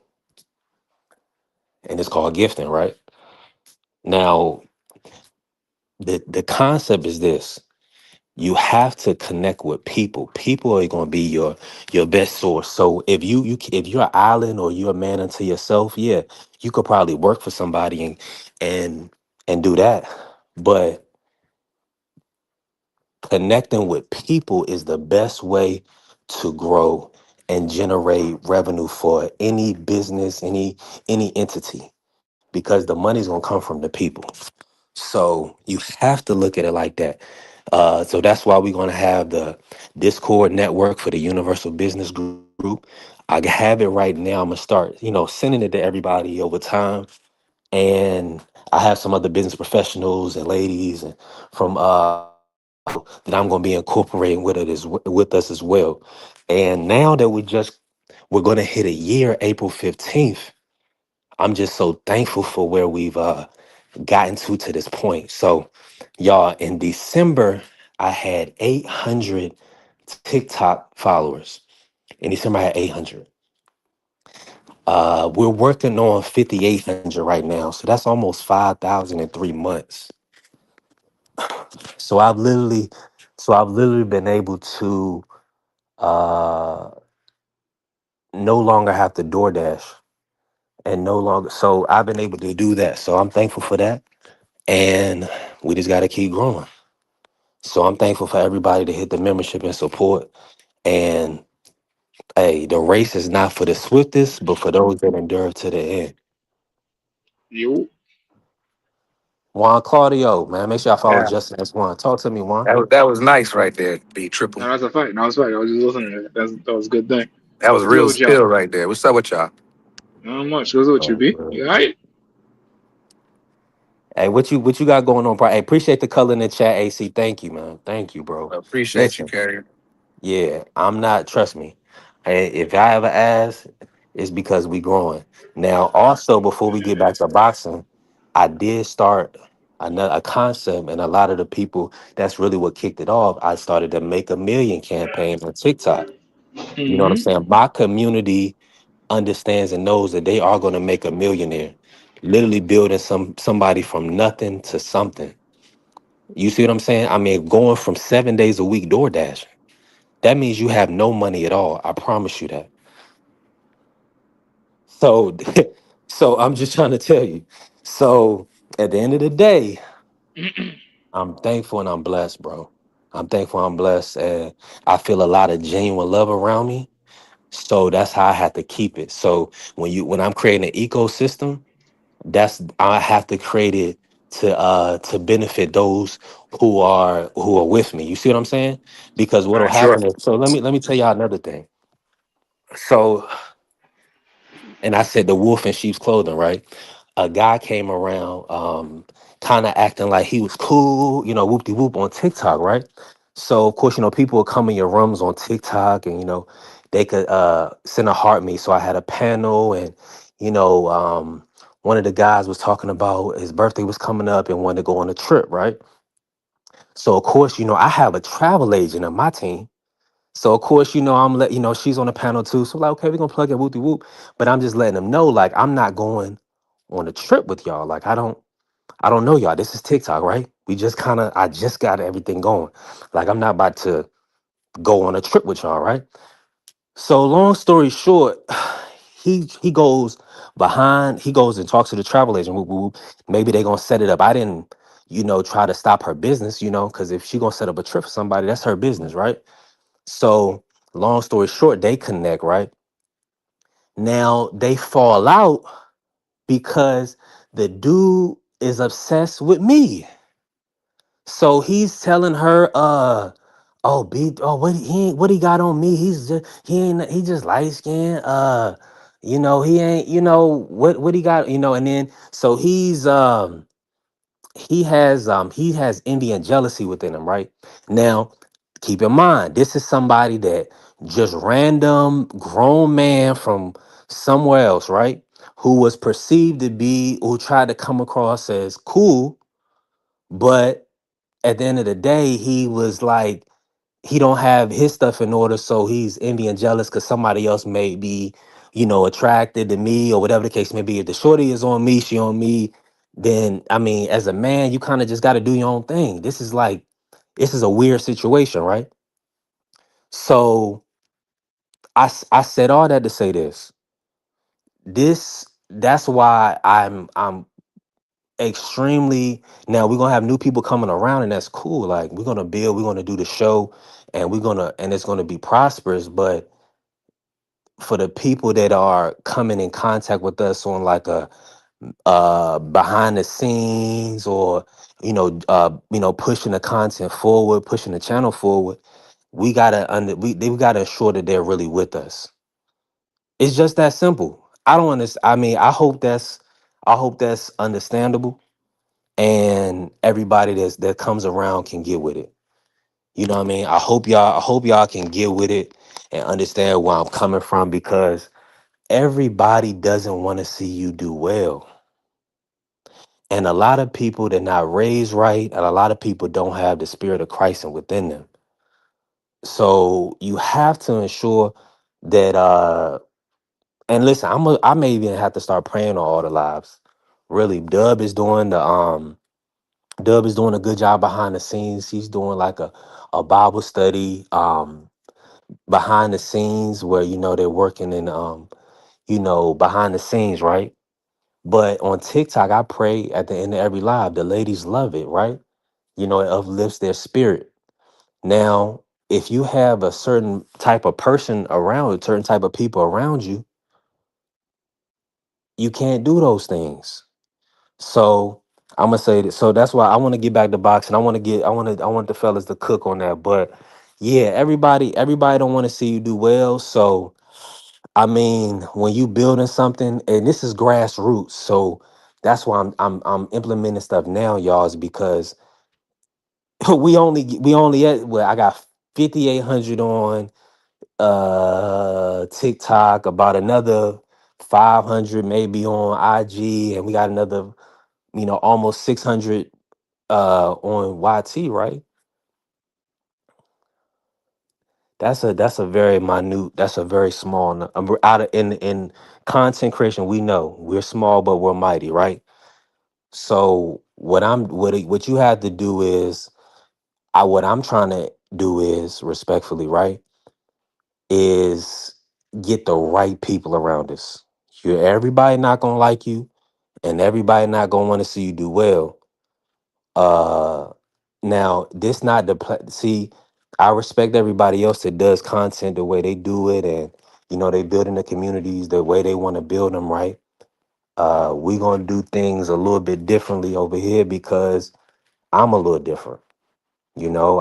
and it's called gifting, right? Now, the concept is this. You have to connect with people. People are going to be your best source. So if you're an island or you're a man unto yourself, yeah, you could probably work for somebody and and do that. But connecting with people is the best way to grow and generate revenue for any business, any entity, because the money's going to come from the people. So you have to look at it like that. So that's why we're going to have the Discord network for the Universal Business Group. I have it right now. I'm gonna start, sending it to everybody over time. And I have some other business professionals and ladies and from that I'm going to be incorporating with us as well. And now that we're going to hit a year, April 15th. I'm just so thankful for where we've gotten to this point. So, y'all, in December, I had 800 TikTok followers. In December, I had 800. We're working on 5,800 right now. So that's almost 5,000 in 3 months. So I've literally been able to uh, no longer have to DoorDash and no longer. So I've been able to do that. So I'm thankful for that. And we just got to keep growing. So I'm thankful for everybody to hit the membership and support. And hey, the race is not for the swiftest, but for those that endure to the end. You. Juan Claudio, man, make sure I follow Yeah, Justin as Juan. Talk to me, Juan. that was nice right there. Be triple. No, that's a fact. No, that's a fact. I was just listening. That was a good thing. That was What's good real with y'all? spill right there. What's up with y'all? Not much. What's good with you, Oh, B? man. You alright? Hey, what you got going on, bro? Hey, appreciate the color in the chat, AC. Thank you, man. Thank you, bro. Appreciate you, Listen, Carrier. yeah, I'm not. Trust me. Hey, if I ever ask, it's because we growing. Now, also before we get back to boxing, I did start a concept, and a lot of the people that's really what kicked it off. I started the Make a Million campaign on TikTok. You know what I'm Hmm. saying? My community understands and knows that they are going to make a millionaire, literally building somebody from nothing to something. You see what I'm saying? I mean, going from 7 days a week DoorDash. That means you have no money at all. I promise you that. So, so I'm just trying to tell you. So at the end of the day, I'm thankful and I'm blessed, bro. I'm thankful, I'm blessed, and I feel a lot of genuine love around me. So that's how I have to keep it. So when I'm creating an ecosystem, that's I have to create it to benefit those who are with me. You see what I'm saying? Because what'll Sure. happen is, so let me tell y'all another thing. So, and I said the wolf in sheep's clothing, right? A guy came around, kind of acting like he was cool, whoop de whoop on TikTok, right? So of course, people would come in your rooms on TikTok, and they could send a heart me. So I had a panel, and you know, one of the guys was talking about his birthday was coming up and wanted to go on a trip, right? So of course, I have a travel agent on my team. So of course, she's on the panel too. So like, okay, we're gonna plug in whoop de whoop. But I'm just letting them know, like, I'm not going on a trip with y'all. Like, I don't know y'all. This is TikTok, right? I just got everything going. Like, I'm not about to go on a trip with y'all, right? So long story short, he goes and talks to the travel agent. Whoop, whoop, whoop. Maybe they gonna set it up. I didn't, try to stop her business, because if she gonna set up a trip for somebody, that's her business, right? So long story short, they connect, right? Now they fall out because the dude is obsessed with me. So he's telling her, what he got on me? He just light skinned. He ain't, what he got, and then so he has Indian jealousy within him, right? Now, keep in mind, this is somebody that just random grown man from somewhere else, right? Who tried to come across as cool, but at the end of the day, he was like, he don't have his stuff in order, so he's envy and jealous because somebody else may be, attracted to me or whatever the case may be. If the shorty is on me, she on me, then I mean, as a man, you kind of just got to do your own thing. This is a weird situation, right? So I said all that to say this. That's why I'm extremely, now we're gonna have new people coming around, and that's cool. Like, we're gonna build, we're gonna do the show, and it's gonna be prosperous. But for the people that are coming in contact with us on like a behind the scenes, or pushing the content forward, pushing the channel forward, we gotta ensure that they're really with us. It's just that simple. I don't understand. I mean, I hope that's understandable, and everybody that comes around can get with it. You know what I mean? I hope y'all can get with it and understand where I'm coming from, because everybody doesn't want to see you do well. And a lot of people that not raised right, and a lot of people don't have the spirit of Christ within them. So you have to ensure that and listen, I may even have to start praying on all the lives. Really, Dub is doing a good job behind the scenes. He's doing like a Bible study behind the scenes, where they're working in behind the scenes, right? But on TikTok, I pray at the end of every live, the ladies love it, right? It uplifts their spirit. Now, if you have a certain type of person around, a certain type of people around you, you can't do those things. So I'm gonna say that. So that's why I want to get back to boxing. I want the fellas to cook on that. But yeah, everybody don't want to see you do well. So I mean, when you building something, and this is grassroots, so that's why I'm implementing stuff now, y'all, is because we only at, well, I got 5,800 on TikTok, about another 500 maybe on IG, and we got another, almost 600 on YT, right? That's a very minute. That's a very small. Out of in content creation, we know we're small, but we're mighty, right? So what you have to do is what I'm trying to do is respectfully, right? Is get the right people around us. Everybody not gonna like you, and everybody not gonna want to see you do well. Uh, Now this not see. I respect everybody else that does content the way they do it, and they building the communities the way they want to build them, right? We gonna do things a little bit differently over here because I'm a little different.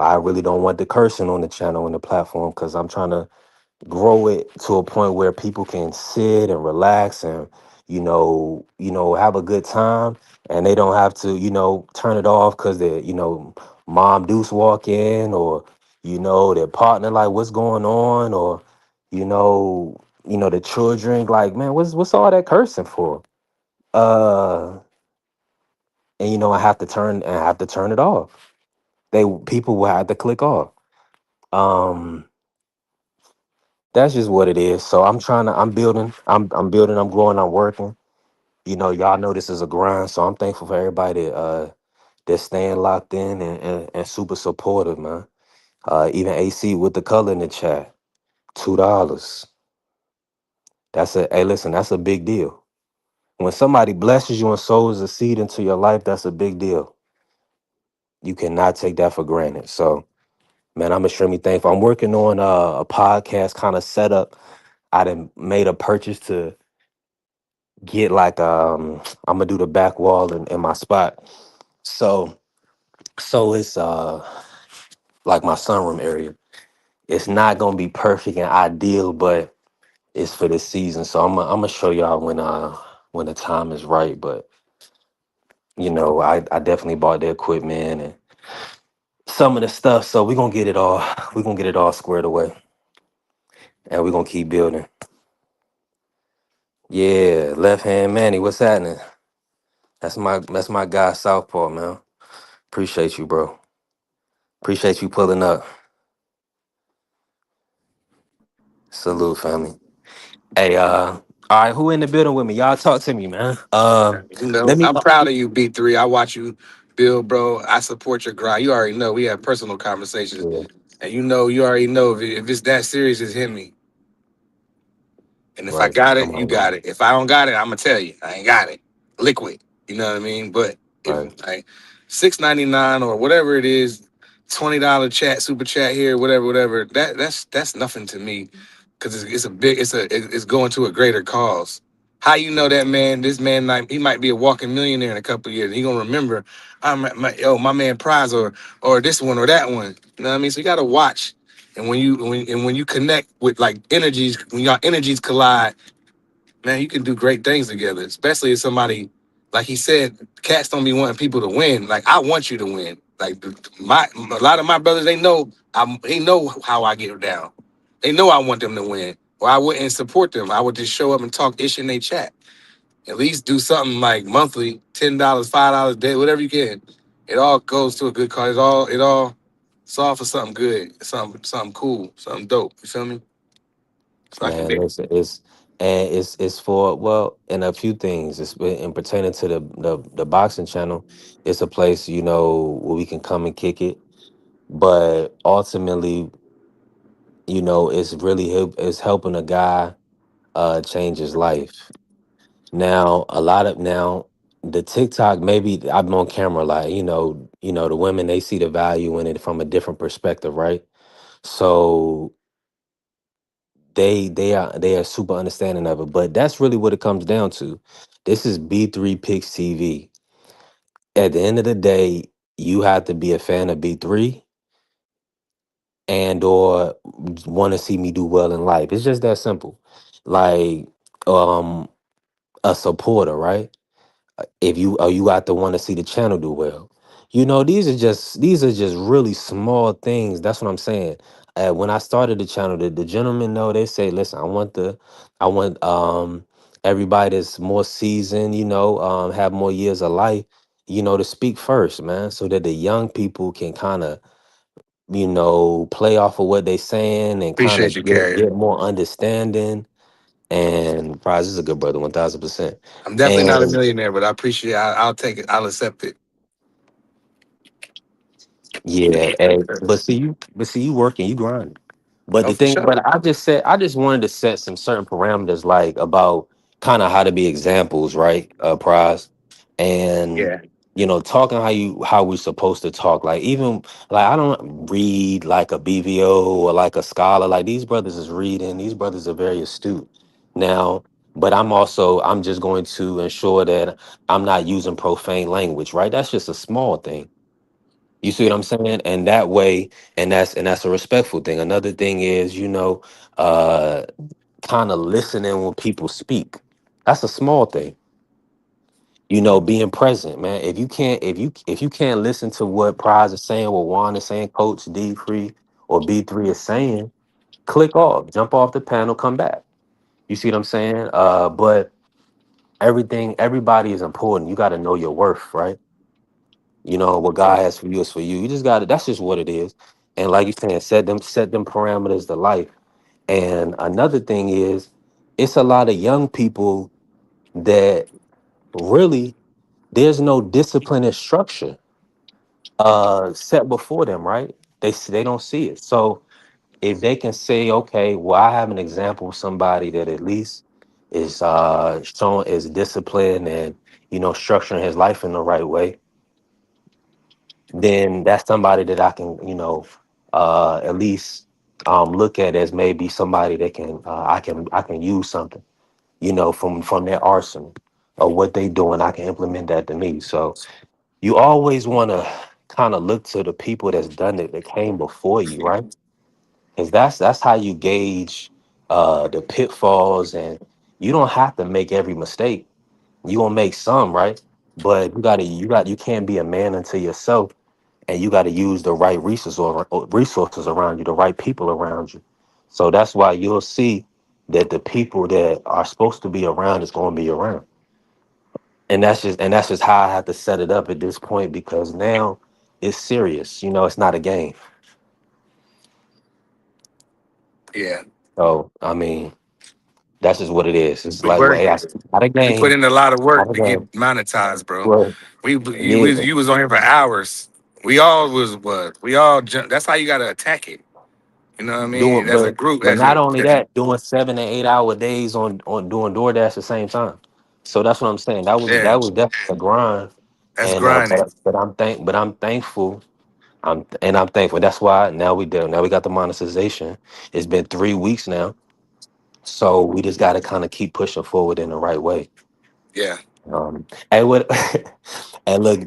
I really don't want the cursing on the channel and the platform because I'm trying to grow it to a point where people can sit and relax and have a good time, and they don't have to turn it off because mom deuce walk in, or their partner like what's going on, or the children like, man, what's all that cursing for? uh and I have to turn it off. People will have to click off. um that's just what it is. So I'm building, I'm building, I'm growing, I'm working. Y'all know this is a grind, so I'm thankful for everybody that's staying locked in and super supportive, man. Even AC with the color in the chat, $2. Hey, listen, that's a big deal. When somebody blesses you and sows a seed into your life, that's a big deal. You cannot take that for granted. So, man, I'm extremely thankful. I'm working on a podcast kind of setup. I done made a purchase to get like I'm gonna do the back wall in my spot. So it's like my sunroom area. It's not gonna be perfect and ideal, but it's for this season. So I'm gonna show y'all when the time is right. But I definitely bought the equipment and some of the stuff. So we're gonna get it all squared away, and we're gonna keep building. Yeah, left hand Manny, what's happening? That's my guy Southpaw, man. Appreciate you, bro. Appreciate you pulling up. Salute, family. Hey, all right, who in the building with me? Y'all talk to me, man. You know, Let me. I'm proud of you, B3. I watch you build, bro. I support your grind. You already know we have personal conversations, Yeah, and you already know if it's that serious, just hit me. And if I right. got Come it, you on, bro. got it. If I don't got it, I'm gonna tell you I ain't got it. Liquid. You know what I mean? But if Right. like $6.99 or whatever it is, $20 chat, super chat here, whatever. That's nothing to me because it's a big it's going to a greater cause. How you know that man? This man like he might be a walking millionaire in a couple of years. He gonna remember, my man Prize or this one or that one. You know what I mean? So you gotta watch. And when you connect with like energies, when y'all energies collide, man, you can do great things together. Especially if somebody, like he said, cats don't be wanting people to win. Like I want you to win. Like a lot of my brothers, they know how I get down. They know I want them to win. Or I wouldn't support them. I would just show up and talk ish in their chat. At least do something like monthly, $10, $5 a day, whatever you can. It all goes to a good cause. It's all for something good, something cool, something dope. You feel me? So I can Man, dig. listen, it's for, well, and a few things. It's in pertaining to the boxing channel. It's a place where we can come and kick it, but ultimately, it's helping a guy change his life. Now, the TikTok, maybe I'm on camera, like the women, they see the value in it from a different perspective, right? So they are super understanding of it, but that's really what it comes down to. This is B3 Picks TV. At the end of the day, you have to be a fan of B3 and or want to see me do well in life. It's just that simple. Like, um a supporter, right? If you got to want to see the channel do well. These are just really small things. That's what I'm saying. When I started the channel, the gentlemen know, they say, listen, I want everybody that's more seasoned, have more years of life, to speak first, man, so that the young people can kind of play off of what they saying and kind Appreciate of you, get Carrier. more understanding. And Prize is a good brother, 1,000%. I'm definitely not a And millionaire, but I appreciate. I'll take it. I'll accept it. yeah, but see you working, you grind. But Oh, the for thing, sure. but I just wanted to set some certain parameters, like about kind of how to be examples, right? Prize, and Yeah, talking how we're supposed to talk. Like even like I don't read like a BVO or like a scholar. Like these brothers is reading. These brothers are very astute. Now, but I'm just going to ensure that I'm not using profane language, right? That's just a small thing. You see what I'm saying? And that way, and that's a respectful thing. Another thing is, uh, kind of listening when people speak. That's a small thing. Being present, man. If you can't listen to what Prize is saying, what Juan is saying, Coach D Free or B3 is saying, click off, jump off the panel, come back. You see what I'm saying? But everybody is important. You got to know your worth, right? What God has for you is for you. You just got to. That's just what it is. And like you saying, set them parameters to life. And another thing is, it's a lot of young people that really there's no discipline and structure set before them, right? They don't see it. So if they can say, okay, well, I have an example of somebody that at least is showing is disciplined and structuring his life in the right way, then that's somebody that I can, at least look at as maybe somebody that can I can use something, from their arsenal of what they doing. I can implement that to me. So you always want to kind of look to the people that's done it that came before you, right? Because that's how you gauge the pitfalls, and you don't have to make every mistake. You gonna make some, right? But you can't be a man unto yourself, and you got to use the right resources around you, the right people around you. So that's why you'll see that the people that are supposed to be around is going to be around, and that's just how I have to set it up at this point, because now it's serious. It's not a game. yeah. So I mean, that's just what it is. It's We like, well, work. hey, it's not a We put game. in a lot of Not work a to get game. monetized, bro. Well, yeah, You was on here for hours. We all was what we all. That's how you got to attack it. You know what I mean? doing, As a but group, but not only that, doing 7 and 8 hour days on doing DoorDash at the same time. So that's what I'm saying. That was yeah, that was definitely a grind, that's and grinding. but I'm thankful. I'm thankful. That's why now we got the monetization. It's been 3 weeks now, so we just got to kind of keep pushing forward in the right way. Yeah, And what and look,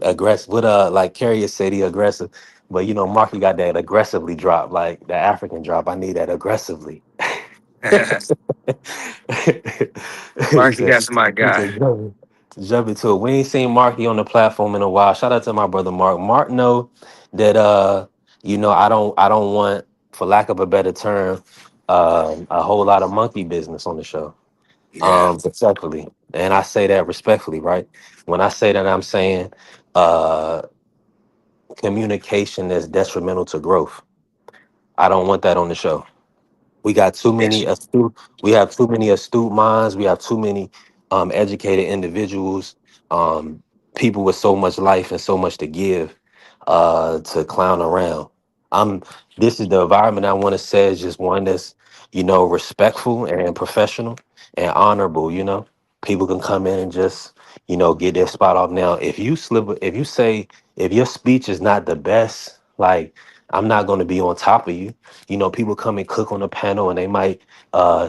aggressive. What like Carrier said, he aggressive, but Marky got that aggressively drop, like the African drop. I need that aggressively. he Marky said, got my he guy. said, jump into it. We ain't seen Marky on the platform in a while. Shout out to my brother Mark. Mark know that I don't want, for lack of a better term, a whole lot of monkey business on the show. Yeah, Respectfully. And I say that respectfully, right? When I say that, I'm saying uh communication is detrimental to growth. I don't want that on the show. We got too many yes, astute. We have too many astute minds. We have too many educated individuals, um, people with so much life and so much to give, to clown around. I'm. This is the environment I want to say is just one that's respectful and professional and honorable. People can come in and just get their spot off. Now, if your speech is not the best, like I'm not going to be on top of you. People come and cook on the panel and they might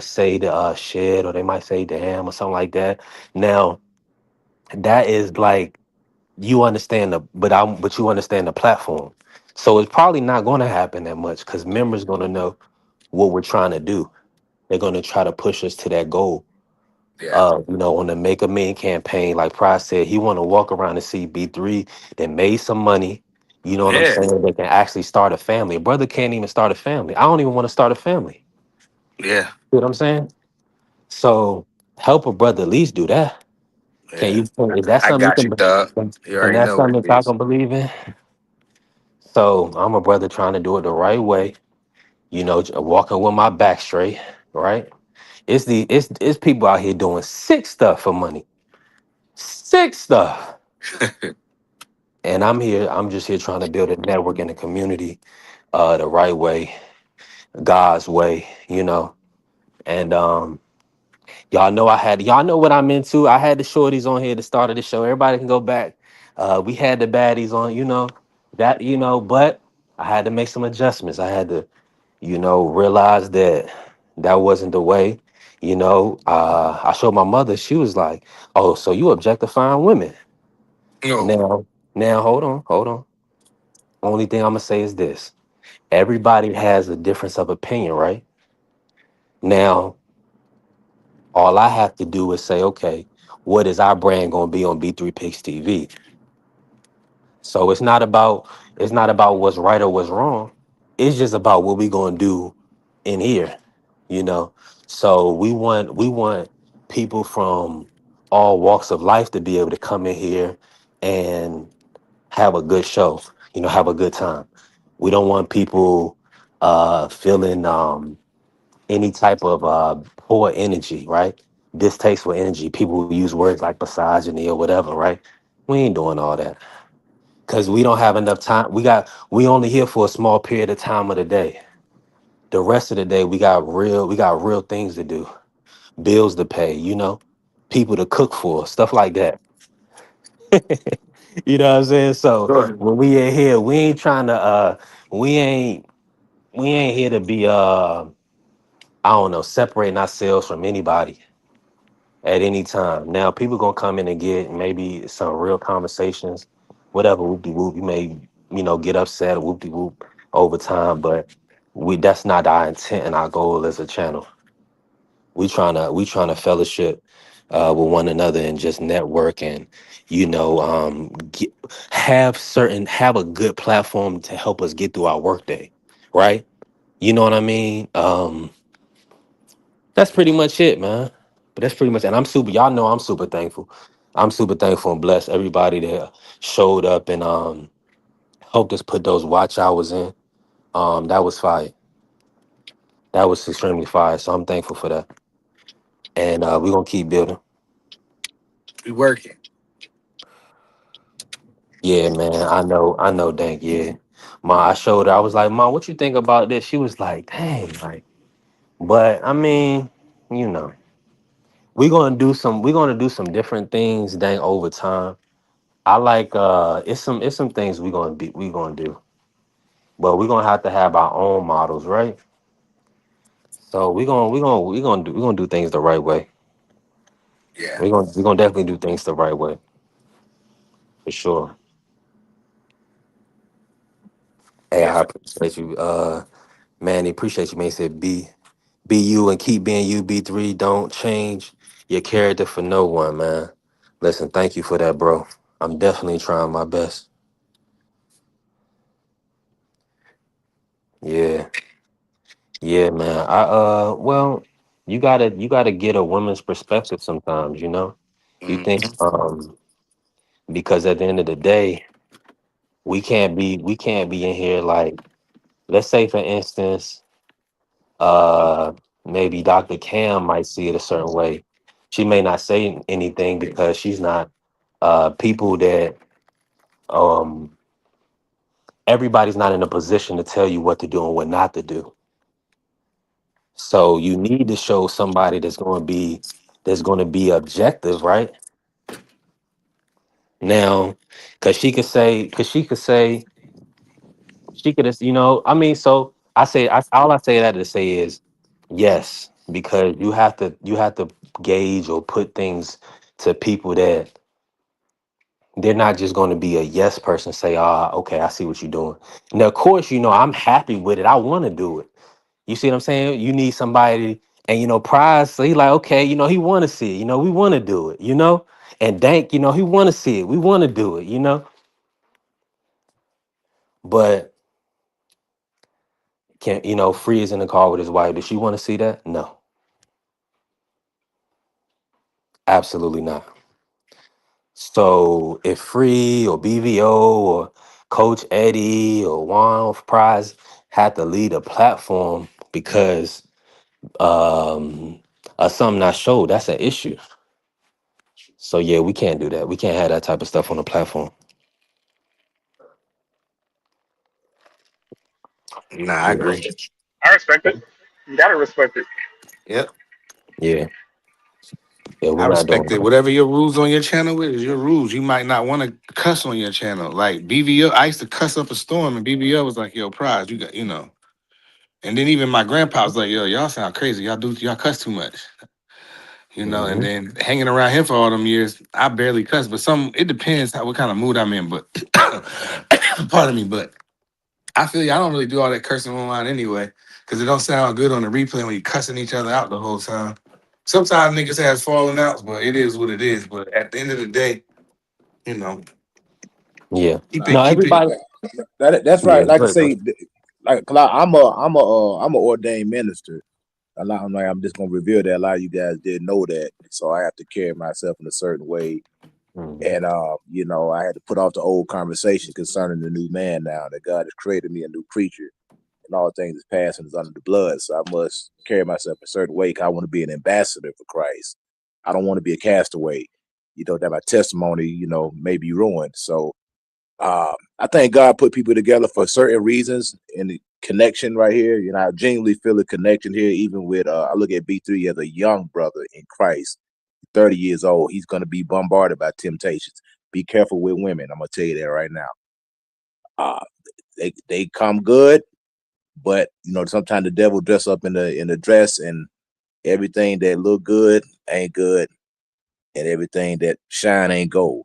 say the shit, or they might say damn or something like that. Now, that is like, you understand but you understand the platform. So it's probably not going to happen that much, because members going to know what we're trying to do. They're going to try to push us to that goal. yeah, On the Make a Man campaign, like Price said, he want to walk around and see B3 that made some money. You know what I'm yeah, saying? They can actually start a family. A brother can't even start a family. I don't even want to start a family. yeah, You know what I'm saying? So help a brother at least do that. Can yeah. you? Is that I something got you, you Doug. can? You And already that's know what something it that y'all is. can believe in. So I'm a brother trying to do it the right way, walking with my back straight, right? It's people out here doing sick stuff for money. Sick stuff. And I'm just here trying to build a network in the community the right way, God's way, And y'all know what I'm into. I had the shorties on here at the start of the show. Everybody can go back. We had the baddies on, but I had to make some adjustments. I had to, realize that that wasn't the way. I showed my mother, she was like, "Oh, so you objectifying women." No. Now hold on. Only thing I'm gonna say is this. Everybody has a difference of opinion, right? Now, all I have to do is say, okay, what is our brand gonna be on B3 Picks TV? So it's not about what's right or what's wrong. It's just about what we gonna do in here, you know. So we want people from all walks of life to be able to come in here and have a good show, have a good time. We don't want people feeling any type of poor energy, right? Distasteful energy. People who use words like misogyny or whatever, right? We ain't doing all that because we don't have enough time. We only here for a small period of time of the day. The rest of the day we got real things to do, bills to pay, people to cook for, stuff like that. You know what I'm saying? So Sure. when we in here, we ain't here to be I don't know, separating ourselves from anybody at any time. Now, people gonna come in and get maybe some real conversations, whatever. Whoop de whoop. You may, get upset or whoop de whoop over time, but that's not our intent and our goal as a channel. We trying to fellowship with one another and just network and have a good platform to help us get through our workday, right? You know what I mean? That's pretty much it, man. But that's pretty much, and y'all know I'm super thankful. I'm super thankful and blessed everybody that showed up and helped us put those watch hours in. That was fire. That was extremely fire. So I'm thankful for that. And we're gonna keep building. We working. Yeah, man. I know, Dank, yeah. Ma, I showed her, I was like, "Ma, what you think about this?" She was like, "Dang, like, but I mean, you know, we're gonna do some different things, dang, over time. I like it's some things we gonna do, but we're gonna have to have our own models, right? So we're gonna do things the right way. Yeah. We're gonna definitely do things the right way for sure. Hey, I Definitely. appreciate you, Manny. Appreciate you, man. He said be you and keep being you. B3. Don't change your character for no one, man. Listen, thank you for that, bro. I'm definitely trying my best. Yeah. Yeah, man. Well, you gotta get a woman's perspective sometimes, you know? You think Mhm. because at the end of the day, we can't be in here like, let's say for instance, uh maybe Dr. Cam might see it a certain way. She may not say anything because she's not people that um everybody's not in a position to tell you what to do and what not to do. So you need to show somebody that's going to be objective, right? Now, because she could, I mean, so all I say that to say is yes, because you have to gauge or put things to people that they're not just going to be a yes person, say, ah, okay, I see what you're doing. Now, of course, I'm happy with it. I want to do it. You see what I'm saying? You need somebody, and Prize, so he like, okay, he want to see it. We want to do it. And Dank, he want to see it. We want to do it. But can Free is in the car with his wife. Does she want to see that? No, absolutely not. So if Free or BVO or Coach Eddie or Juan Prize had to lead a platform because of something not showed. That's an issue. So yeah, we can't do that. We can't have that type of stuff on the platform. Nah, I Yeah, agree. I respect it. You gotta respect it. Yep. yeah, yeah. We're I not doing respect it. that. Whatever your rules on your channel is your rules. You might not want to cuss on your channel. Like BBL, I used to cuss up a storm, and BBL was like, "Yo, Prize, you got, you know." And then even my grandpa was like, "Yo, y'all sound crazy. Y'all cuss too much." You know, and Hmm. then hanging around him for all them years, I barely cuss. But it depends what kind of mood I'm in. But pardon me, but I feel you. I don't really do all that cursing online anyway, because it don't sound good on the replay when you cussing each other out the whole time. Sometimes niggas has falling outs, but it is what it is. But at the end of the day, you know, Yeah. No, keep it. everybody. That's Yeah, right. Like I good, say, coach. like 'cause I'm a ordained minister. I'm like I'm just gonna reveal that a lot of you guys didn't know that, so I have to carry myself in a certain way. Mhm. And I had to put off the old conversation concerning the new man now that God has created me a new creature, and all things is past and is under the blood. So I must carry myself a certain way. 'Cause I want to be an ambassador for Christ. I don't want to be a castaway. That my testimony, may be ruined. So I think God put people together for certain reasons, and the connection right here. I genuinely feel a connection here, even with I look at B3 as a young brother in Christ, 30 years old. He's going to be bombarded by temptations. Be careful with women. I'm going to tell you that right now. Uh, they come good, but sometimes the devil dress up in the dress, and everything that look good ain't good, and everything that shine ain't gold.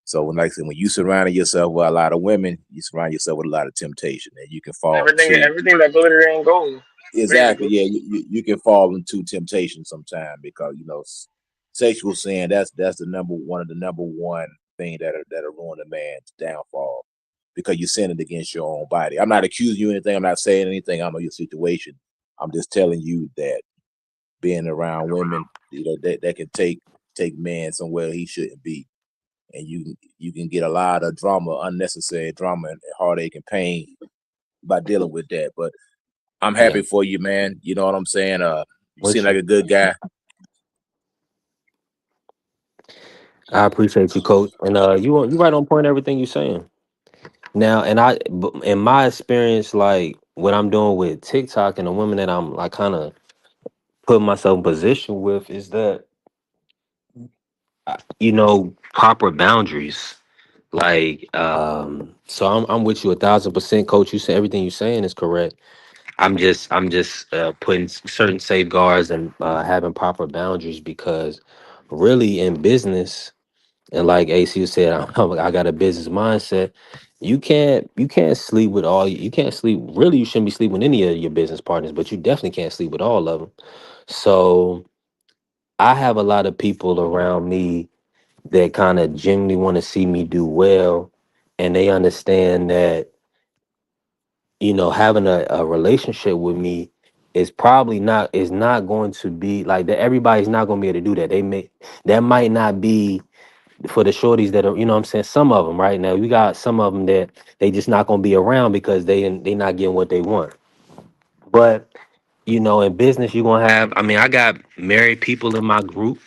So like I said, when you surround yourself with a lot of women, you surround yourself with a lot of temptation, and you can fall into Everything that glitter ain't gold. exactly, Basically. yeah, you can fall into temptation sometime because sexual sin, that's the number one thing that'll ruin a man's downfall, because you're sinning against your own body. I'm not accusing you of anything. I'm not saying anything. I know your situation. I'm just telling you that being around women, that can take man somewhere he shouldn't be, and you can get a lot of drama, unnecessary drama, and heartache and pain by dealing with that. But I'm Yeah, happy for you, man. You know what I'm saying? You seem with like you. a good guy. I appreciate you, coach. And you right on point. Everything you're saying now. And in my experience, like what I'm doing with TikTok and the women that I'm like kind of putting myself in position with is that proper boundaries. Like, so I'm with you 1,000%, coach. You said everything you're saying is correct. I'm just putting certain safeguards and having proper boundaries because really in business, and like AC said, I got a business mindset. You can't sleep with you can't sleep. Really, you shouldn't be sleeping with any of your business partners, but you definitely can't sleep with all of them. So I have a lot of people around me that kind of genuinely want to see me do well, and they understand that having a relationship with me is not going to be like that. Everybody's not going to be able to do that. That might not be for the shorties that are, what I'm saying, some of them right now. We got some of them that they just not going to be around because they not getting what they want. But in business, you're going to have, I mean, I got married people in my group.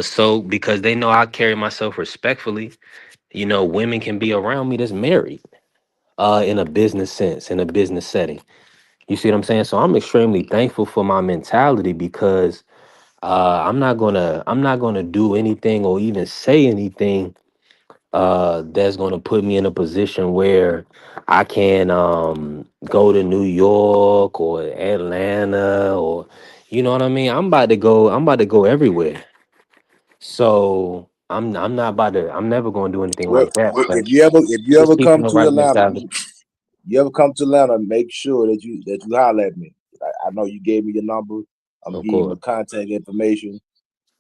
So because they know I carry myself respectfully, women can be around me that's married, in a business sense, in a business setting. You see what I'm saying? So I'm extremely thankful for my mentality because I'm not gonna do anything or even say anything that's gonna put me in a position where I can go to New York or Atlanta, or you know what I mean? I'm about to go everywhere. So I'm not about to I'm never gonna do anything Well, like that. But if you ever just keeping come the to right Atlanta, mentality. make sure that you holler at me. I know you gave me your number. I'm gonna Of give you my course. contact information.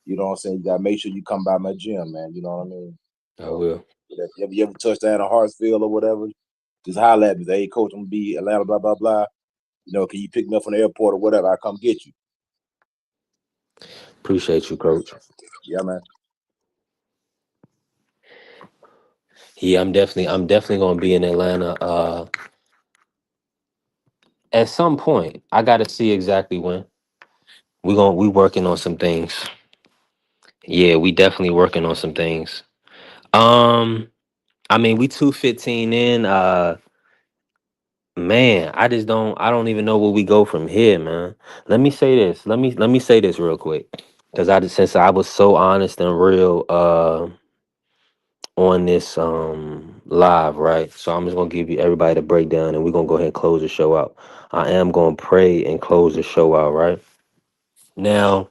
You know what I'm saying? You gotta make sure you come by my gym, man. You know what I mean? I So will. if you ever touch down in Hartsfield or whatever, just holler at me. Say, hey, coach, I'm gonna be Atlanta, blah blah blah. Can you pick me up from the airport or whatever? I come get you. Appreciate you, coach. Yeah, man. Yeah, I'm definitely gonna be in Atlanta at some point. I gotta see exactly when. We working on some things. Yeah, we definitely working on some things. Um, I mean, we 215 in. Man, I don't even know where we go from here, man. Let me say this. Let me say this real quick. Cause since I was so honest and real on this live, right? So I'm just gonna give you everybody the breakdown and we're gonna go ahead and close the show out. I am gonna pray and close the show out, right? Now,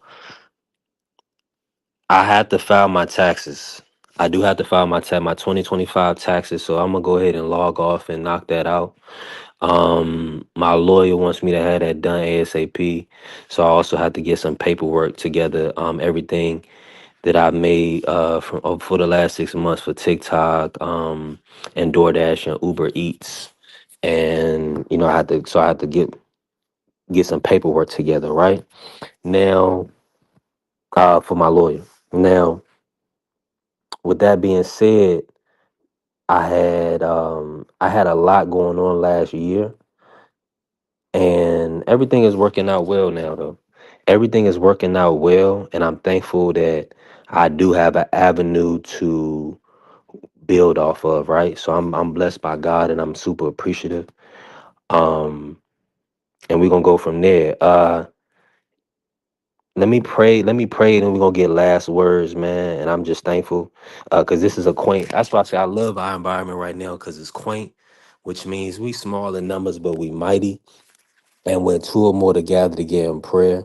I have to file my taxes. I do have to file my 2025 taxes, so I'm gonna go ahead and log off and knock that out. My lawyer wants me to have that done ASAP, so I also have to get some paperwork together. Everything that I made for the last 6 months for TikTok, and DoorDash and Uber Eats, and I had to get some paperwork together right now for my lawyer. Now, with that being said, I had a lot going on last year, and everything is working out well now. Though everything is working out well, and I'm thankful that I do have an avenue to build off of. Right, so I'm blessed by God, and I'm super appreciative. Um, and we're gonna go from there. Let me pray, and we're gonna get last words, man. And I'm just thankful because this is a quaint. That's why I say I love our environment right now because it's quaint, which means we small in numbers, but we mighty. And when two or more together to get in prayer,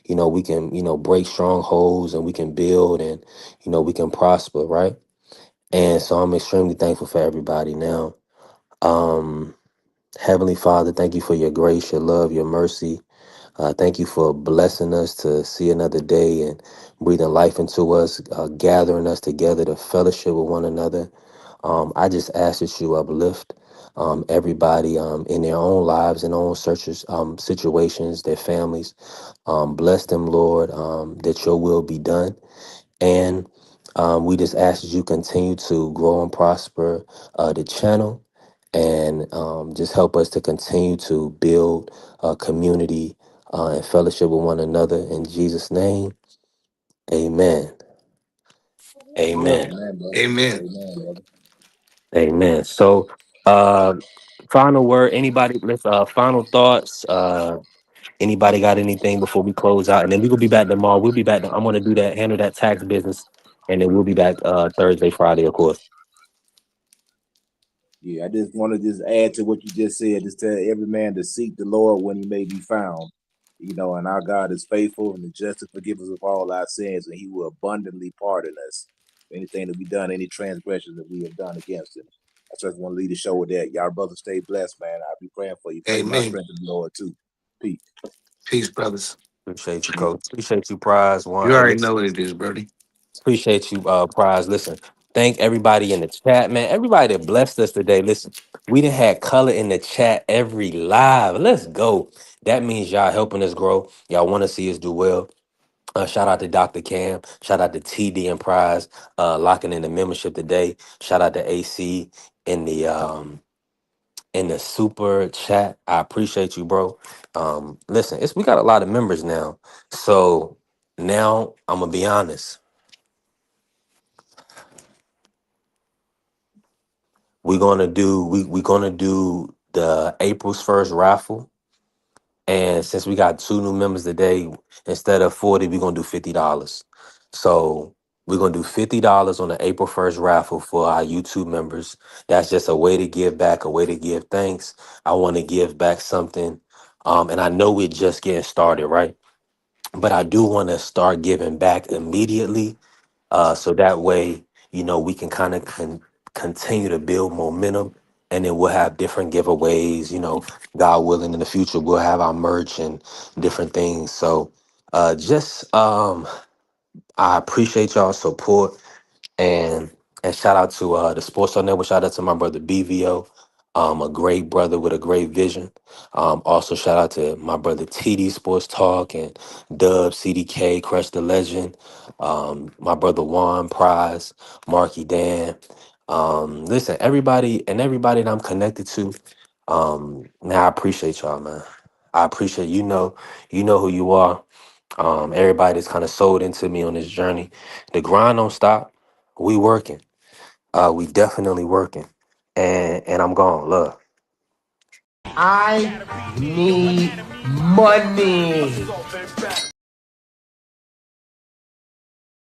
we can break strongholds and we can build and we can prosper, right? And so I'm extremely thankful for everybody now. Um, Heavenly Father, thank you for your grace, your love, your mercy. Thank you for blessing us to see another day and breathing life into us, gathering us together to fellowship with one another. I just ask that you uplift everybody in their own lives and own searches, situations, their families. Bless them, Lord, that your will be done. And we just ask that you continue to grow and prosper the channel and just help us to continue to build a community and fellowship with one another. In Jesus' name, amen. Amen. Amen, brother. Amen. Amen, brother. Amen. So, uh, final word, anybody, let's, final thoughts. Anybody got anything before we close out? And then we will be back tomorrow. We'll be back. I'm going to do that, handle that tax business. And then we'll be back Thursday, Friday, of course. Yeah, I just want to just add to what you just said. Just tell every man to seek the Lord when he may be found. And our God is faithful and just to forgive us of all our sins, and he will abundantly pardon us. Anything that we done, any transgressions that we have done against him. I just want to lead the show with that. Y'all brothers stay blessed, man. I'll be praying for you. Pray my Amen. strength in the Lord too. Peace. Peace, brothers. Appreciate you, Coach. Appreciate you, Prize. One, You hey, already listen, know what it is, Brody. appreciate you, Prize. Listen, thank everybody in the chat, man. Everybody that blessed us today. Listen, we done had color in the chat every live. Let's go. That means y'all helping us grow. Y'all want to see us do well. Shout out to Dr. Cam. Shout out to TD and Prize locking in the membership today. Shout out to AC in the super chat. I appreciate you, bro. Listen, we got a lot of members now. So now I'm gonna be honest. We're gonna do the April's first raffle. And since we got two new members today, instead of 40, we're gonna do $50. So we're gonna do $50 on the April 1st raffle for our YouTube members. That's just a way to give back, a way to give thanks. I want to give back something. And I know we're just getting started, right? But I do want to start giving back immediately. So that way, we can kind of continue to build momentum, and then we'll have different giveaways. God willing, in the future, we'll have our merch and different things. So, just I appreciate y'all support. And shout out to the Sports on Network. Shout out to my brother BVO, a great brother with a great vision. Also shout out to my brother TD Sports Talk and Dub CDK, Crush the Legend. My brother Juan Prize, Marky Dan. Listen, everybody that I'm connected to, man, I appreciate y'all, man. I appreciate you know who you are. Everybody that's kind of sold into me on this journey. The grind don't stop. We working. We definitely working. And I'm gone. Love. I need money.